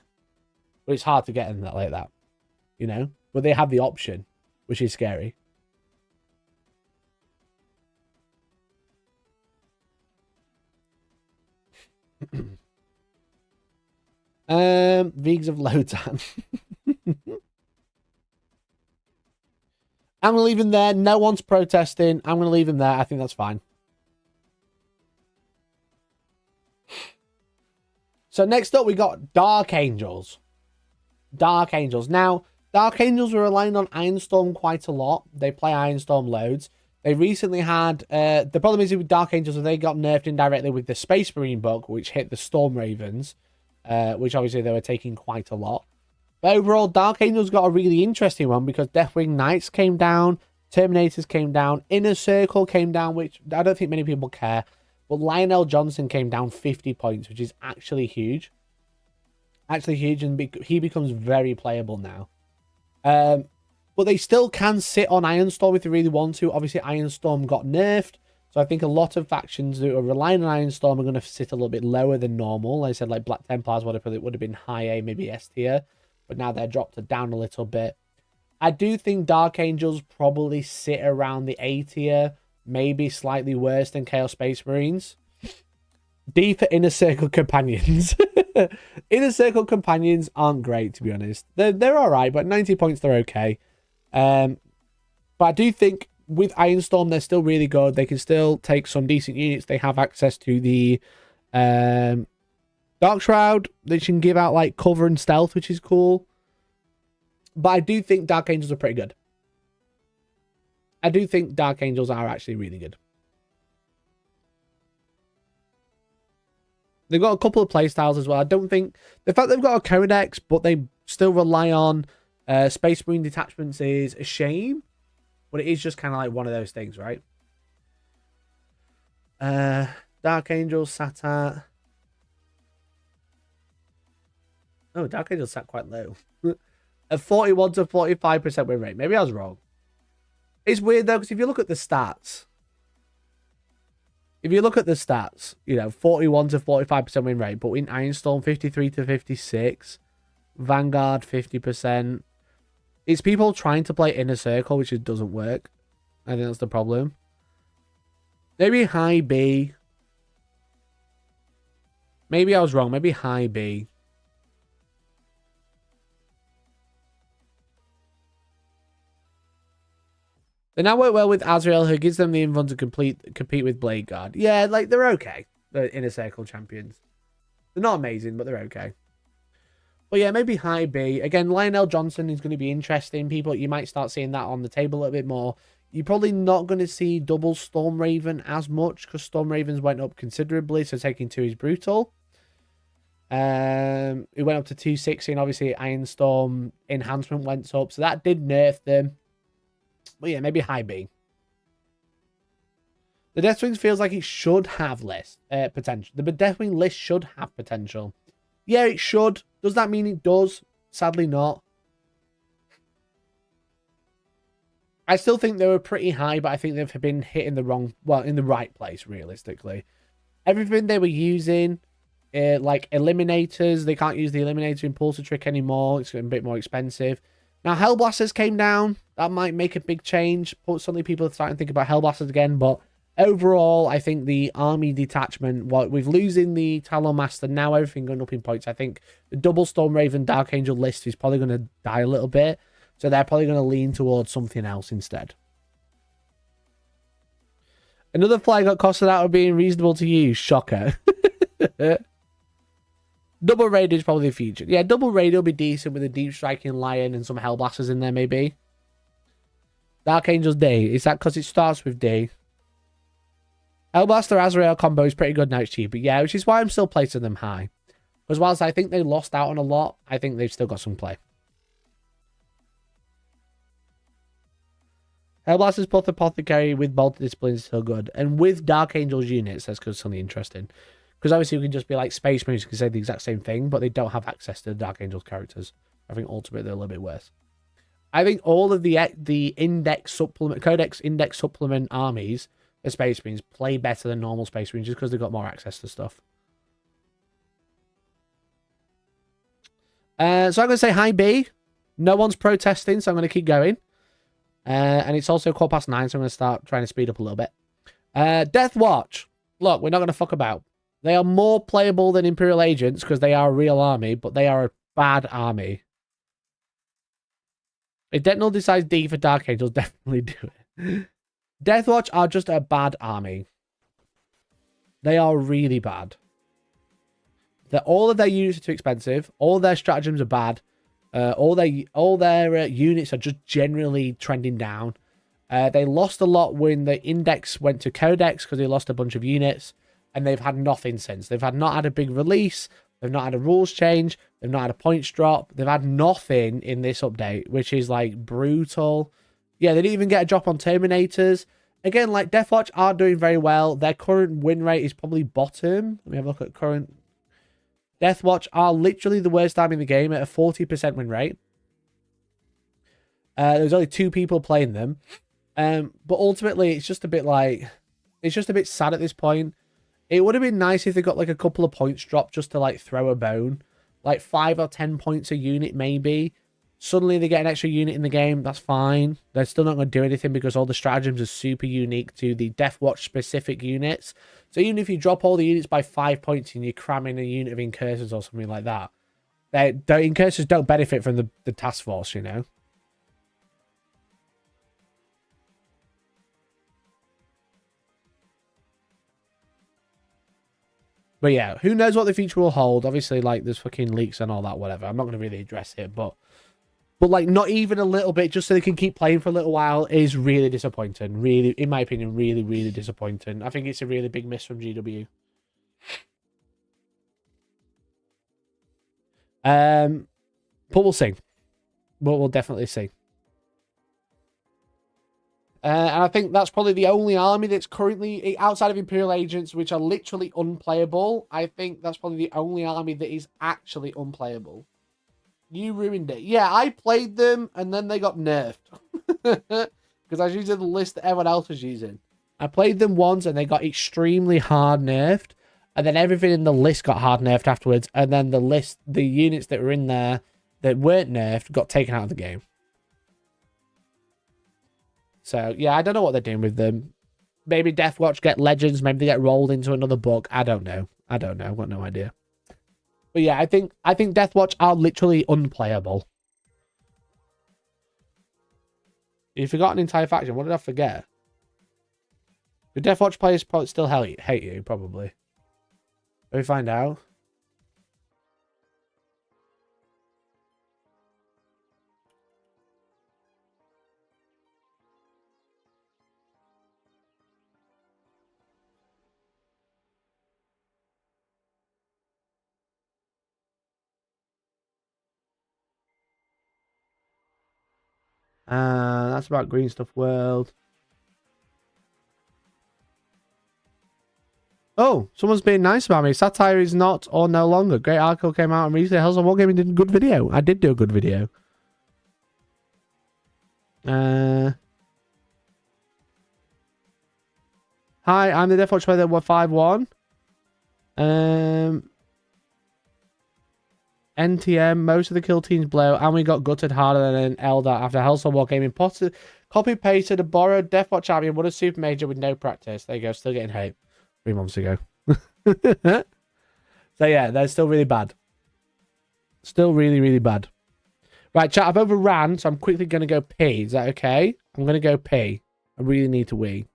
But it's hard to get in that like that. You know? But they have the option, which is scary. Vigs of Lotan. I'm going to leave him there. No one's protesting. I'm going to leave him there. I think that's fine. So next up, we got Dark Angels. Dark Angels. Now, Dark Angels were relying on Ironstorm quite a lot. They play Ironstorm loads. They recently had... the problem is with Dark Angels, they got nerfed indirectly with the Space Marine book, which hit the Storm Ravens, which obviously they were taking quite a lot. But overall, Dark Angels got a really interesting one because Deathwing Knights came down, Terminators came down, Inner Circle came down, which I don't think many people care. But Lionel Johnson came down 50 points, which is actually huge. Actually huge, and he becomes very playable now. But they still can sit on Ironstorm if they really want to. Obviously, Ironstorm got nerfed. So I think a lot of factions that are relying on Ironstorm are going to sit a little bit lower than normal. Like I said, like Black Templars would have been high A, maybe S tier. But now they're dropped down a little bit. I do think Dark Angels probably sit around the A tier. Maybe slightly worse than Chaos Space Marines. D for Inner Circle Companions. Inner Circle Companions aren't great, to be honest. They're alright, but 90 points, they're okay. But I do think with Ironstorm, they're still really good. They can still take some decent units. They have access to the Dark Shroud. They can give out like cover and stealth, which is cool. But I do think Dark Angels are pretty good. I do think Dark Angels are actually really good. They've got a couple of playstyles as well. I don't think... The fact they've got a Codex, but they still rely on Space Marine detachments is a shame. But it is just kind of like one of those things, right? Dark Angels sat at... Oh, Dark Angels sat quite low. A 41 to 45% win rate. Maybe I was wrong. It's weird, though, because if you look at the stats... If you look at the stats, you know, 41 to 45% win rate, but in Ironstorm, 53 to 56, Vanguard, 50%. It's people trying to play Inner Circle, which just doesn't work. I think that's the problem. Maybe high B. Maybe I was wrong. Maybe high B. They now work well with Azrael, who gives them the invuln to compete with Blade Guard. Yeah, like, they're okay. The Inner Circle champions. They're not amazing, but they're okay. But yeah, maybe high B. Again, Lionel Johnson is going to be interesting. People, you might start seeing that on the table a little bit more. You're probably not going to see double Stormraven as much because Stormravens went up considerably, so taking 2 is brutal. It went up to 260, and obviously Ironstorm enhancement went up, so that did nerf them. But yeah, maybe high B. The Deathwing feels like it should have less potential. The Deathwing list should have potential. Yeah, it should. Does that mean it does? Sadly not. I still think they were pretty high, but I think they've been hitting the wrong... Well, in the right place, realistically. Everything they were using, like Eliminators, they can't use the Eliminator Impulsor trick anymore. It's getting a bit more expensive. Now, Hellblasters came down. That might make a big change. Suddenly people are starting to think about Hellblasters again, but... Overall, I think the army detachment, with losing the Talon Master, now everything going up in points, I think the double Stormraven Dark Angel list is probably going to die a little bit. So they're probably going to lean towards something else instead. Another flag got costed out of being reasonable to use. Shocker. Double Raider is probably featured. Yeah, Double Raider will be decent with a Deep Striking Lion and some Hellblasters in there, maybe. Dark Angel's D. Is that because it starts with D? Hellblaster Azrael combo is pretty good now, it's cheap. But yeah, which is why I'm still placing them high. Because whilst I think they lost out on a lot, I think they've still got some play. Hellblaster's Puff Apothecary with Bolted Discipline is still good. And with Dark Angel's units, that's something interesting. Because obviously you can just be like Space Marines, you can say the exact same thing, but they don't have access to the Dark Angel's characters. I think ultimately they're a little bit worse. I think all of the index supplement, Codex Index supplement armies, the Space Marines, play better than normal Space Marines just because they've got more access to stuff. So I'm going to say high B. No one's protesting, so I'm going to keep going. And it's also 9:15, so I'm going to start trying to speed up a little bit. Death Watch. Look, we're not going to fuck about. They are more playable than Imperial Agents because they are a real army, but they are a bad army. If Detnal decides D for Dark Angels, definitely do it. Death Watch are just a bad army. They are really bad. All of their units are too expensive. All their stratagems are bad. All their units are just generally trending down. They lost a lot when the index went to Codex because they lost a bunch of units. And they've had nothing since. They've not had a big release. They've not had a rules change. They've not had a points drop. They've had nothing in this update, which is like brutal. Yeah, they didn't even get a drop on Terminators. Again, like Deathwatch are doing very well. Their current win rate is probably bottom. Let me have a look at current. Deathwatch are literally the worst army in the game at a 40% win rate. There's only 2 people playing them. But ultimately, it's just a bit like... It's just a bit sad at this point. It would have been nice if they got like a couple of points dropped just to like throw a bone. Like 5 or 10 points a unit maybe. Suddenly they get an extra unit in the game. That's fine. They're still not going to do anything because all the stratagems are super unique to the Deathwatch specific units. So even if you drop all the units by 5 points and you cram in a unit of Incursors or something like that, the Incursors don't benefit from the task force, you know. But yeah, who knows what the future will hold. Obviously, like, there's fucking leaks and all that, whatever. I'm not going to really address it, but like, not even a little bit, just so they can keep playing for a little while, is really disappointing. Really, in my opinion, really, really disappointing. I think it's a really big miss from GW. But we'll see. We'll definitely see. And I think that's probably the only army that's currently, outside of Imperial Agents, which are literally unplayable, I think that's probably the only army that is actually unplayable. You ruined it. Yeah, I played them, and then they got nerfed. Because I was using the list that everyone else was using. I played them once, and they got extremely hard nerfed. And then everything in the list got hard nerfed afterwards. And then the units that were in there that weren't nerfed got taken out of the game. So, yeah, I don't know what they're doing with them. Maybe Deathwatch get Legends. Maybe they get rolled into another book. I don't know. I've got no idea. But yeah, I think Deathwatch are literally unplayable. You forgot an entire faction. What did I forget? The Deathwatch players probably still hate you, probably. Let me find out. That's about Green Stuff World. Oh, someone's being nice about me. Satire is not or no longer. Great article came out and recently Hellstormwargaming did a good video. I did do a good video. Hi, I'm the Death Watch player 5-1. NTM, most of the kill teams blow, and we got gutted harder than an Elder after Hellstormwargaming copy-pasted a borrowed Death Watch champion, won a super major with no practice. There you go, still getting hate. 3 months ago. So yeah, they're still really bad. Still really, really bad. Right, chat, I've overran, so I'm quickly going to go pee. Is that okay? I'm going to go pee. I really need to wee.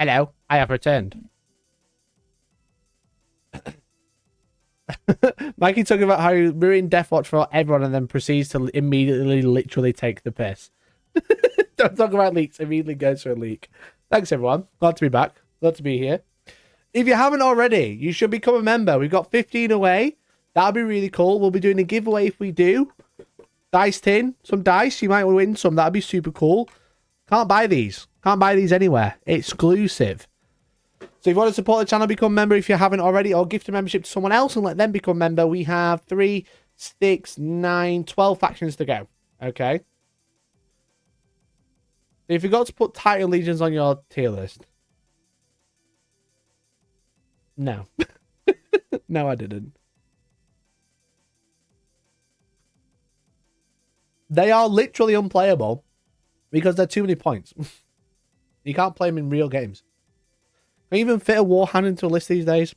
Hello, I have returned. Mikey talking about how he ruined Death Watch for everyone and then proceeds to immediately literally take the piss. Don't talk about leaks, immediately goes for a leak. Thanks everyone, glad to be back, glad to be here. If you haven't already, you should become a member. We've got 15 away. That'll be really cool. We'll be doing a giveaway if we do. Dice tin, some dice, you might win some, that'd be super cool. Can't buy these. Can't buy these anywhere. Exclusive. So if you want to support the channel, become a member if you haven't already, or gift a membership to someone else and let them become a member. We have 3, 6, 9, 12 factions to go. Okay. If you got to put title legions on your tier list. No. No, I didn't. They are literally unplayable because they're too many points. You can't play them in real games. Can you even fit a Warhand into a list these days?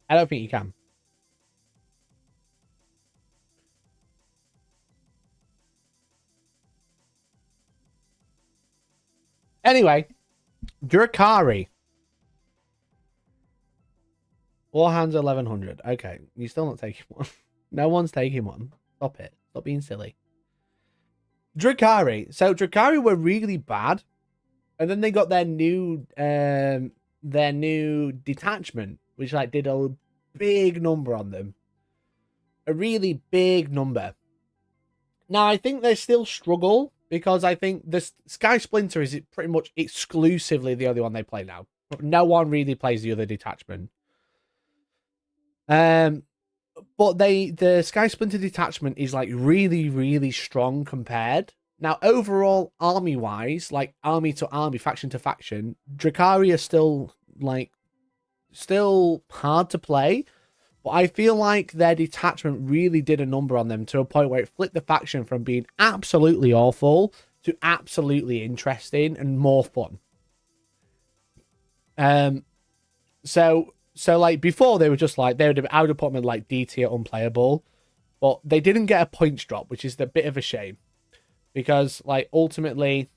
I don't think you can. Anyway, Drakari. Warhand's 1100. Okay, you're still not taking one. No one's taking one. Stop it. Stop being silly. Drakari. So Drakari were really bad, and then they got their new detachment, which like did a big number on them. A really big number. Now I think they still struggle because I think the Sky Splinter is pretty much exclusively the only one they play now. No one really plays the other detachment. But the Sky Splinter detachment is like really, really strong compared. Now, overall, army-wise, like army to army, faction to faction, Drakari are still hard to play. But I feel like their detachment really did a number on them to a point where it flipped the faction from being absolutely awful to absolutely interesting and more fun. So like before they were just like, I would have put them in like D tier unplayable, but they didn't get a points drop, which is a bit of a shame because like ultimately,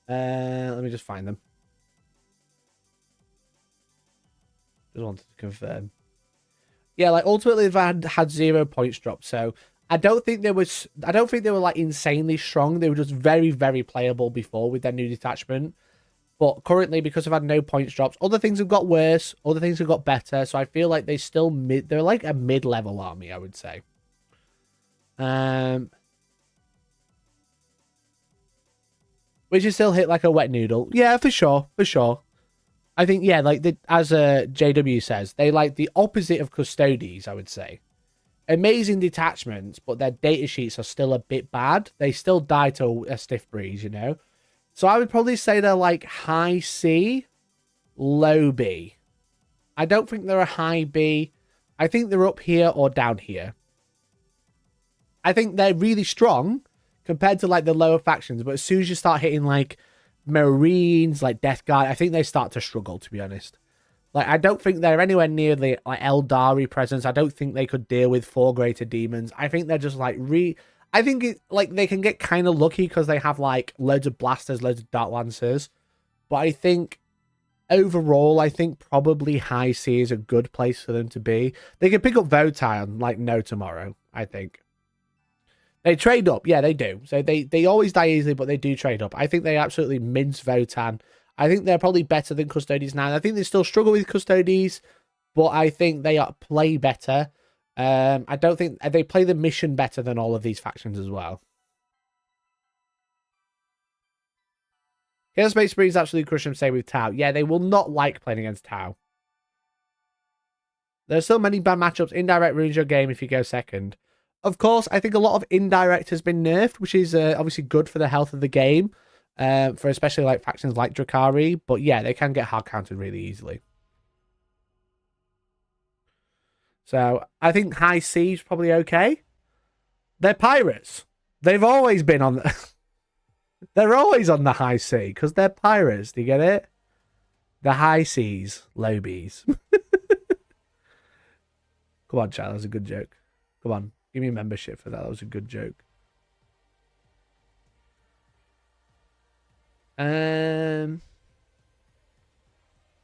let me just find them. Just wanted to confirm. Yeah, like ultimately they've had 0 points dropped. So I don't think they were like insanely strong. They were just very, very playable before with their new detachment. But currently, because they've had no points drops, other things have got worse, other things have got better. So I feel like they're like a mid-level army, I would say. Which is still hit like a wet noodle. Yeah, for sure, for sure. I think, yeah, like as JW says, they like the opposite of Custodes, I would say. Amazing detachments, but their data sheets are still a bit bad. They still die to a stiff breeze, you know? So I would probably say they're like high C, low B. I don't think they're a high B. I think they're up here or down here. I think they're really strong compared to like the lower factions, but as soon as you start hitting like Marines, like Death Guard, I think they start to struggle, to be honest. Like, I don't think they're anywhere near the like Eldari presence. I don't think they could deal with 4 greater demons. I think they're just like I think like they can get kind of lucky because they have like loads of blasters, loads of Dark Lancers. But I think overall, I think probably high C is a good place for them to be. They can pick up Votan like no tomorrow, I think. They trade up. Yeah, they do. So they always die easily, but they do trade up. I think they absolutely mince Votan. I think they're probably better than Custodes now. I think they still struggle with Custodes, but I think they play better. I don't think they play the mission better than all of these factions as well. Chaos Space Marines absolutely crush them, say with Tau. Yeah, they will not like playing against Tau. There's so many bad matchups. Indirect ruins your game if you go second. Of course, I think a lot of indirect has been nerfed, which is obviously good for the health of the game, for especially like factions like Drakari. But yeah, they can get hard counted really easily. So I think high C is probably okay. They're pirates. They've always been on the... They're always on the high C because they're pirates. Do you get it? The high C's, low B's. Come on, chat. That was a good joke. Come on. Give me a membership for that. That was a good joke. What are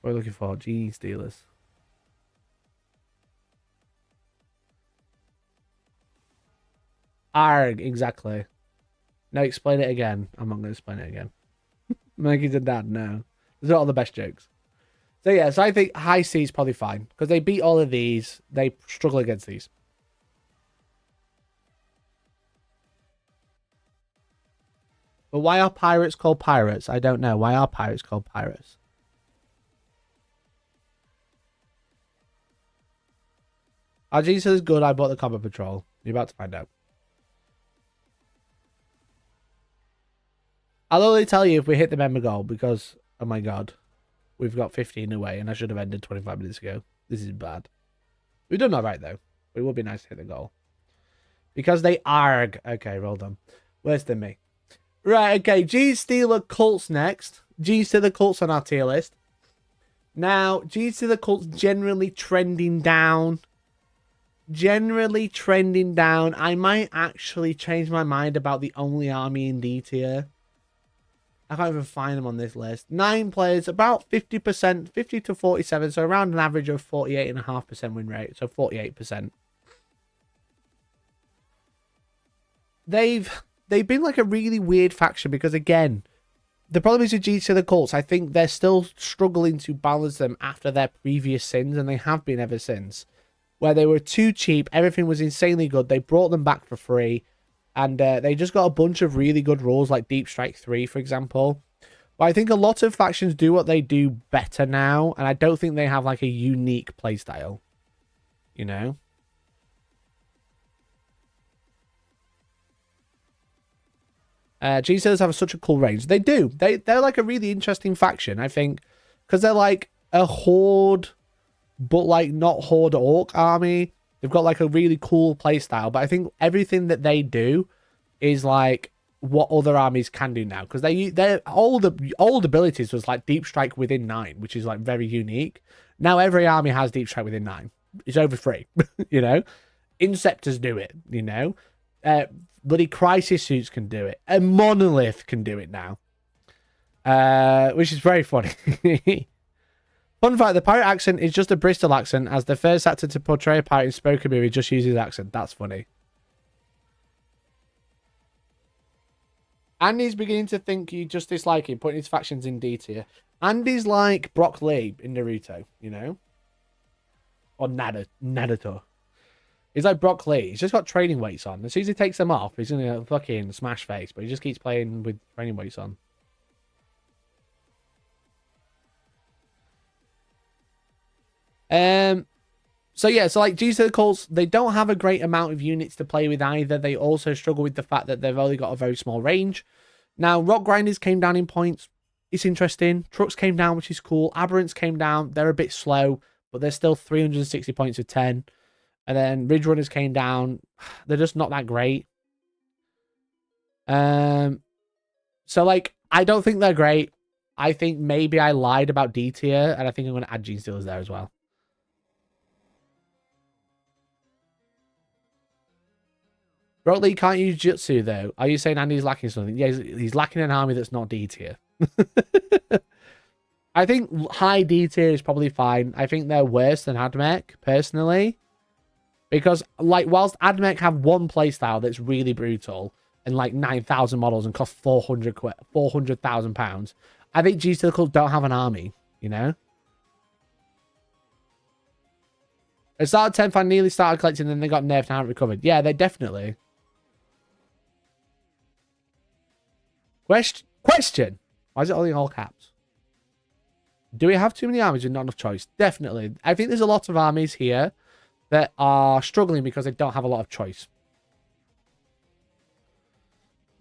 we looking for? Gene Steelers. Arg, exactly. No, explain it again. I'm not going to explain it again. Maggie's a dad, no. Those are all the best jokes. So yeah, so I think high C is probably fine. Because they beat all of these. They struggle against these. But why are pirates called pirates? I don't know. Why are pirates called pirates? Our Jesus is good. I bought the Combat Patrol. You're about to find out. I'll only tell you if we hit the member goal because, oh my god, we've got 15 away and I should have ended 25 minutes ago. This is bad. We've done all right though. It would be nice to hit the goal. Because they arg. Okay, roll done. Worse than me. Right, okay. G's Steeler Cults next. G's to the Cults on our tier list. Now, G's to the Cults generally trending down. Generally trending down. I might actually change my mind about the only army in D tier. I can't even find them on this list. 9 players, about 50%, 50 to 47, so around an average of 48.5% win rate, so 48%. They've been like a really weird faction because, again, the problem is with G to the Cults. I think they're still struggling to balance them after their previous sins, and they have been ever since. Where they were too cheap, everything was insanely good. They brought them back for free, and they just got a bunch of really good rules, like Deep Strike 3, for example. But I think a lot of factions do what they do better now, and I don't think they have like a unique playstyle. You know? G-Sellers have such a cool range. They do. They're like a really interesting faction, I think. Because they're like a horde but like not Horde Orc army. They've got like a really cool playstyle, but I think everything that they do is like what other armies can do now, because their old abilities was like deep strike within 9, which is like very unique. Now every army has deep strike within 9. It's over 3, you know. Inceptors do it, you know. Bloody crisis suits can do it. A monolith can do it now, which is very funny. Fun fact: the pirate accent is just a Bristol accent, as the first actor to portray a pirate in spoken movie just uses accent. That's funny. Andy's beginning to think you just dislike him, putting his factions in D tier. Andy's like Brock Lee in Naruto, you know? Or Naruto. He's like Brock Lee. He's just got training weights on. As soon as he takes them off, he's going to fucking smash face. But he just keeps playing with training weights on. So yeah, so like G Circles, they don't have a great amount of units to play with either. They also struggle with the fact that they've only got a very small range. Now, Rock Grinders came down in points. It's interesting. Trucks came down, which is cool. Aberrants came down. They're a bit slow, but they're still 360 points of 10. And then Ridge Runners came down. They're just not that great. So like, I don't think they're great. I think maybe I lied about D tier, and I think I'm going to add Gene Stealers there as well. Brock Lee can't use Jutsu, though. Are you saying Andy's lacking something? Yeah, he's lacking an army that's not D tier. I think high D tier is probably fine. I think they're worse than Admech, personally. Because, like, whilst Admech have one playstyle that's really brutal and, like, 9,000 models and cost £400,000, I think G-Circles don't have an army, you know? They started 10th, I nearly started collecting, then they got nerfed and haven't recovered. Yeah, they definitely. Question. Why is it only in all caps? Do we have too many armies with not enough choice? Definitely. I think there's a lot of armies here that are struggling because they don't have a lot of choice.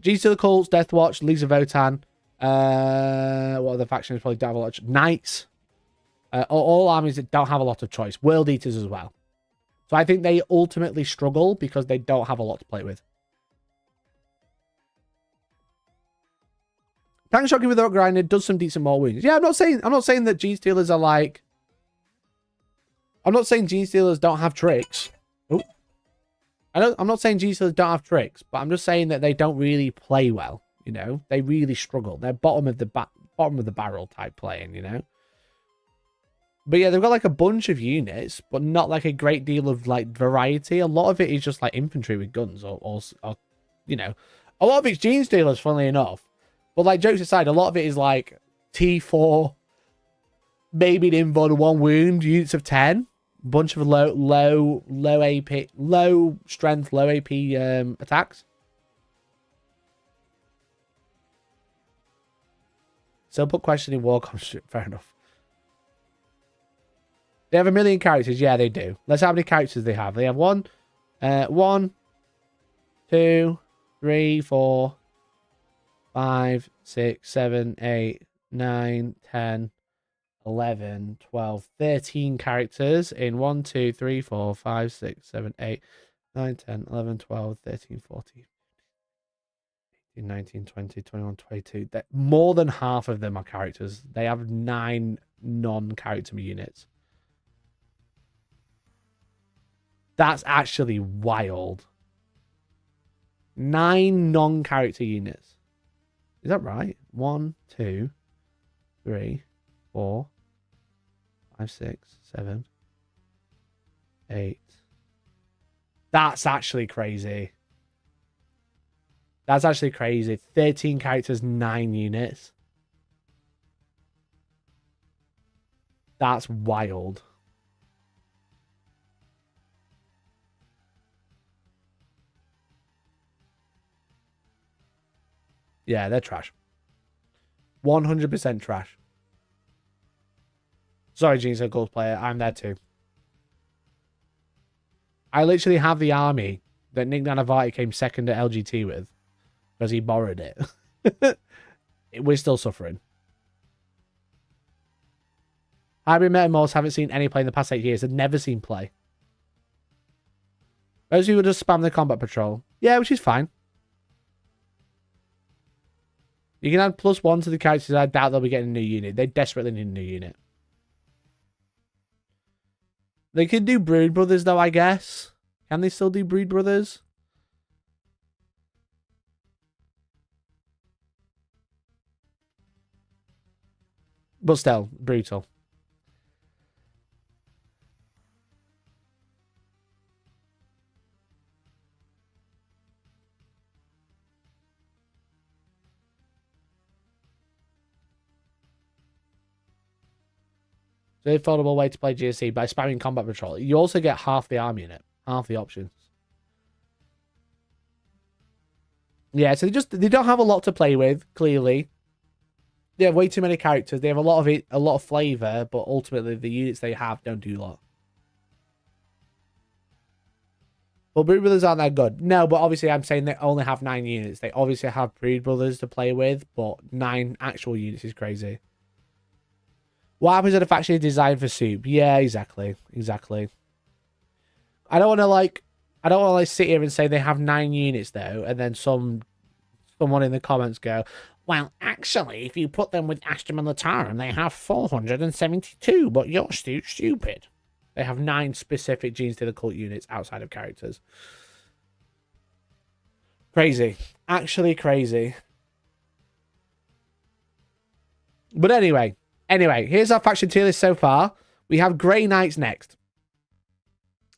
G-Circles, Death Watch, Leagues of Votan. What other factions probably don't have a lot of Knights. All armies that don't have a lot of choice. World Eaters as well. So I think they ultimately struggle because they don't have a lot to play with. Tank Shocking without grinding does some decent more wounds. Yeah, I'm not saying that G-Stealers are like... I'm not saying G-Stealers don't have tricks. Oh. I'm not saying G-Stealers don't have tricks, but I'm just saying that they don't really play well, you know? They really struggle. They're bottom of the barrel type playing, you know? But yeah, they've got like a bunch of units, but not like a great deal of like variety. A lot of it is just like infantry with guns or you know, a lot of it's Gene Stealers, funnily enough. But like jokes aside, a lot of it is like T4, maybe an invuln 1 wound, units of 10, bunch of low AP, low strength, low AP attacks. So put question in Warcom, fair enough. They have 1 million characters. Yeah, they do. Let's see how many characters they have. They have 1, 2, 3, 4, 5, 6, 7, 8, 9, 10, 11, 12, 13 characters in 1, 2, 3, 4, 5, 6, 7, 8, 9, 10, 11, 12, 13, 14, 15, 19, 20, 21, 22. More than half of them are characters. They have 9 non-character units. That's actually wild. 9 non-character units. Is that right? 1, 2, 3, 4, 5, 6, 7, 8. That's actually crazy. That's actually crazy. 13 characters, 9 units. That's wild. Yeah, they're trash. 100% trash. Sorry, Gene Circles player. I'm there too. I literally have the army that Nick Nanavati came second at LGT with because he borrowed it. We're still suffering. Hybrid Metamorphs haven't seen any play in the past 8 years. They've never seen play. Most people just spam the combat patrol. Yeah, which is fine. You can add +1 to the characters. I doubt they'll be getting a new unit. They desperately need a new unit. They could do Brood Brothers, though, I guess. Can they still do Brood Brothers? But still, brutal. So a affordable way to play GSC by spamming combat patrol. You also get half the army in it. Half the options. Yeah, so they don't have a lot to play with, clearly. They have way too many characters. They have a lot of flavor, but ultimately the units they have don't do a lot. Well, Brood Brothers aren't that good. No, but obviously I'm saying they only have 9 units. They obviously have Brood Brothers to play with, but 9 actual units is crazy. What happens if a faction is designed for soup? Yeah, exactly. Exactly. I don't want to sit here and say they have 9 units though, and then someone in the comments go, well, actually, if you put them with Astra Militarum, they have 472, but you're stupid. They have 9 specific genes to the cult units outside of characters. Crazy. Actually crazy. But anyway, here's our faction tier list so far. We have Grey Knights next.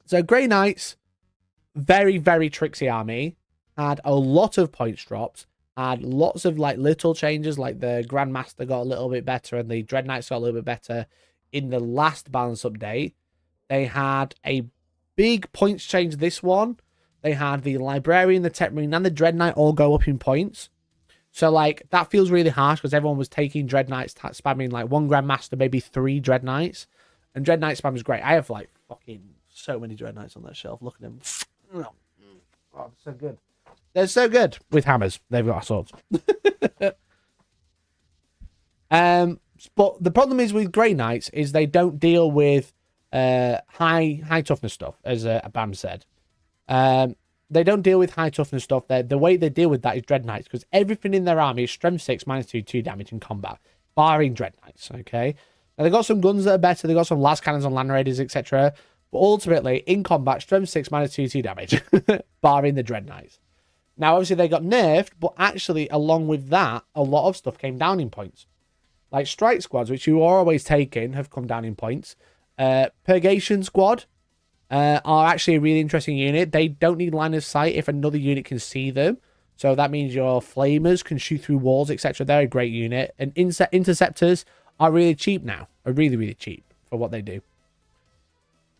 So Grey Knights, very, very tricksy army. Had a lot of points drops. Had lots of like little changes, like the Grandmaster got a little bit better and the Dread Knights got a little bit better in the last balance update. They had a big points change this one. They had the Librarian, the Tech Marine, and the Dread Knight all go up in points. So like that feels really harsh because everyone was taking Dread Knights, spamming like 1 Grandmaster, maybe 3 Dread Knights. And Dread Knight spam is great. I have like fucking so many Dread Knights on that shelf. Look at them. Oh, so good. They're so good with hammers. They've got swords. But the problem is with Grey Knights is they don't deal with high toughness stuff, as Bam said. They don't deal with high toughness stuff. The way they deal with that is Dread Knights, because everything in their army is strength 6, -2 damage in combat, barring Dread Knights, okay? Now, they've got some guns that are better. They've got some las cannons on Land Raiders, etc. But ultimately, in combat, strength 6, -2 damage, barring the Dread Knights. Now, obviously, they got nerfed, but actually, along with that, a lot of stuff came down in points. Like Strike Squads, which you are always taking, have come down in points. Purgation Squad are actually a really interesting unit. They don't need line of sight if another unit can see them. So that means your Flamers can shoot through walls, etc. They're a great unit. And Interceptors are really cheap now. Are really, really cheap for what they do.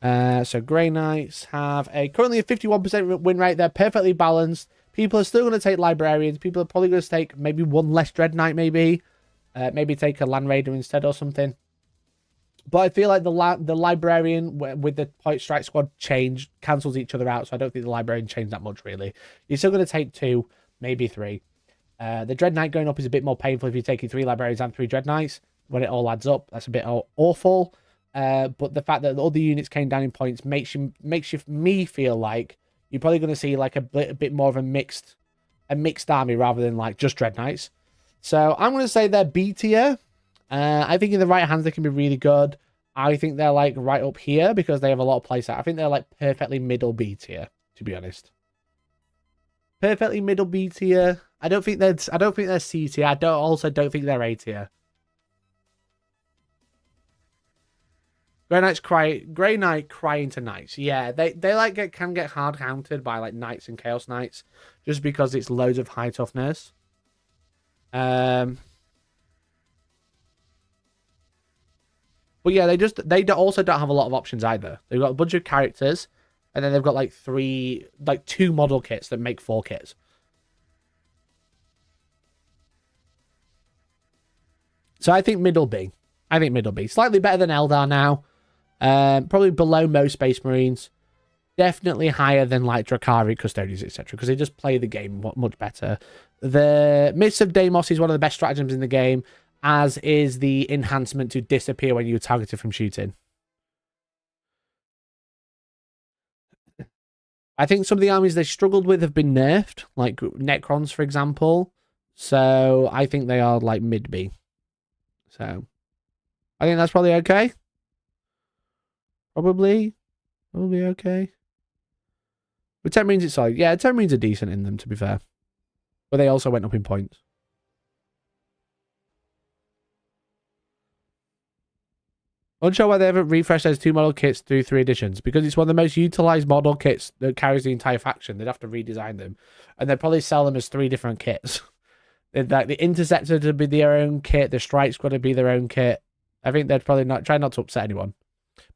So Grey Knights have currently a 51% win rate. They're perfectly balanced. People are still going to take Librarians. People are probably going to take maybe 1 less Dread Knight, maybe. Maybe take a Land Raider instead or something. But I feel like the Librarian with the Point Strike Squad change cancels each other out. So I don't think the Librarian changed that much, really. You're still going to take 2, maybe 3. The Dread Knight going up is a bit more painful if you're taking 3 Librarians and 3 Dread Knights. When it all adds up, that's a bit awful. But the fact that the other units came down in points makes me feel like you're probably going to see like a bit more of a mixed army rather than like just Dread Knights. So I'm going to say they're B tier. I think in the right hands they can be really good. I think they're like right up here because they have a lot of playset. I think they're like perfectly middle B tier, to be honest. Perfectly middle B tier. I don't think they're C tier. I don't think they're A tier. Grey Knight crying to Knights. Yeah, they like can get hard countered by like Knights and Chaos Knights just because it's loads of high toughness. But yeah, they also don't have a lot of options either. They've got a bunch of characters, and then they've got like 2 model kits that make 4 kits. So I think middle B. Slightly better than Eldar now. Probably below most Space Marines. Definitely higher than like Drakari, Custodians, etc. Because they just play the game much better. The Mists of Deimos is one of the best stratagems in the game. as is the enhancement to disappear when you're targeted from shooting. I think some of the armies they struggled with have been nerfed, like Necrons, for example. So I think they are like mid-B. So I think that's probably okay. Probably okay. But 10 Marines, it's like, yeah, 10 Marines are decent in them, to be fair. But they also went up in points. Unsure why they haven't refreshed those 2 model kits through 3 editions. Because it's one of the most utilized model kits that carries the entire faction. They'd have to redesign them. And they'd probably sell them as 3 different kits. Like the Interceptor to be their own kit. The Strike Squad to be their own kit. I think they'd probably try not to upset anyone.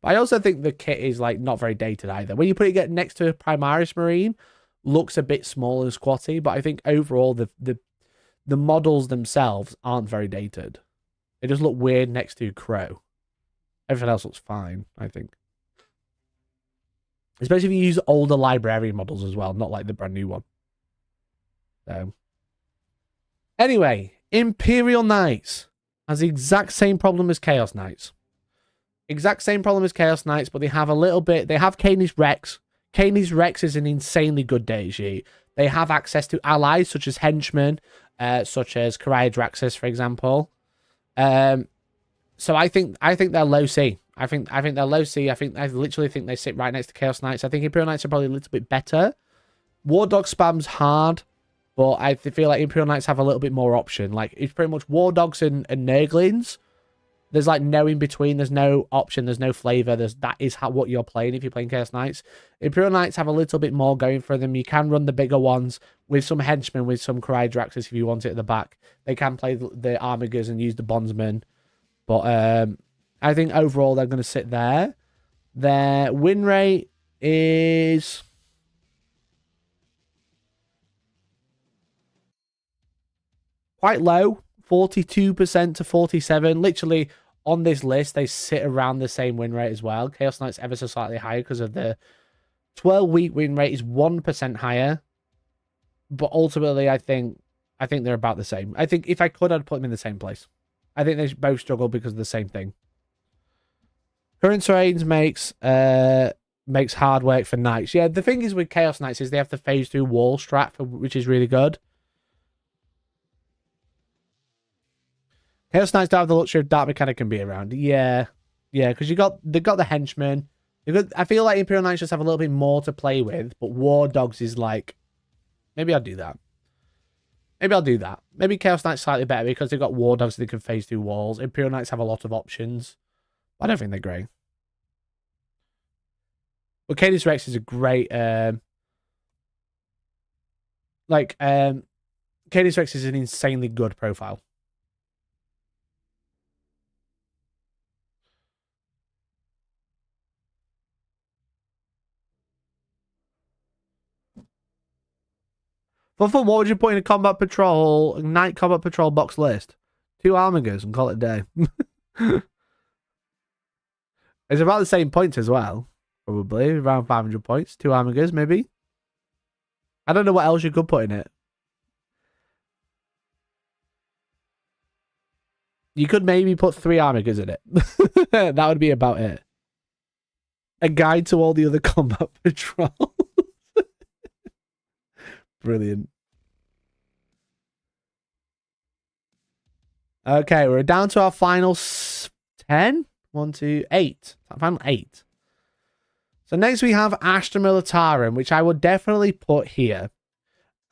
But I also think the kit is like not very dated either. When you put it next to a Primaris Marine, looks a bit small and squatty. But I think overall the models themselves aren't very dated. They just look weird next to Crow. Everything else looks fine, I think. Especially if you use older librarian models as well, not like the brand new one. So, anyway, Imperial Knights has the exact same problem as Chaos Knights. Exact same problem as Chaos Knights, but they have a little bit... They have Canis Rex. Canis Rex is an insanely good data sheet. They have access to allies such as henchmen, such as Kyriodraxis, for example. So I think they're low C. I think they're low C. I literally think they sit right next to Chaos Knights. I think Imperial Knights are probably a little bit better. War Dog spam's hard, but I feel like Imperial Knights have a little bit more option. Like it's pretty much War Dogs and Nurglings. There's like no in between. There's no option. There's no flavor. That is what you're playing if you're playing Chaos Knights. Imperial Knights have a little bit more going for them. You can run the bigger ones with some henchmen, with some Kyriodraxis if you want it at the back. They can play the Armigers and use the Bondsmen. But I think overall they're going to sit there. Their win rate is... quite low. 42% to 47%. Literally, on this list, they sit around the same win rate as well. Chaos Knight's ever so slightly higher because of the 12-week win rate is 1% higher. But ultimately, I think they're about the same. I think if I could, I'd put them in the same place. I think they both struggle because of the same thing. Current terrains makes hard work for Knights. Yeah, the thing is with Chaos Knights is they have the phase 2 wall strat, which is really good. Chaos Knights don't have the luxury of Dark Mechanic can be around. Yeah, because they've got the henchmen. I feel like Imperial Knights just have a little bit more to play with, but War Dogs is like, maybe I'll do that. Maybe Chaos Knights slightly better because they've got War Dogs that they can phase through walls. Imperial Knights have a lot of options. I don't think they're great. But Canis Rex is a great... Canis Rex is an insanely good profile. But for what would you put in a night combat patrol box list? 2 Armigers and call it a day. It's about the same points as well. Probably around 500 points. 2 Armigers, maybe. I don't know what else you could put in it. You could maybe put 3 Armigers in it. That would be about it. A guide to all the other combat patrols. Brilliant. Okay, we're down to our final 10. 1, 2, 8. Final 8. So next we have Astra Militarum, which I would definitely put here.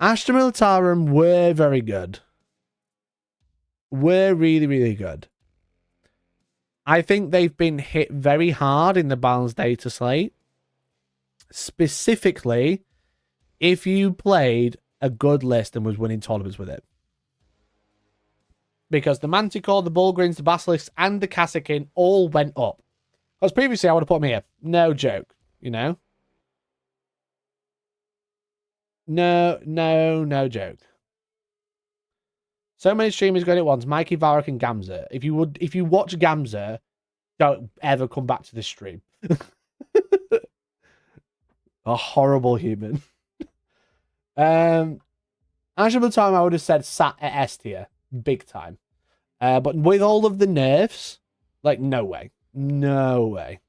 Astra Militarum were very good. Were really, really good. I think they've been hit very hard in the balanced data slate. Specifically, if you played a good list and was winning tournaments with it. Because the Manticore, the Bulgrins, the Basilisks, and the Kassakin all went up. Because previously I would have put them here. No joke, you know? No joke. So many streamers going at once. Mikey, Varrock, and Gamza. If you watch Gamza, don't ever come back to this stream. A horrible human. Astra Militarum, I would have said sat at S tier. Big time. But with all of the nerfs, like, no way. No way.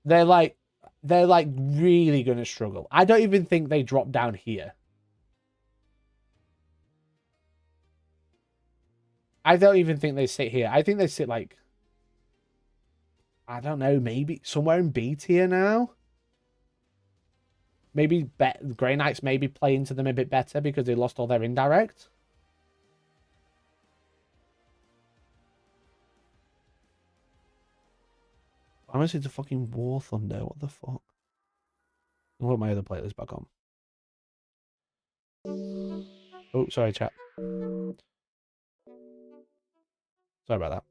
They're like really going to struggle. I don't even think they drop down here. I don't even think they sit here. I think they sit like, I don't know, maybe somewhere in B tier now. Maybe Grey Knights maybe play into them a bit better because they lost all their indirect. I'm listening to fucking War Thunder. What the fuck? I'll put my other playlist back on. Oh, sorry, chat. Sorry about that.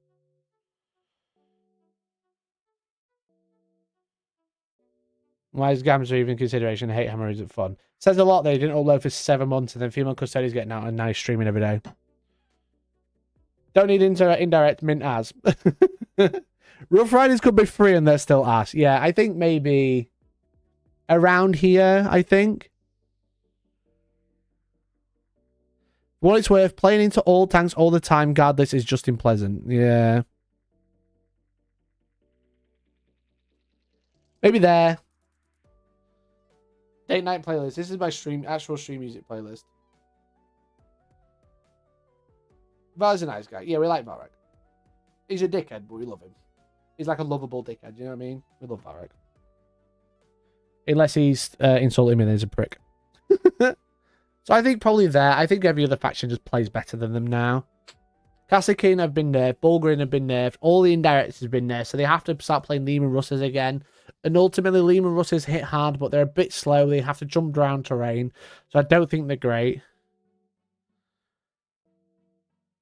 Why is Gamza even consideration? Hate Hammer isn't fun. Says a lot. They didn't upload for 7 months, and then female custodians getting out and now he's streaming every day. Don't need indirect mint as. Rough Riders could be free and they're still ass. Yeah, I think maybe around here, I think. What it's worth, playing into all tanks all the time, guardless, is just unpleasant. Yeah. Maybe there. Date night playlist. This is my actual stream music playlist. Var's a nice guy. Yeah, we like Varek. He's a dickhead, but we love him. He's like a lovable dickhead, you know what I mean? We love Varek. Unless he's insulting me and he's a prick. So I think probably there. I think every other faction just plays better than them now. Kassakin have been nerfed. Bulgarin have been nerfed. All the indirects have been nerfed. So they have to start playing Lehman Russes again. And ultimately, Lehman Russes hit hard, but they're a bit slow. They have to jump around terrain. So I don't think they're great.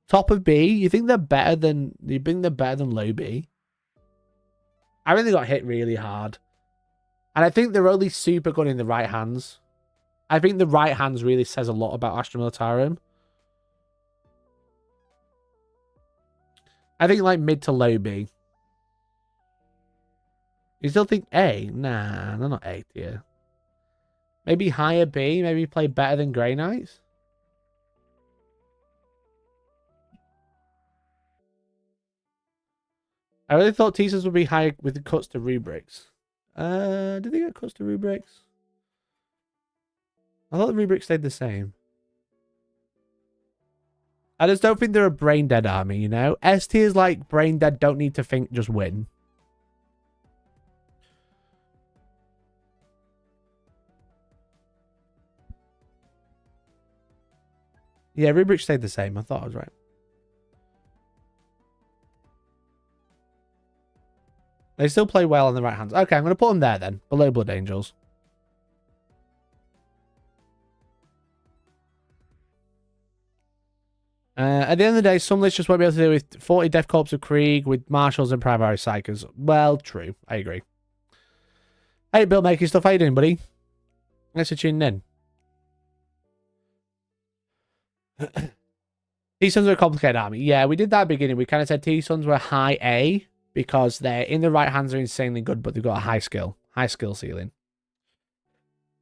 Top of B, you think they're better than low B? I think they got hit really hard. And I think they're only super good in the right hands. I think the right hands really says a lot about Astra Militarum. I think like mid to low B. You still think A? Nah, they're not A tier. Maybe higher B? Maybe play better than Grey Knights? I really thought teasers would be higher with the cuts to rubrics. Did they get cuts to rubrics? I thought the rubrics stayed the same. I just don't think they're a brain dead army, you know? S tiers like brain dead, don't need to think, just win. Yeah, rubrics stayed the same. I thought I was right. They still play well on the right hands. Okay, I'm going to put them there then. Below Blood Angels. At the end of the day, some lists just won't be able to deal with 40 Death Corps of Krieg with Marshals and Primary Psychers. Well, true. I agree. Hey, Bill making stuff. How you doing, buddy? Thanks for tuning in. T-Sons are a complicated army. Yeah, we did that at the beginning. We kind of said T-Sons were high A because they're in the right hands are insanely good, but they've got a high skill ceiling.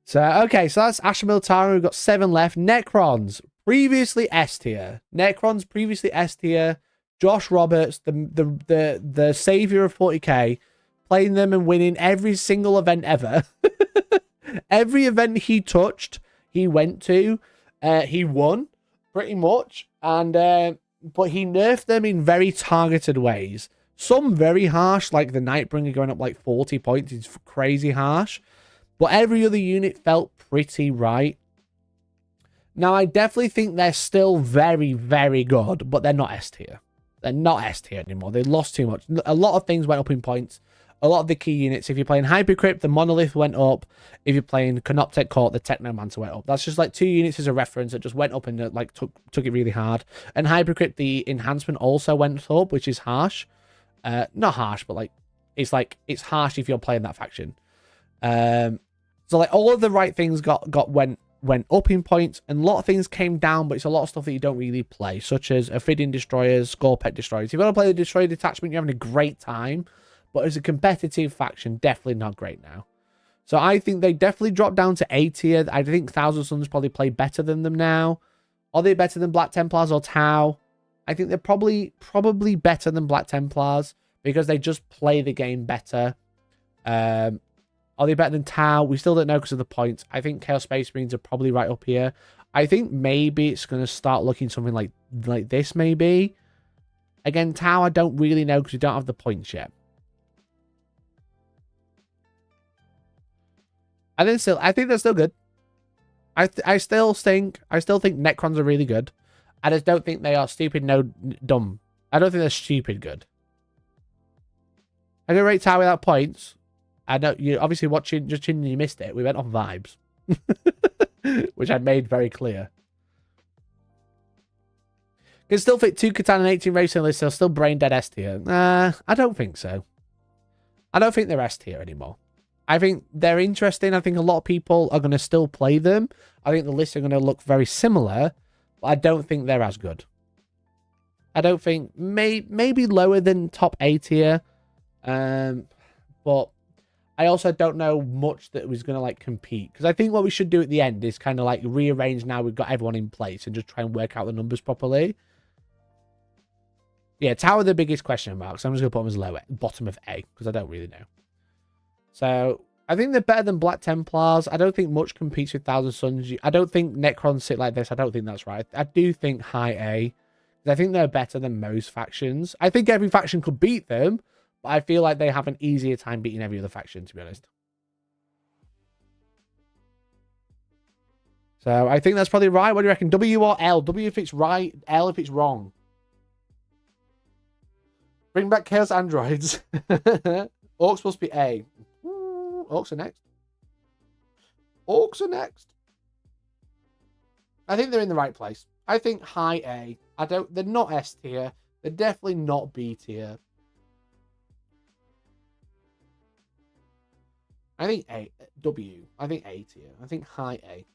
So, okay, so that's Astra Militarum. We've got 7 left. Necrons, previously S tier. Necrons, previously S tier. Josh Roberts, the savior of 40k, playing them and winning every single event ever. Every event he touched, he went to, he won pretty much. And but he nerfed them in very targeted ways. Some very harsh, like the Nightbringer going up like 40 points is crazy harsh. But every other unit felt pretty right. Now, I definitely think they're still very, very good, but they're not S tier. They're not S tier anymore. They lost too much. A lot of things went up in points. A lot of the key units, if you're playing Hypercrypt, the Monolith went up. If you're playing Canoptech Court, the Technomancer went up. That's just like 2 units as a reference that just went up and like took it really hard. And Hypercrypt, the enhancement also went up, which is harsh. Not harsh, but like it's harsh if you're playing that faction. So like all of the right things went up in points, and a lot of things came down, but it's a lot of stuff that you don't really play, such as Ophidian Destroyers, Scorpet Destroyers. If you want to play the Destroyer Detachment, you're having a great time, but as a competitive faction, definitely not great now. So I think they definitely dropped down to A tier. I think Thousand Suns probably play better than them now. Are they better than Black Templars or Tau? I think they're probably better than Black Templars because they just play the game better. Are they better than Tau? We still don't know because of the points. I think Chaos Space Marines are probably right up here. I think maybe it's going to start looking something like this, maybe. Again, Tau, I don't really know because we don't have the points yet. I think they're still good. I still think Necrons are really good. I just don't think they are stupid, no dumb. I don't think they're stupid good. I go rate Tau without points. I know you obviously watching, you missed it. We went on vibes, which I made very clear. Can still fit 2 Catan and 18 racing lists. They're still brain dead S tier. I don't think so. I don't think they're S tier anymore. I think they're interesting. I think a lot of people are going to still play them. I think the lists are going to look very similar, but I don't think they're as good. I don't think maybe lower than top A tier, but I also don't know much that was going to like compete, because I think what we should do at the end is kind of like rearrange now we've got everyone in place and just try and work out the numbers properly. Yeah, Tau are the biggest question marks. I'm just going to put them as lower, bottom of A, because I don't really know. So, I think they're better than Black Templars. I don't think much competes with Thousand Suns. I don't think Necrons sit like this. I don't think that's right. I do think high A. I think they're better than most factions. I think every faction could beat them, but I feel like they have an easier time beating every other faction, to be honest. So, I think that's probably right. What do you reckon? W or L? W if it's right, L if it's wrong. Bring back Chaos Androids. Orcs must be A. Orcs are next. Orcs are next. I think they're in the right place. I think high A. They're not S tier. They're definitely not B tier. I think A. W. I think A tier. I think high A.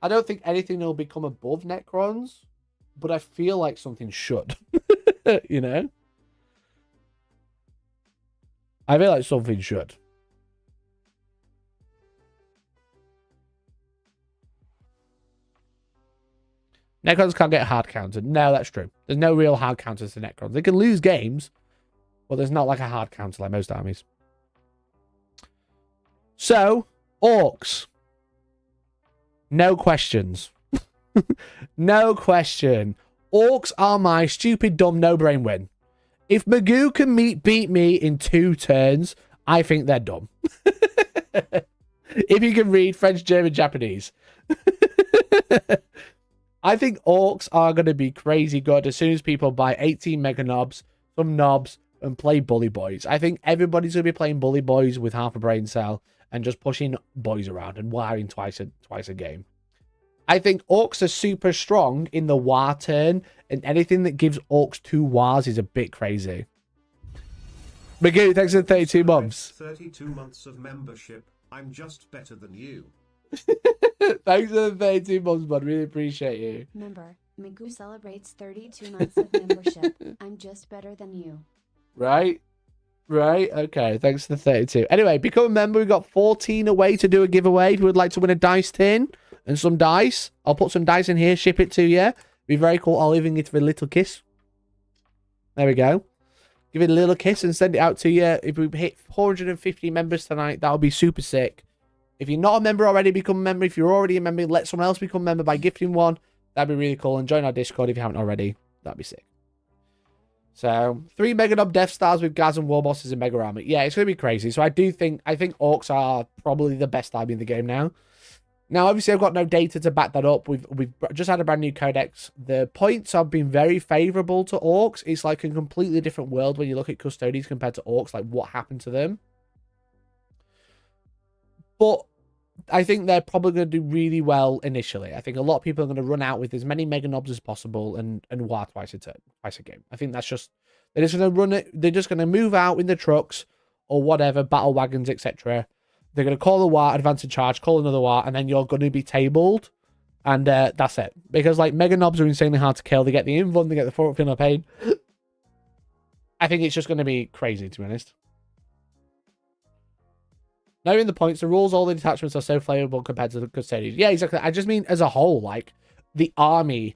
I don't think anything will become above Necrons, but I feel like something should. You know? I feel like something should. Necrons can't get hard countered. No, that's true. There's no real hard counters to Necrons. They can lose games, but there's not like a hard counter like most armies. So, Orcs. No questions. No question. Orcs are my stupid, dumb, no-brain win. If Magoo can beat me in 2 turns, I think they're dumb. If you can read French, German, Japanese. I think Orcs are going to be crazy good as soon as people buy 18 Mega Knobs, some Knobs, and play Bully Boys. I think everybody's going to be playing Bully Boys with half a brain cell and just pushing boys around and wiring twice a game. I think Orcs are super strong in the War turn, and anything that gives Orcs 2 Wars is a bit crazy. Magoo, thanks for 32 months. 32 months of membership. I'm just better than you. Thanks for the 32 months, bud. Really appreciate you. Member, Magoo celebrates 32 months of membership. I'm just better than you. Right? Right? Okay, thanks for the 32. Anyway, become a member. We've got 14 away to do a giveaway. If you would like to win a dice tin and some dice, I'll put some dice in here, ship it to you. Be very cool. I'll even give it a little kiss. There we go. Give it a little kiss and send it out to you. If we hit 450 members tonight, that'll be super sick. If you're not a member already, become a member. If you're already a member, let someone else become a member by gifting one. That'd be really cool. And join our Discord if you haven't already. That'd be sick. So, 3 Mega Knob Death Stars with Gaz and War Bosses and Mega Armor. Yeah, it's going to be crazy. So I think Orcs are probably the best army in the game now. Now, obviously, I've got no data to back that up. We've just had a brand new codex. The points have been very favorable to Orcs. It's like a completely different world when you look at Custodians compared to Orcs, like what happened to them. But I think they're probably going to do really well initially. I think a lot of people are going to run out with as many Mega Knobs as possible and War twice a game. I think that's just, they're just going to run it. They're just going to move out in the trucks or whatever, battle wagons, etc. They're going to call a War, advance a charge, call another War, and then you're going to be tabled. And that's it. Because like Mega Knobs are insanely hard to kill. They get the invuln, they get the forward feeling of pain. I think it's just going to be crazy, to be honest. Knowing the points, the rules, all the detachments are so flavorable compared to the Custodians. Yeah, exactly. I just mean as a whole, like the army,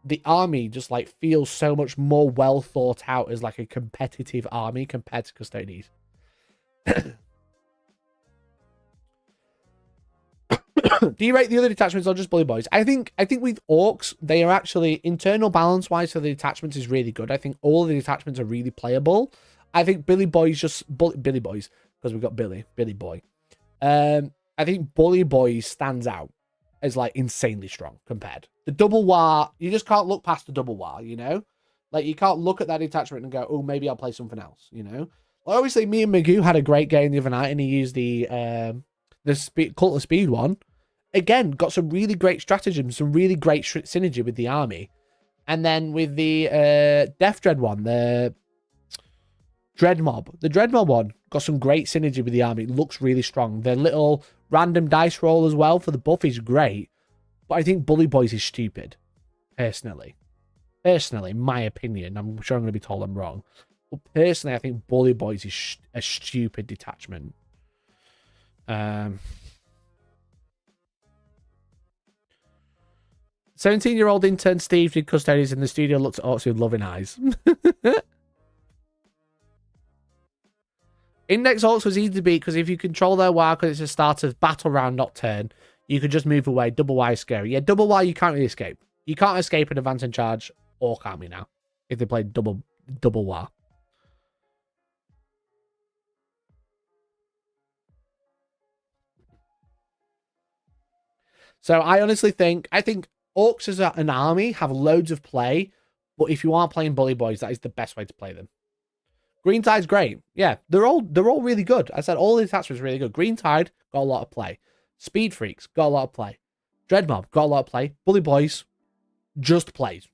the army just like feels so much more well thought out as like a competitive army compared to Custodes. Do you rate the other detachments or just bully boys? I think with orcs, they are actually internal balance wise for the detachments is really good. I think all of the detachments are really playable. I think Billy Boys Billy Boys, because we've got Billy Boy. I think Bully Boys stands out as like insanely strong compared. The double war, you just can't look past the double war, you know? Like you can't look at that detachment and go, oh, maybe I'll play something else, you know? Well, obviously me and Magoo had a great game the other night and he used the Cult of Speed one. Again, got some really great stratagem, some really great synergy with the army. And then with the Death Dread one, the Dread Mob one got some great synergy with the army. It looks really strong. The little random dice roll as well for the buff is great. But I think Bully Boys is stupid, personally. Personally, in my opinion. I'm sure I'm going to be told I'm wrong. But personally, I think Bully Boys is a stupid detachment. 17-year-old intern Steve did Custodes in the studio, looked at orcs with loving eyes. Index orcs was easy to beat because if you control their war because it's a start of battle round, not turn, you could just move away. Double Y is scary. Yeah, double Y you can't really escape. You can't escape an advance and charge orc army now if they play double Y. So I honestly think orcs as an army have loads of play, but if you aren't playing Bully Boys, that is the best way to play them. Green Tide's great. Yeah, they're all really good. I said all the attachments are really good. Green Tide got a lot of play. Speed Freaks got a lot of play. Dread Mob got a lot of play. Bully Boys just plays.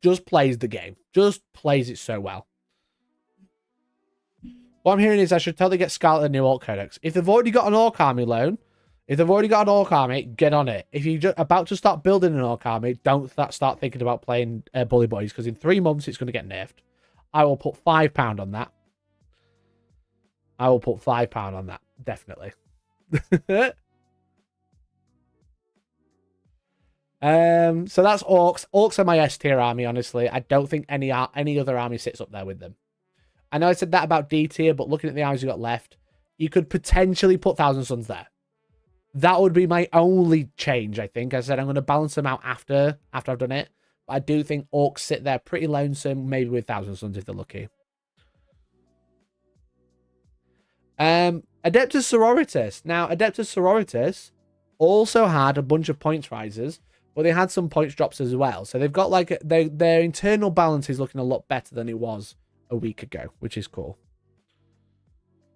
Just plays the game. Just plays it so well. What I'm hearing is I should totally get Scarlet a new Orc Codex. If they've already got an Orc Army loan, get on it. If you're just about to start building an Orc Army, don't start thinking about playing Bully Boys, because in 3 months it's going to get nerfed. I will put £5 on that. I will put £5 on that, definitely. So that's Orcs. Orcs are my S tier army, honestly. I don't think any other army sits up there with them. I know I said that about D tier, but looking at the armies you got left, you could potentially put Thousand Suns there. That would be my only change, I think. I said I'm going to balance them out after I've done it. But I do think Orcs sit there pretty lonesome, maybe with Thousand Suns if they're lucky. Adeptus Sororitas. Now, Adeptus Sororitas also had a bunch of points rises, but they had some points drops as well. So they've got like their internal balance is looking a lot better than it was a week ago, which is cool.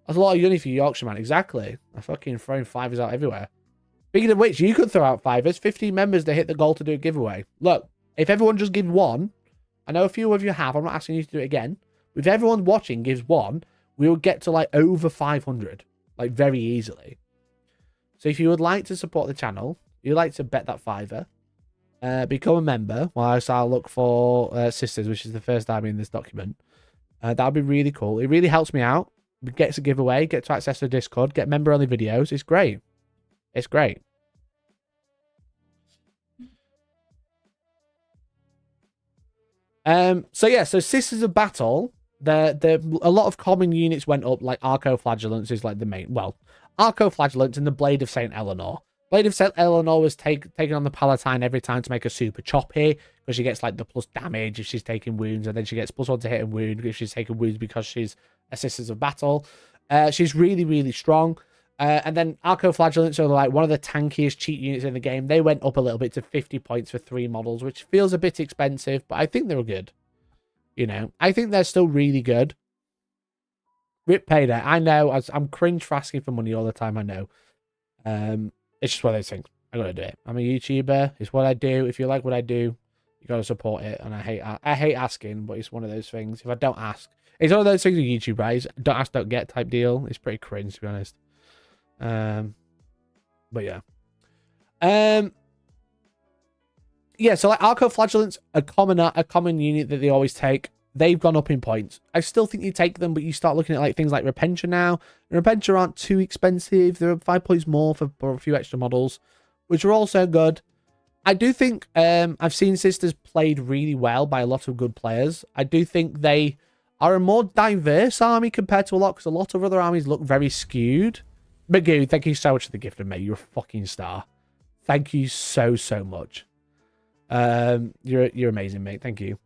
That's a lot of uni for Yorkshire, man. Exactly. I'm fucking throwing fivers out everywhere. Speaking of which, you could throw out fivers. 15 members to hit the goal to do a giveaway. Look, if everyone just gives one, I know a few of you have. I'm not asking you to do it again. If everyone watching gives one, we will get to like over 500, like very easily. So if you would like to support the channel, you'd like to bet that fiver, become a member whilst I'll look for Sisters, which is the first army in this document. That would be really cool. It really helps me out. Get a giveaway, get to access the Discord, get member-only videos. It's great. It's great. So Sisters of Battle, a lot of common units went up, like Arco-Flagellants is like the main. Well, Arco-Flagellants and the Blade of St. Eleanor. Blade of St. Eleanor was taken on the Palatine every time to make a super choppy, because she gets like the plus damage if she's taking wounds, and then she gets +1 to hit and wound if she's taking wounds because she's a Sisters of Battle. She's really, really strong. And then Arco-Flagellants are like one of the tankiest cheat units in the game. They went up a little bit to 50 points for 3 models, which feels a bit expensive, but I think they're good. You know, I think they're still really good. Rip Payday. I know, I'm cringe for asking for money all the time, I know. It's just one of those things. I gotta do it. I'm a YouTuber. It's what I do. If you like what I do, you gotta support it. And I hate asking, but it's one of those things. If I don't ask, it's one of those things with YouTube, right? Don't ask, don't get type deal. It's pretty cringe, to be honest. But yeah. Yeah, so like Arco-Flagellants, a common unit that they always take. They've gone up in points. I still think you take them, but you start looking at like things like Repentia now. And Repentia aren't too expensive. They're 5 points more for a few extra models, which are also good. I do think I've seen Sisters played really well by a lot of good players. I do think they are a more diverse army compared to a lot, because a lot of other armies look very skewed. Magoo, thank you so much for the gift, mate. You're a fucking star. Thank you so much. You're amazing, mate. Thank you.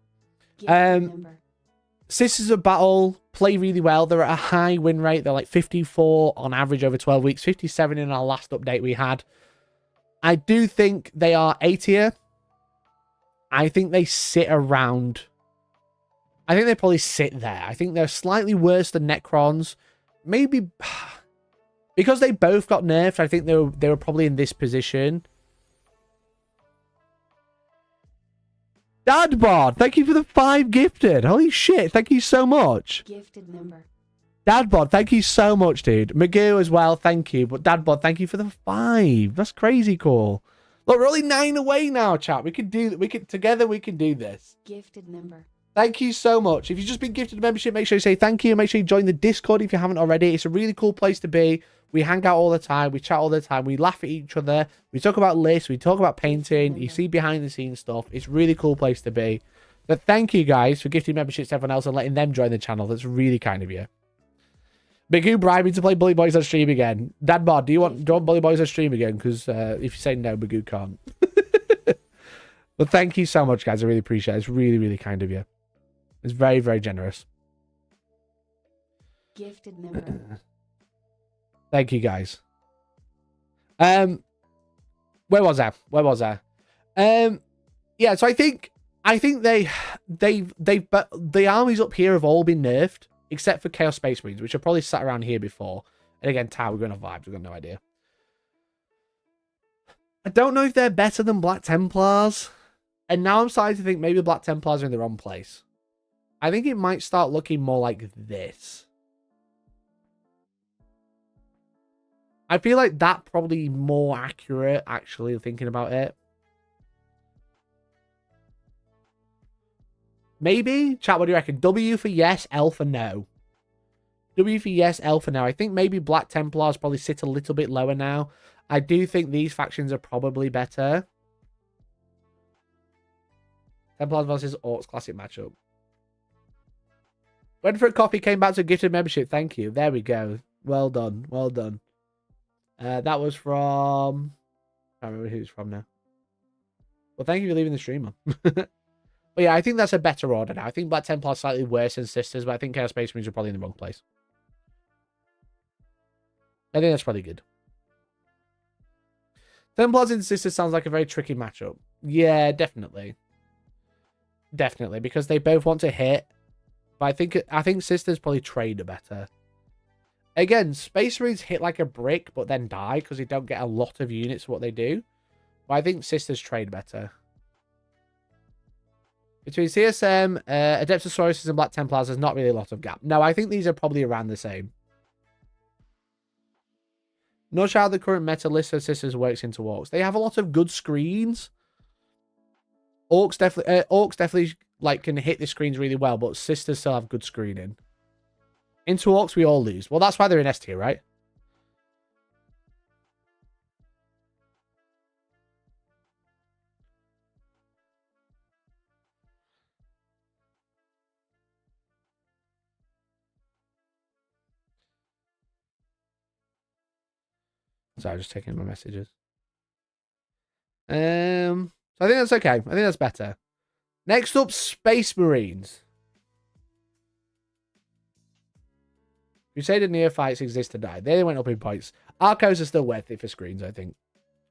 Sisters of Battle play really well. They're at a high win rate. They're like 54 on average over 12 weeks, 57 in our last update we had. I do think they are A tier. I think they sit around. I think they probably sit there. I think they're slightly worse than Necrons. Maybe because they both got nerfed, I think they were probably in this position. Dadbod, thank you for the 5 gifted. Holy shit, thank you so much. Gifted member. Dadbod, thank you so much, dude. Magoo as well, thank you. But Dadbod, thank you for the 5. That's crazy cool. Look, we're only 9 away now, chat. We can do this. Gifted member. Thank you so much. If you've just been gifted a membership, make sure you say thank you. Make sure you join the Discord if you haven't already. It's a really cool place to be. We hang out all the time. We chat all the time. We laugh at each other. We talk about lists. We talk about painting. You see behind the scenes stuff. It's a really cool place to be. But thank you guys for gifting memberships to everyone else and letting them join the channel. That's really kind of you. Magoo bribed me to play Bully Boys on stream again. Dadbod, do you want Bully Boys on stream again? Because if you say no, Magoo can't. But thank you so much, guys. I really appreciate it. It's really, really kind of you. It's very, very generous. Gifted member. Thank you, guys. Where was I? Yeah, so I think the armies up here have all been nerfed, except for Chaos Space Marines, which have probably sat around here before. And again, Tower, we're going to vibes. We've got no idea. I don't know if they're better than Black Templars. And now I'm starting to think maybe Black Templars are in the wrong place. I think it might start looking more like this. I feel like that probably more accurate, actually, thinking about it. Maybe? Chat, what do you reckon? W for yes, L for no. W for yes, L for no. I think maybe Black Templars probably sit a little bit lower now. I do think these factions are probably better. Templars versus Orcs, classic matchup. Went for a coffee, came back to a gifted membership. Thank you. There we go. Well done. Well done. That was from... I can't remember who it's from now. Well, thank you for leaving the stream on. But yeah, I think that's a better order now. I think Black Templar is slightly worse than Sisters, but I think Chaos Space Marines are probably in the wrong place. I think that's probably good. Templars and Sisters sounds like a very tricky matchup. Yeah, definitely. Definitely, because they both want to hit. But I think Sisters probably trade better. Again, Space Marines hit like a brick, but then die because they don't get a lot of units for what they do. But I think Sisters trade better. Between CSM, Adeptosaurus and Black Templars, there's not really a lot of gap. No, I think these are probably around the same. Not sure how the current meta list of Sisters works into Orcs. They have a lot of good screens. Orcs definitely like can hit the screens really well, but Sisters still have good screening. Into Orcs, we all lose. Well, that's why they're in S tier, right? Sorry, just taking my messages. So I think that's okay. I think that's better. Next up, Space Marines. Crusader Neophytes exist to die. They went up in points. Arcos are still worth it for screens, I think.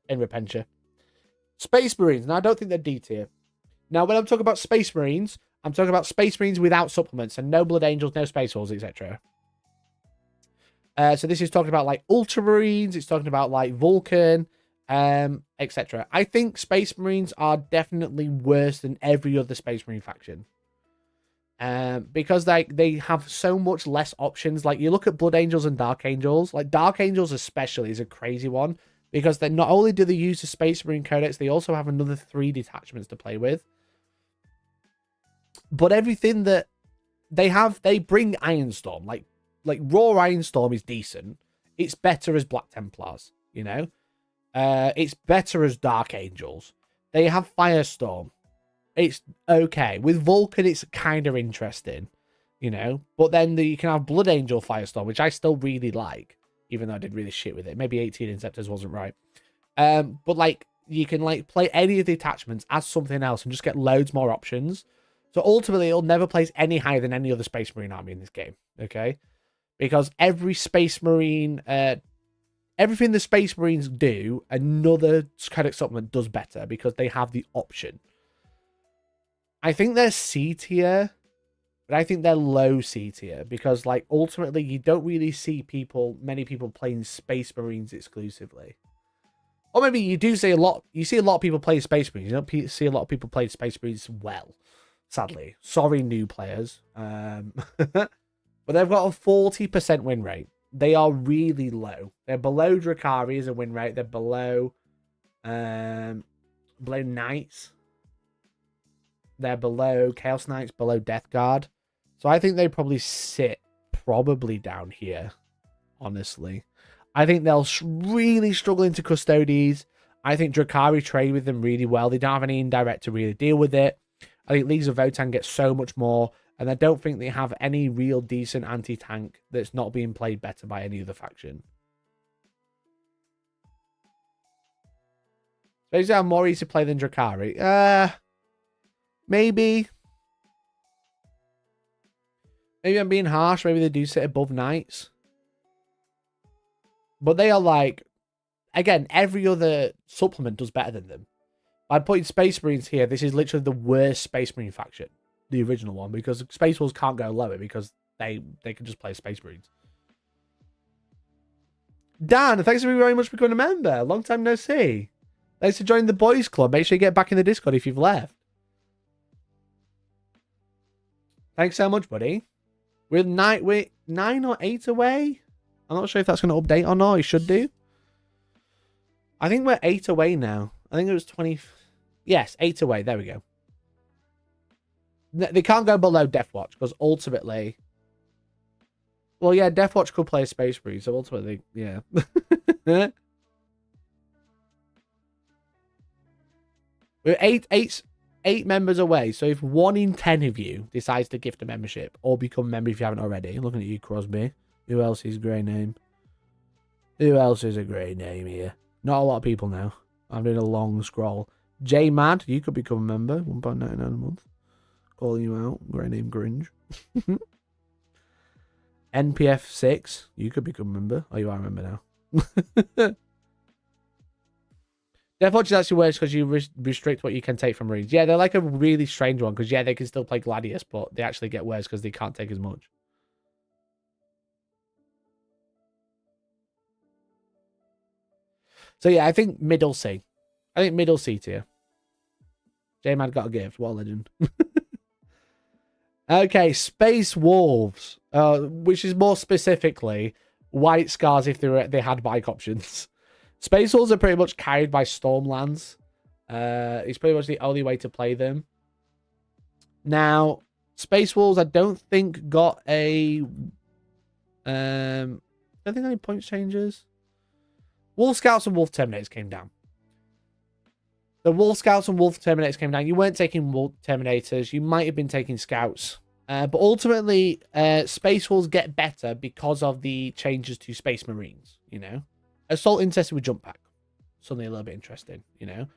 In Repentia. Space Marines. Now, I don't think they're D tier. Now, when I'm talking about Space Marines, I'm talking about Space Marines without supplements. And no Blood Angels, no Space Wolves, etc. So this is talking about like Ultramarines. It's talking about like Vulcan, etc. I think Space Marines are definitely worse than every other Space Marine faction. Because they have so much less options. Like, you look at Blood Angels and Dark Angels. Like, Dark Angels especially is a crazy one. Because they not only do they use the Space Marine Codex, they also have another 3 detachments to play with. But everything that they have, they bring Ironstorm. Like raw Ironstorm is decent. It's better as Black Templars, you know? It's better as Dark Angels. They have Firestorm. It's okay. With Vulcan, it's kind of interesting, you know. But then you can have Blood Angel Firestorm, which I still really like, even though I did really shit with it. Maybe 18 Inceptors wasn't right. But like you can like play any of the attachments as something else and just get loads more options. So ultimately, it'll never place any higher than any other Space Marine army in this game, okay? Because every Space Marine, everything the Space Marines do, another Codex supplement does better because they have the option. I think they're C tier, but I think they're low C tier because, like, ultimately, you don't really see many people playing Space Marines exclusively. Or maybe you do see a lot. You see a lot of people playing Space Marines. You don't see a lot of people playing Space Marines well. Sadly, sorry, new players. But they've got a 40% win rate. They are really low. They're below Drakari as a win rate. They're below Knights. They're below Chaos Knights, below Death Guard. So I think they probably sit down here, honestly. I think they'll really struggle into Custodes. I think Drakari trade with them really well. They don't have any indirect to really deal with it. I think Leagues of Votann get so much more. And I don't think they have any real decent anti-tank that's not being played better by any other faction. Space are more easy to play than Drakari. Maybe. Maybe I'm being harsh. Maybe they do sit above Knights. But they are like, again, every other supplement does better than them. By putting Space Marines here, this is literally the worst Space Marine faction. The original one, because Space Wolves can't go lower because they can just play Space Marines. Dan, thanks very much for becoming a member. Long time no see. Thanks for joining the boys club. Make sure you get back in the Discord if you've left. Thanks so much, buddy. We're 9 or 8 away. I'm not sure if that's going to update or not. It should do. I think we're 8 away now. I think it was 20. Yes, 8 away. There we go. They can't go below Deathwatch because ultimately... Well, yeah, Deathwatch could play a Space Marine, so ultimately, yeah. We're eight members away, so if 1 in 10 of you decides to gift a membership or become a member if you haven't already, looking at you, Crosby. Who else is a great name? Who else is a great name here? Not a lot of people now. I'm doing a long scroll. J Mad, you could become a member. £1.99 a month. Calling you out. Great name, Gringe. NPF 6, you could become a member. Oh, you are a member now. Deathwatch is actually worse because you restrict what you can take from Marines. Yeah, they're like a really strange one because, yeah, they can still play Gladius, but they actually get worse because they can't take as much. So, yeah, I think middle C. I think middle C tier. J-Man got a gift. What a legend. Okay, Space Wolves, which is more specifically White Scars if they had bike options. Space Wolves are pretty much carried by Stormlands. It's pretty much the only way to play them. Now, Space Wolves, I don't think got a... I don't think any points changes. Wolf Scouts and Wolf Terminators came down. The Wolf Scouts and Wolf Terminators came down. You weren't taking Wolf Terminators. You might have been taking Scouts. But ultimately, Space Wolves get better because of the changes to Space Marines, you know. Assault Intercessor with Jump Pack. Something a little bit interesting, you know.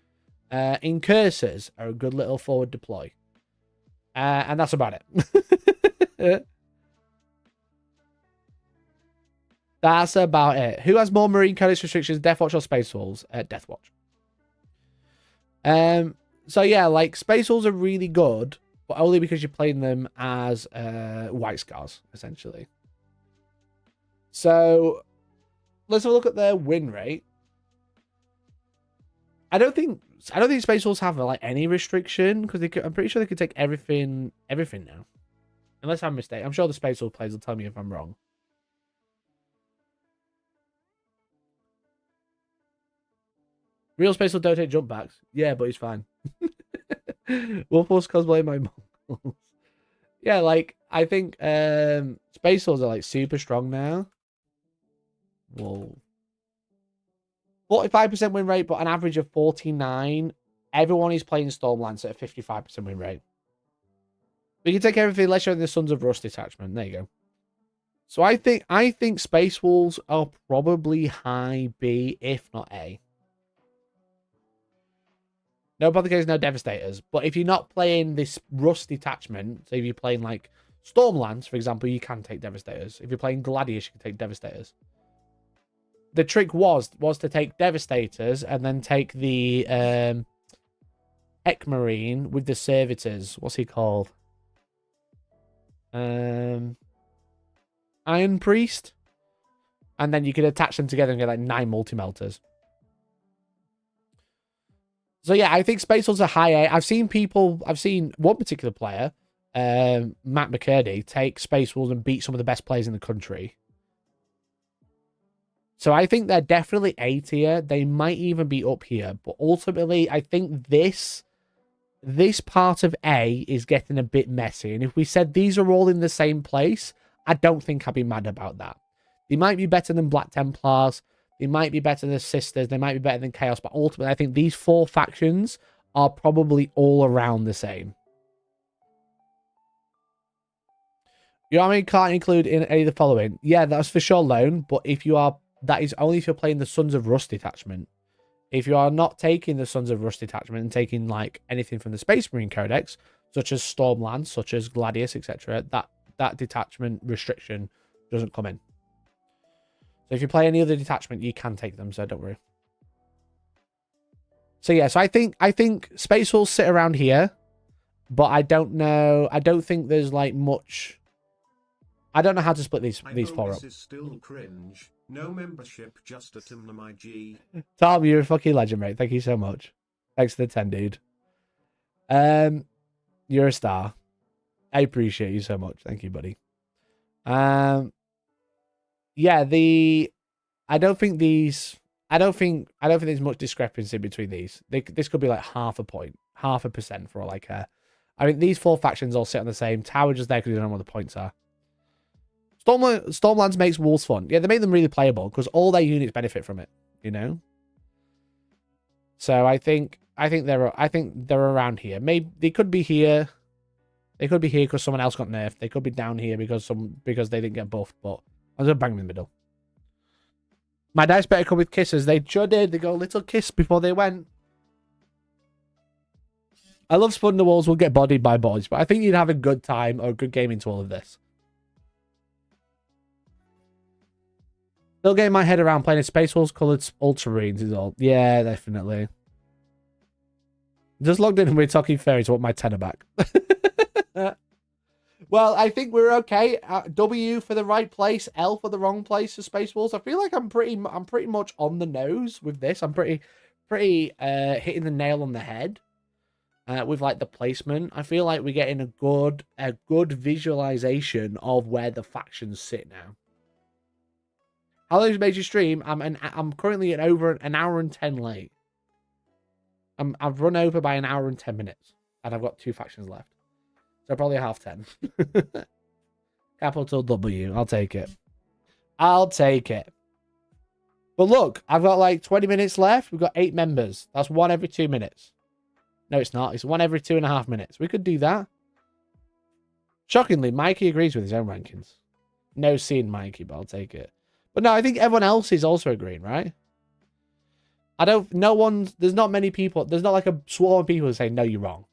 Incursors are a good little forward deploy. And that's about it. That's about it. Who has more Marine Codex restrictions, Deathwatch or Space Wolves? Deathwatch. So yeah, like Space Wolves are really good, but only because you're playing them as White Scars, essentially. So let's have a look at their win rate. I don't think Space Wolves have like any restriction because I'm pretty sure they could take everything now, unless I'm mistaken. I'm sure the Space Wolves players will tell me if I'm wrong. Real Space Wolves don't take jump backs. Yeah, but he's fine. Wolf Wolves cosplay my Mongols. Yeah, like I think Space Wolves are like super strong now. Whoa. 45% win rate, but an average of 49 everyone is playing Stormlands at a 55% win rate. We can take everything unless you're in the Sons of Rust detachment. There you go. So I think Space Wolves are probably high B, if not A. No Apothecaries, no Devastators. But if you're not playing this Rust detachment, so if you're playing like Stormlands, for example, you can take Devastators. If you're playing Gladius, you can take Devastators. The trick was to take Devastators and then take the Ekmarine with the Servitors. What's he called? Iron Priest, and then you could attach them together and get like 9 multi-melters. So yeah, I think Space Wolves are high A. I've seen one particular player, Matt McCurdy, take Space Wolves and beat some of the best players in the country. So I think they're definitely A tier. They might even be up here, but ultimately I think this part of A is getting a bit messy. And if we said these are all in the same place, I don't think I'd be mad about that. They might be better than Black Templars. They might be better than Sisters. They might be better than Chaos. But ultimately, I think these 4 factions are probably all around the same. Your army can't include in any of the following. Yeah, that's for sure loan. But that is only if you're playing the Sons of Rust detachment. If you are not taking the Sons of Rust detachment and taking like anything from the Space Marine Codex, such as Stormlands, such as Gladius, etc., that detachment restriction doesn't come in. So if you play any other detachment, you can take them, so don't worry. So yeah, so I think Space Wolves sit around here, but I don't know. I don't think there's like much. I don't know how to split these 4 up. This is still cringe. No membership, just a Timna my G. Tom, you're a fucking legend, mate. Thank you so much. Thanks for the 10, dude. You're a star. I appreciate you so much. Thank you, buddy. Yeah, I don't think there's much discrepancy between these. This could be like half a point, 0.5% for all I care. I mean, these 4 factions all sit on the same tower, just there because you don't know what the points are. Stormlands makes Wolves fun. Yeah, they make them really playable because all their units benefit from it, you know? So I think they're around here. Maybe they could be here. They could be here because someone else got nerfed. They could be down here because they didn't get buffed, but I'm gonna bang them in the middle. My dice better come with kisses. They sure did. They got a little kiss before they went. I love Spun the Walls will get bodied by boys, but I think you'd have a good time or a good game into all of this. Still getting my head around playing a Space Wolves coloured Ultramarines is all. Yeah, definitely. Just logged in and we're talking fairies. Want my tenner back. Well, I think we're okay. W for the right place, L for the wrong place for Space Wolves. I feel like I'm pretty much on the nose with this. I'm pretty hitting the nail on the head with like the placement. I feel like we're getting a good visualization of where the factions sit now. How long has made you stream? I'm currently at over an hour and 10 late. I've run over by an hour and 10 minutes, and I've got 2 factions left. So probably 10:30. Capital W. I'll take it. I'll take it. But look, I've got like 20 minutes left. We've got 8 members. That's 1 every 2 minutes. No, it's not. It's 1 every 2.5 minutes. We could do that. Shockingly, Mikey agrees with his own rankings. No seeing Mikey, but I'll take it. But no, I think everyone else is also agreeing, right? There's not many people. There's not like a swarm of people who say, no, you're wrong.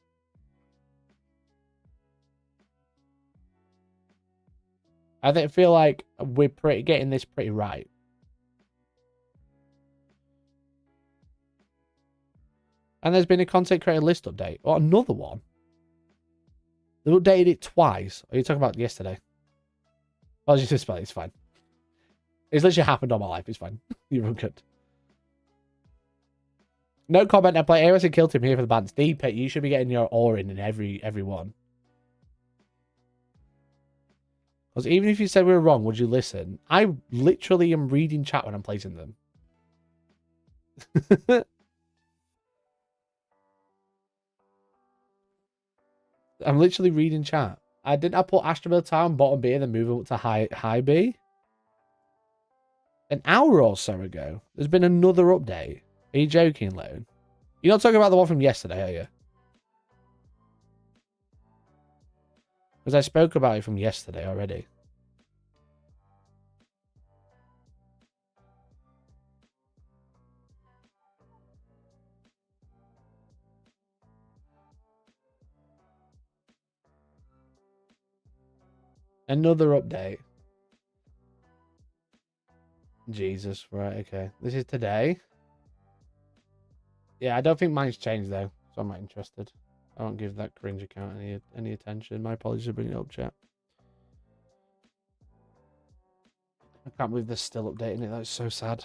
I feel like we're getting this pretty right. And there's been a content creator list update. Or another one. They updated it twice. Are you talking about yesterday? I'll just spell it. It's fine. It's literally happened all my life. It's fine. You're all good. No comment. I play AOS and killed him here for the band. Steve, you should be getting your ore in every one. Because even if you said we were wrong, would you listen? I literally am reading chat when I'm placing them. I'm literally reading chat. I put Astromill Town bottom B and then move them up to high B? An hour or so ago. There's been another update. Are you joking, Lone? You're not talking about the one from yesterday, are you? Because I spoke about it from yesterday already. Another update. Jesus, right, okay. This is today. Yeah, I don't think mine's changed though, so I'm not interested. I won't give that cringe account any attention. My apologies for bringing it up, chat. I can't believe they're still updating it. That's so sad.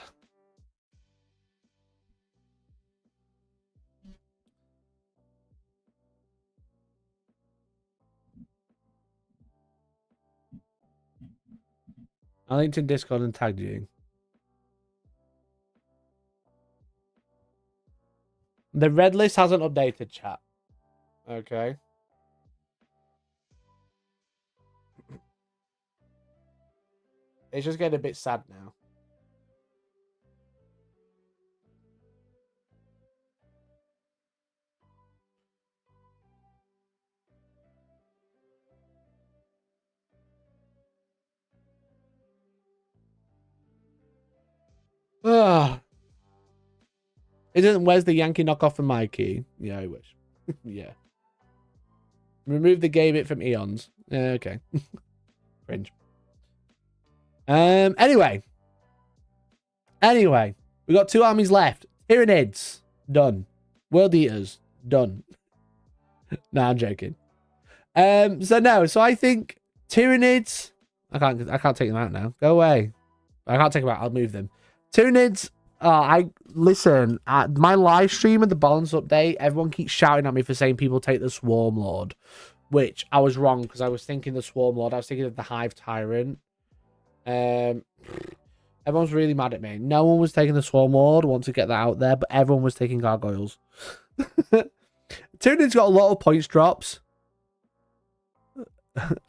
I linked in Discord and tagged you. The red list hasn't updated, chat. Okay. It's just getting a bit sad now. Ah. It doesn't. Where's the Yankee knockoff from my key? Yeah, I wish. Yeah. Remove the gay bit from Eons. Okay. Cringe. Anyway, we got 2 armies left. Tyranids, done. World Eaters, done. No, I'm joking. So I think Tyranids. I can't take them out now. Go away. I can't take them out. I'll move them. Tyranids. Listen, at my live stream of the balance update, everyone keeps shouting at me for saying people take the Swarm Lord, which I was wrong because I was thinking the Swarm Lord. I was thinking of the Hive Tyrant. Everyone's really mad at me. No one was taking the Swarm Lord. I want to get that out there, but everyone was taking Gargoyles. Tyranids got a lot of points drops.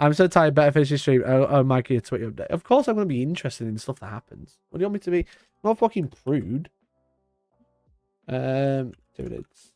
I'm so tired. Better finish your stream. Oh, Mikey, a Twitter update. Of course, I'm going to be interested in stuff that happens. What do you want me to be? I'm not fucking prude. Tyranids.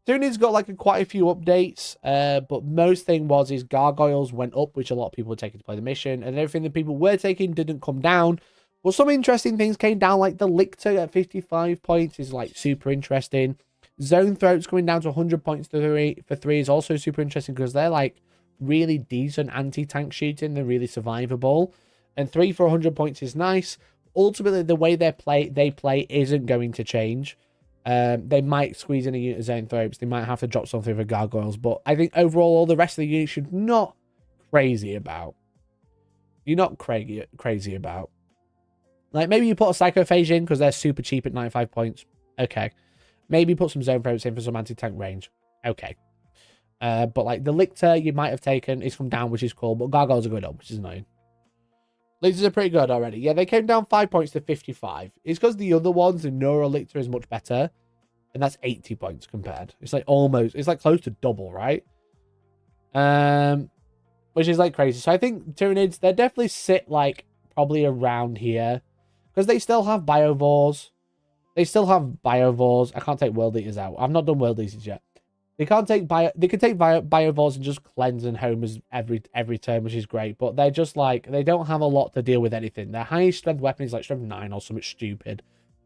Tyranids got like quite a few updates, but most thing is Gargoyles went up, which a lot of people were taking to play the mission, and everything that people were taking didn't come down. But some interesting things came down, like the Lictor at 55 points is like super interesting. Zone Throats coming down to 100 points for 3 is also super interesting because they're like really decent anti-tank shooting. They're really survivable. And 3 for 100 points is nice. Ultimately, the way they play isn't going to change. They might squeeze in a unit of Zone Throats. They might have to drop something for Gargoyles. But I think overall, all the rest of the units should not crazy about. You're not crazy about. Like, maybe you put a Psychophage in because they're super cheap at 95 points. Okay. Maybe put some Zone Throats in for some anti-tank range. Okay. But like the Lictor you might have taken is come down, which is cool. But Gargoyles are going up, which is annoying. Lictors are pretty good already. Yeah, they came down 5 points to 55. It's because the other ones, the Neuro Lictor is much better. And that's 80 points compared. It's like almost, it's like close to double, right? Which is like crazy. So I think Tyranids, they definitely sit like probably around here. Because they still have Biovores. I can't take World Eaters out. I've not done World Eaters yet. They can't take They can take Biovores and just cleanse and homers every turn, which is great. But they're just like, they don't have a lot to deal with anything. Their highest strength weapon is like strength 9 or something stupid.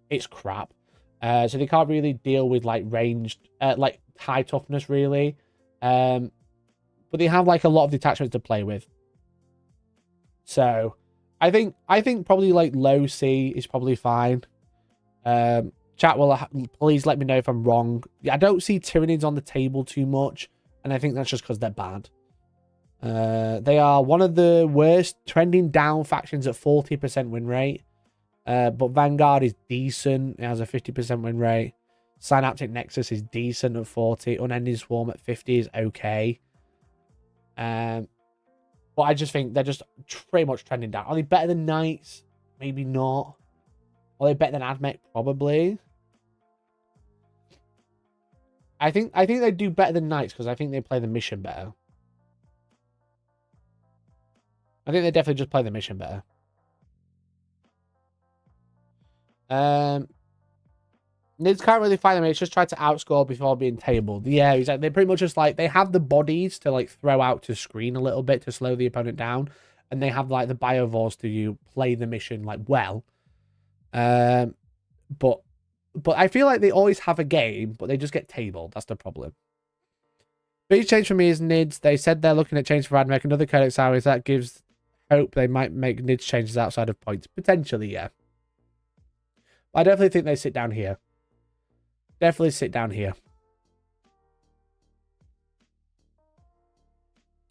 It's crap. So they can't really deal with like ranged, like high toughness really. But they have like a lot of detachments to play with. So I think probably like low C is probably fine. Chat will please let me know if I'm wrong. I don't see Tyranids on the table too much, and I think that's just because they're bad. They are one of the worst trending down factions at 40% win rate. But Vanguard is decent. It has a 50% win rate. Synaptic Nexus is decent at 40. Unending Swarm at 50 is okay. But I just think they're just pretty much trending down. Are they better than Knights? Maybe not. Are they better than Admech? Probably. I think they do better than Knights because I think they play the mission better. I think they definitely just play the mission better. Nids can't really fight them. It's just tried to outscore before being tabled. Yeah, exactly. They're pretty much just like, they have the bodies to like throw out to screen a little bit to slow the opponent down. And they have like the biovores to play the mission like well. But I feel like they always have a game, but they just get tabled. That's the problem. Big change for me is Nids. They said they're looking at change for Radmech. Another Codex Hours. That gives hope they might make Nids changes outside of points. Potentially, yeah. I definitely think they sit down here. Definitely sit down here.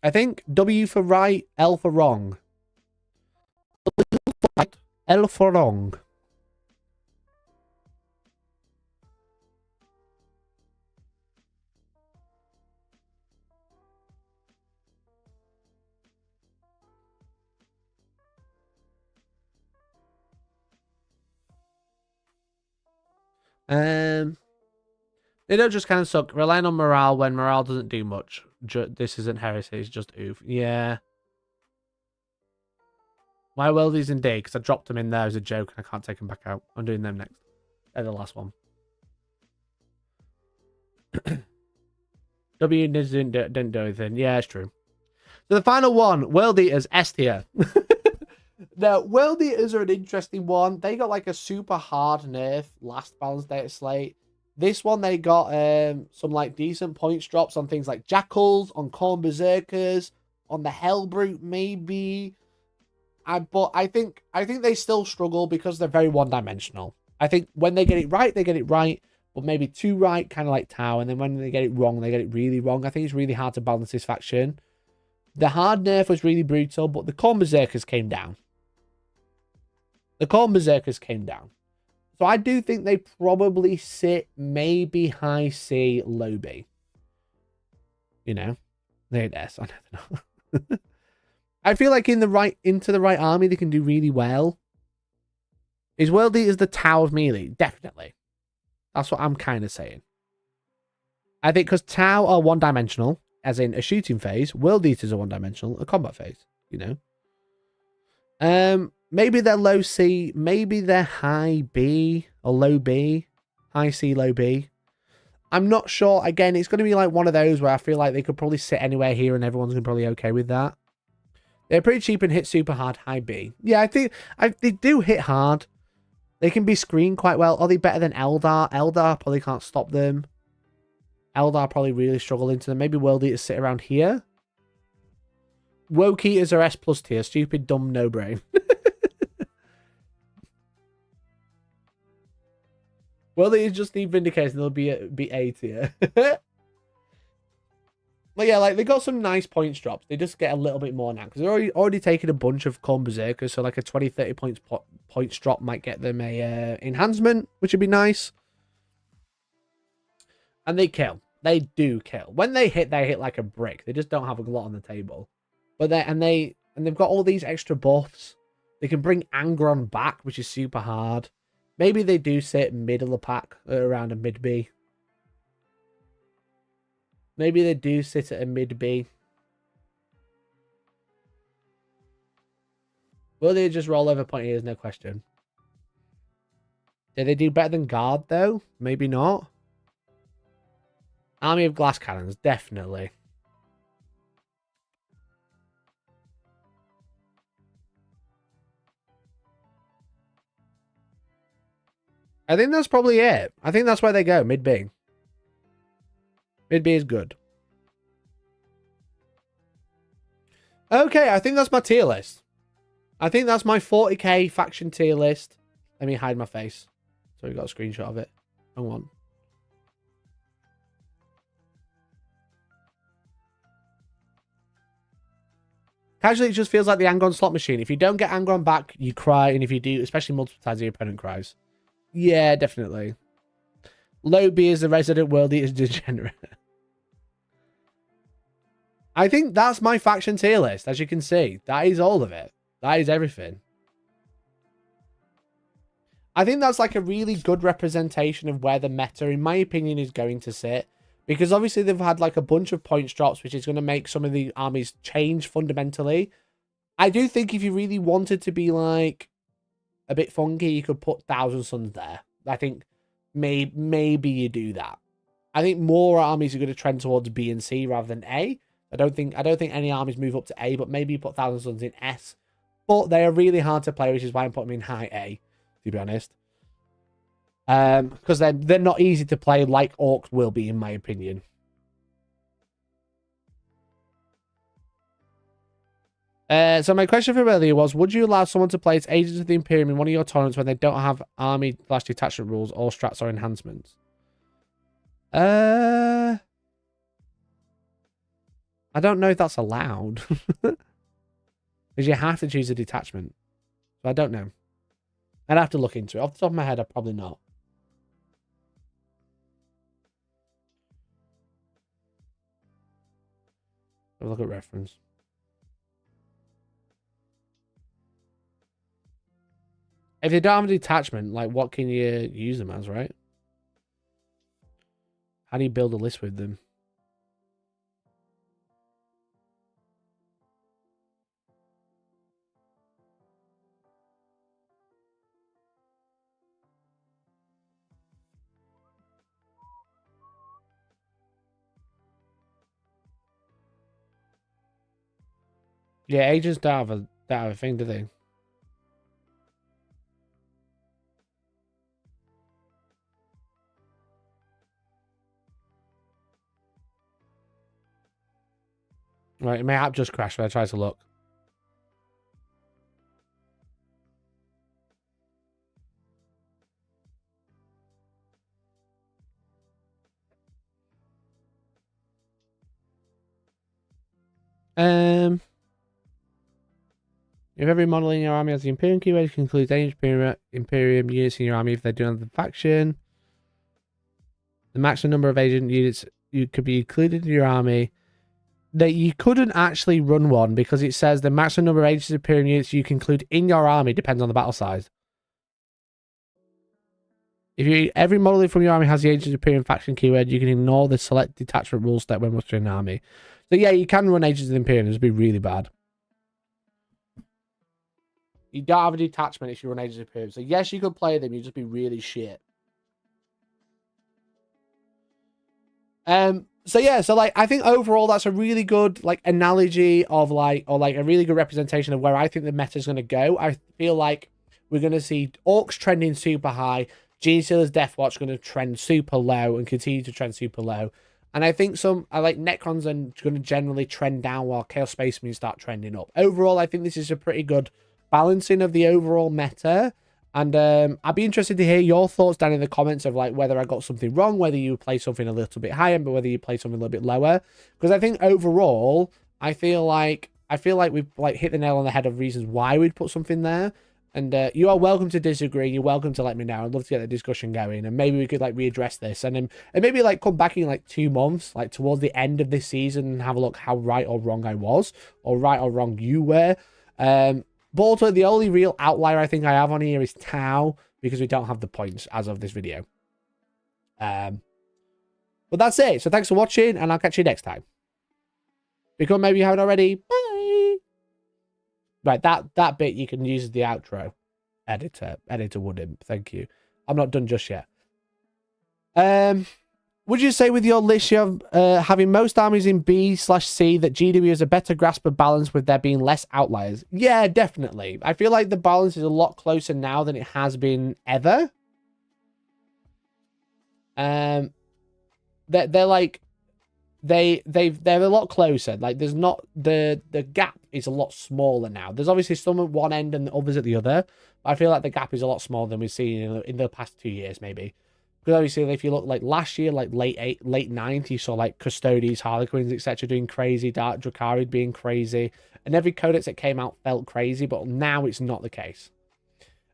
I think W for right, L for wrong. W for right, L for wrong. They don't just kind of suck. Relying on morale when morale doesn't do much. This isn't heresy, it's just oof. Yeah. My worldies in D, because I dropped them in there as a joke and I can't take them back out. I'm doing them next. They're the last one. W didn't do anything. Yeah, it's true. So the final one, World Eaters, S tier. Now, World Eaters are an interesting one. They got like a super hard nerf last balanced data slate. This one, they got some like decent points drops on things like Jackals, on Khorne Berserkers, on the Hellbrute maybe. But I think they still struggle because they're very one-dimensional. I think when they get it right, they get it right. But maybe too right, kind of like Tau. And then when they get it wrong, they get it really wrong. I think it's really hard to balance this faction. The hard nerf was really brutal, but the Khorne Berserkers came down. The Khorne Berserkers came down. So I do think they probably sit maybe high C, low B. You know? They're S, I never know. I feel like into the right army, they can do really well. Is World Eaters the Tau of melee? Definitely. That's what I'm kind of saying. I think because Tau are one-dimensional, as in a shooting phase. World Eaters are one-dimensional, a combat phase, you know? Maybe they're low C. Maybe they're high B or low B. High C, low B. I'm not sure. Again, it's going to be like one of those where I feel like they could probably sit anywhere here and everyone's going to be probably okay with that. They're pretty cheap and hit super hard, high B. Yeah, I think they do hit hard. They can be screened quite well. Are they better than Eldar? Eldar probably can't stop them. Eldar probably really struggle into them. Maybe World Eaters sit around here. Woke Eaters are S+ tier. Stupid, dumb, no brain. World Eaters just need vindication. They'll be A tier. But yeah, like they got some nice points drops. They just get a little bit more now because they're already taking a bunch of Khorne Berserkers. So like a 20-30 points drop might get them a enhancement, which would be nice. And they kill. They do kill. When they hit like a brick. They just don't have a lot on the table. But they've got all these extra buffs. They can bring Angron back, which is super hard. Maybe they do sit middle of the pack around a mid B. Maybe they do sit at a mid B. Will they just roll over point here? There's no question. Did they do better than Guard, though? Maybe not. Army of Glass Cannons, definitely. I think that's probably it. I think that's where they go, mid B. Mid B is good. Okay, I think that's my tier list. I think that's my 40k faction tier list. Let me hide my face. So we got a screenshot of it. Hang on. Casually, it just feels like the Angron slot machine. If you don't get Angron back, you cry. And if you do, especially multiple times, your opponent cries. Yeah, definitely. Low B is the resident World Eaters degenerate. I think that's my faction tier list, as you can see. That is all of it. That is everything. I think that's like a really good representation of where the meta, in my opinion, is going to sit. Because obviously they've had like a bunch of points drops, which is going to make some of the armies change fundamentally. I do think if you really wanted to be like a bit funky, you could put Thousand Suns there. I think maybe you do that. I think more armies are going to trend towards B and C rather than A. I don't think any armies move up to A, but maybe you put Thousand Suns in S. But they are really hard to play, which is why I'm putting them in high A, to be honest. Because they're not easy to play like Orcs will be, in my opinion. So my question from earlier was, would you allow someone to play as Agents of the Imperium in one of your tournaments when they don't have army/detachment rules or strats or enhancements? I don't know if that's allowed. Because you have to choose a detachment. So I don't know. I'd have to look into it. Off the top of my head, I'd probably not. Have a look at reference. If they don't have a detachment, like, what can you use them as, right? How do you build a list with them? Yeah, agents don't have a thing, do they? Right, my app just crashed when I tried to look. If every model in your army has the Imperium keyword, it includes any Imperium units in your army if they don't have the faction. The maximum number of agent units you could be included in your army. That you couldn't actually run one because it says the maximum number of agents of Imperium units you can include in your army depends on the battle size. If every model from your army has the Agents of Imperium faction keyword, you can ignore the select detachment rule step when mustering an army. So yeah, you can run Agents of the Imperium. This would be really bad. You don't have a detachment if you run Agents of Imperium. So yes, you could play them. You'd just be really shit. So yeah, so like I think overall that's a really good like analogy of like or like a really good representation of where I think the meta is going to go. I feel like we're going to see Orcs trending super high, Genestealer's Death Watch going to trend super low and continue to trend super low. And I think I like Necrons are going to generally trend down while Chaos Space Marines start trending up. Overall, I think this is a pretty good balancing of the overall meta. And I'd be interested to hear your thoughts down in the comments of like whether I got something wrong, whether you play something a little bit higher, but whether you play something a little bit lower. Because I think overall, I feel like we've like hit the nail on the head of reasons why we'd put something there. And you are welcome to disagree. You're welcome to let me know. I'd love to get the discussion going, and maybe we could like readdress this, and maybe like come back in like 2 months, like towards the end of this season, and have a look how right or wrong I was, or right or wrong you were. But also, the only real outlier I think I have on here is Tau, because we don't have the points as of this video. But that's it. So thanks for watching, and I'll catch you next time. Because maybe you haven't already. Bye. Right, that bit you can use as the outro. Editor wouldn't. Thank you. I'm not done just yet. Would you say with your list you have having most armies in B/C that GW has a better grasp of balance with there being less outliers? Yeah, definitely. I feel like the balance is a lot closer now than it has been ever. They're like they're a lot closer. Like there's not the gap is a lot smaller now. There's obviously some at one end and others at the other. But I feel like the gap is a lot smaller than we've seen in the past 2 years, maybe. Because obviously, if you look like last year, like late 90s, you saw like Custodes, Harlequins, etc., doing crazy, Dark Dracarys being crazy, and every codex that came out felt crazy. But now it's not the case.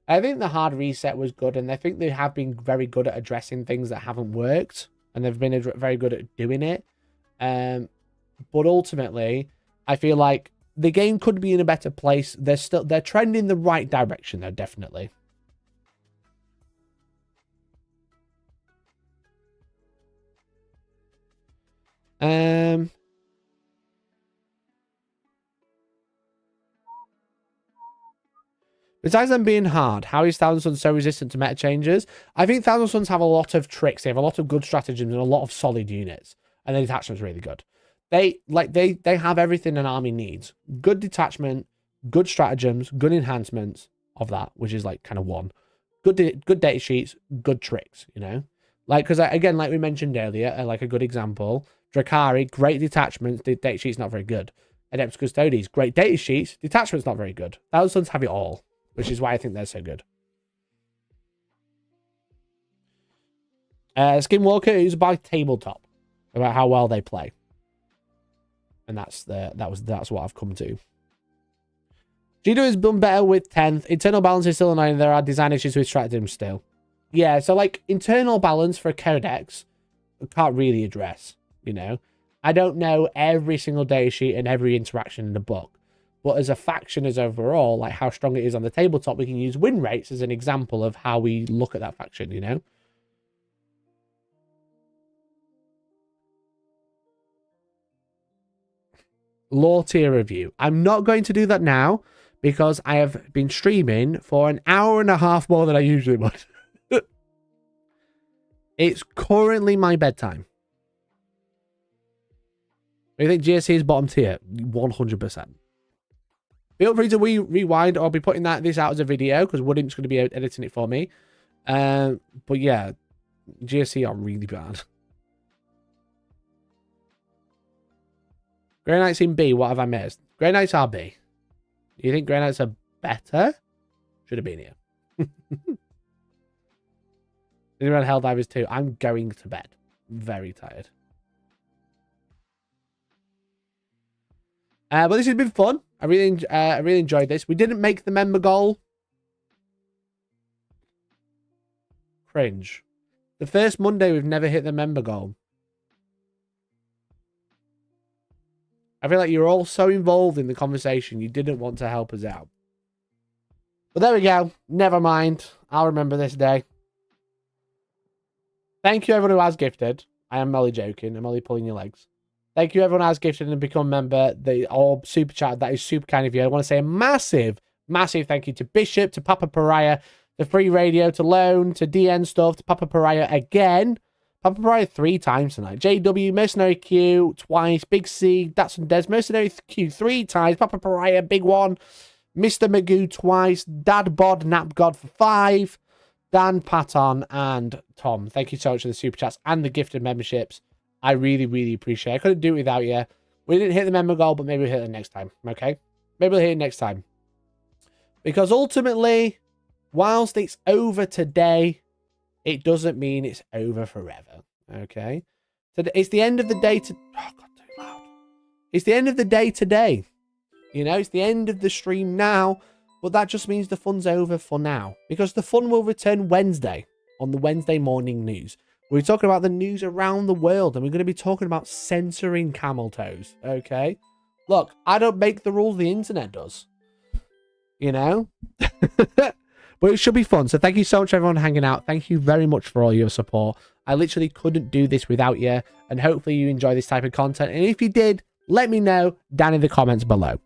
I think the hard reset was good, and I think they have been very good at addressing things that haven't worked, and they've been very good at doing it. But ultimately, I feel like the game could be in a better place. They're trending in the right direction, though, definitely. Besides them being hard, how is Thousand Suns so resistant to meta changes? I think Thousand Suns have a lot of tricks. They have a lot of good stratagems and a lot of solid units. And the detachment's really good. They have everything an army needs. Good detachment, good stratagems, good enhancements of that, which is like kind of one. Good data sheets, good tricks, you know? Like, because again, like we mentioned earlier, like a good example, Drakari, great detachments, the data sheet's not very good. Adeptus Custodes, great data sheets, detachment's not very good. Thousand Suns have it all, which is why I think they're so good. Skinwalker is by tabletop about how well they play, and that's what I've come to. Gino has done better with 10th. Internal balance is still annoying. There are design issues with stratagem still. Yeah, so like internal balance for a codex, I can't really address. You know, I don't know every single data sheet and every interaction in the book. But as a faction, as overall, like how strong it is on the tabletop, we can use win rates as an example of how we look at that faction, you know? Lore tier review. I'm not going to do that now because I have been streaming for an hour and a half more than I usually would. It's currently my bedtime. Do you think GSC is bottom tier? 100%. Feel free to rewind. I'll be putting this out as a video because Woodin's going to be editing it for me. But yeah, GSC are really bad. Grey Knights in B. What have I missed? Grey Knights are B. Do you think Grey Knights are better? Should have been here. Anyone Helldivers 2? I'm going to bed. Very tired. But this has been fun. I really enjoyed this. We didn't make the member goal. Cringe. The first Monday we've never hit the member goal. I feel like you're all so involved in the conversation you didn't want to help us out. But there we go. Never mind. I'll remember this day. Thank you everyone who has gifted. I am only joking. I'm only pulling your legs. Thank you everyone who has gifted and become a member. They all super chat. That is super kind of you. I want to say a massive, massive thank you to Bishop, to Papa Pariah, to Free Radio, to Lone, to DN Stuff, to Papa Pariah again. Papa Pariah 3 times tonight. JW, Mercenary Q twice. Big C, That's and Des. Mercenary Q 3 times. Papa Pariah, big one. Mr. Magoo twice. Dad Bod, Nap God for 5. Dan, Paton, and Tom. Thank you so much for the super chats and the gifted memberships. I really, really appreciate it. I couldn't do it without you. We didn't hit the member goal, but maybe we'll hit it next time. Okay? Maybe we'll hit it next time. Because ultimately, whilst it's over today, it doesn't mean it's over forever. Okay? So it's the end of the day to... Oh, God, too loud. It's the end of the day today. You know, it's the end of the stream now. But that just means the fun's over for now. Because the fun will return Wednesday on the Wednesday morning news. We're talking about the news around the world. And we're going to be talking about censoring camel toes. Okay? Look, I don't make the rules. The internet does. You know? But it should be fun. So thank you so much, everyone, for hanging out. Thank you very much for all your support. I literally couldn't do this without you. And hopefully you enjoy this type of content. And if you did, let me know down in the comments below.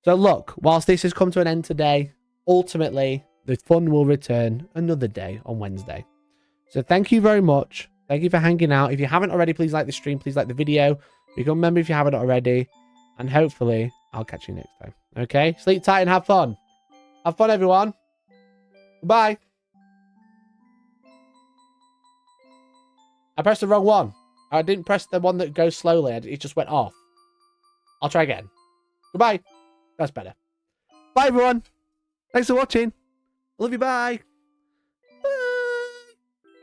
So look, whilst this has come to an end today, ultimately, the fun will return another day on Wednesday. So thank you very much. Thank you for hanging out. If you haven't already, please like the stream. Please like the video. Become a member if you haven't already. And hopefully, I'll catch you next time. Okay? Sleep tight and have fun. Have fun, everyone. Goodbye. I pressed the wrong one. I didn't press the one that goes slowly. It just went off. I'll try again. Goodbye. That's better. Bye, everyone. Thanks for watching. Love you. Bye. Bye.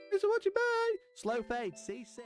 Thanks for watching. Bye. Slow fade. C6.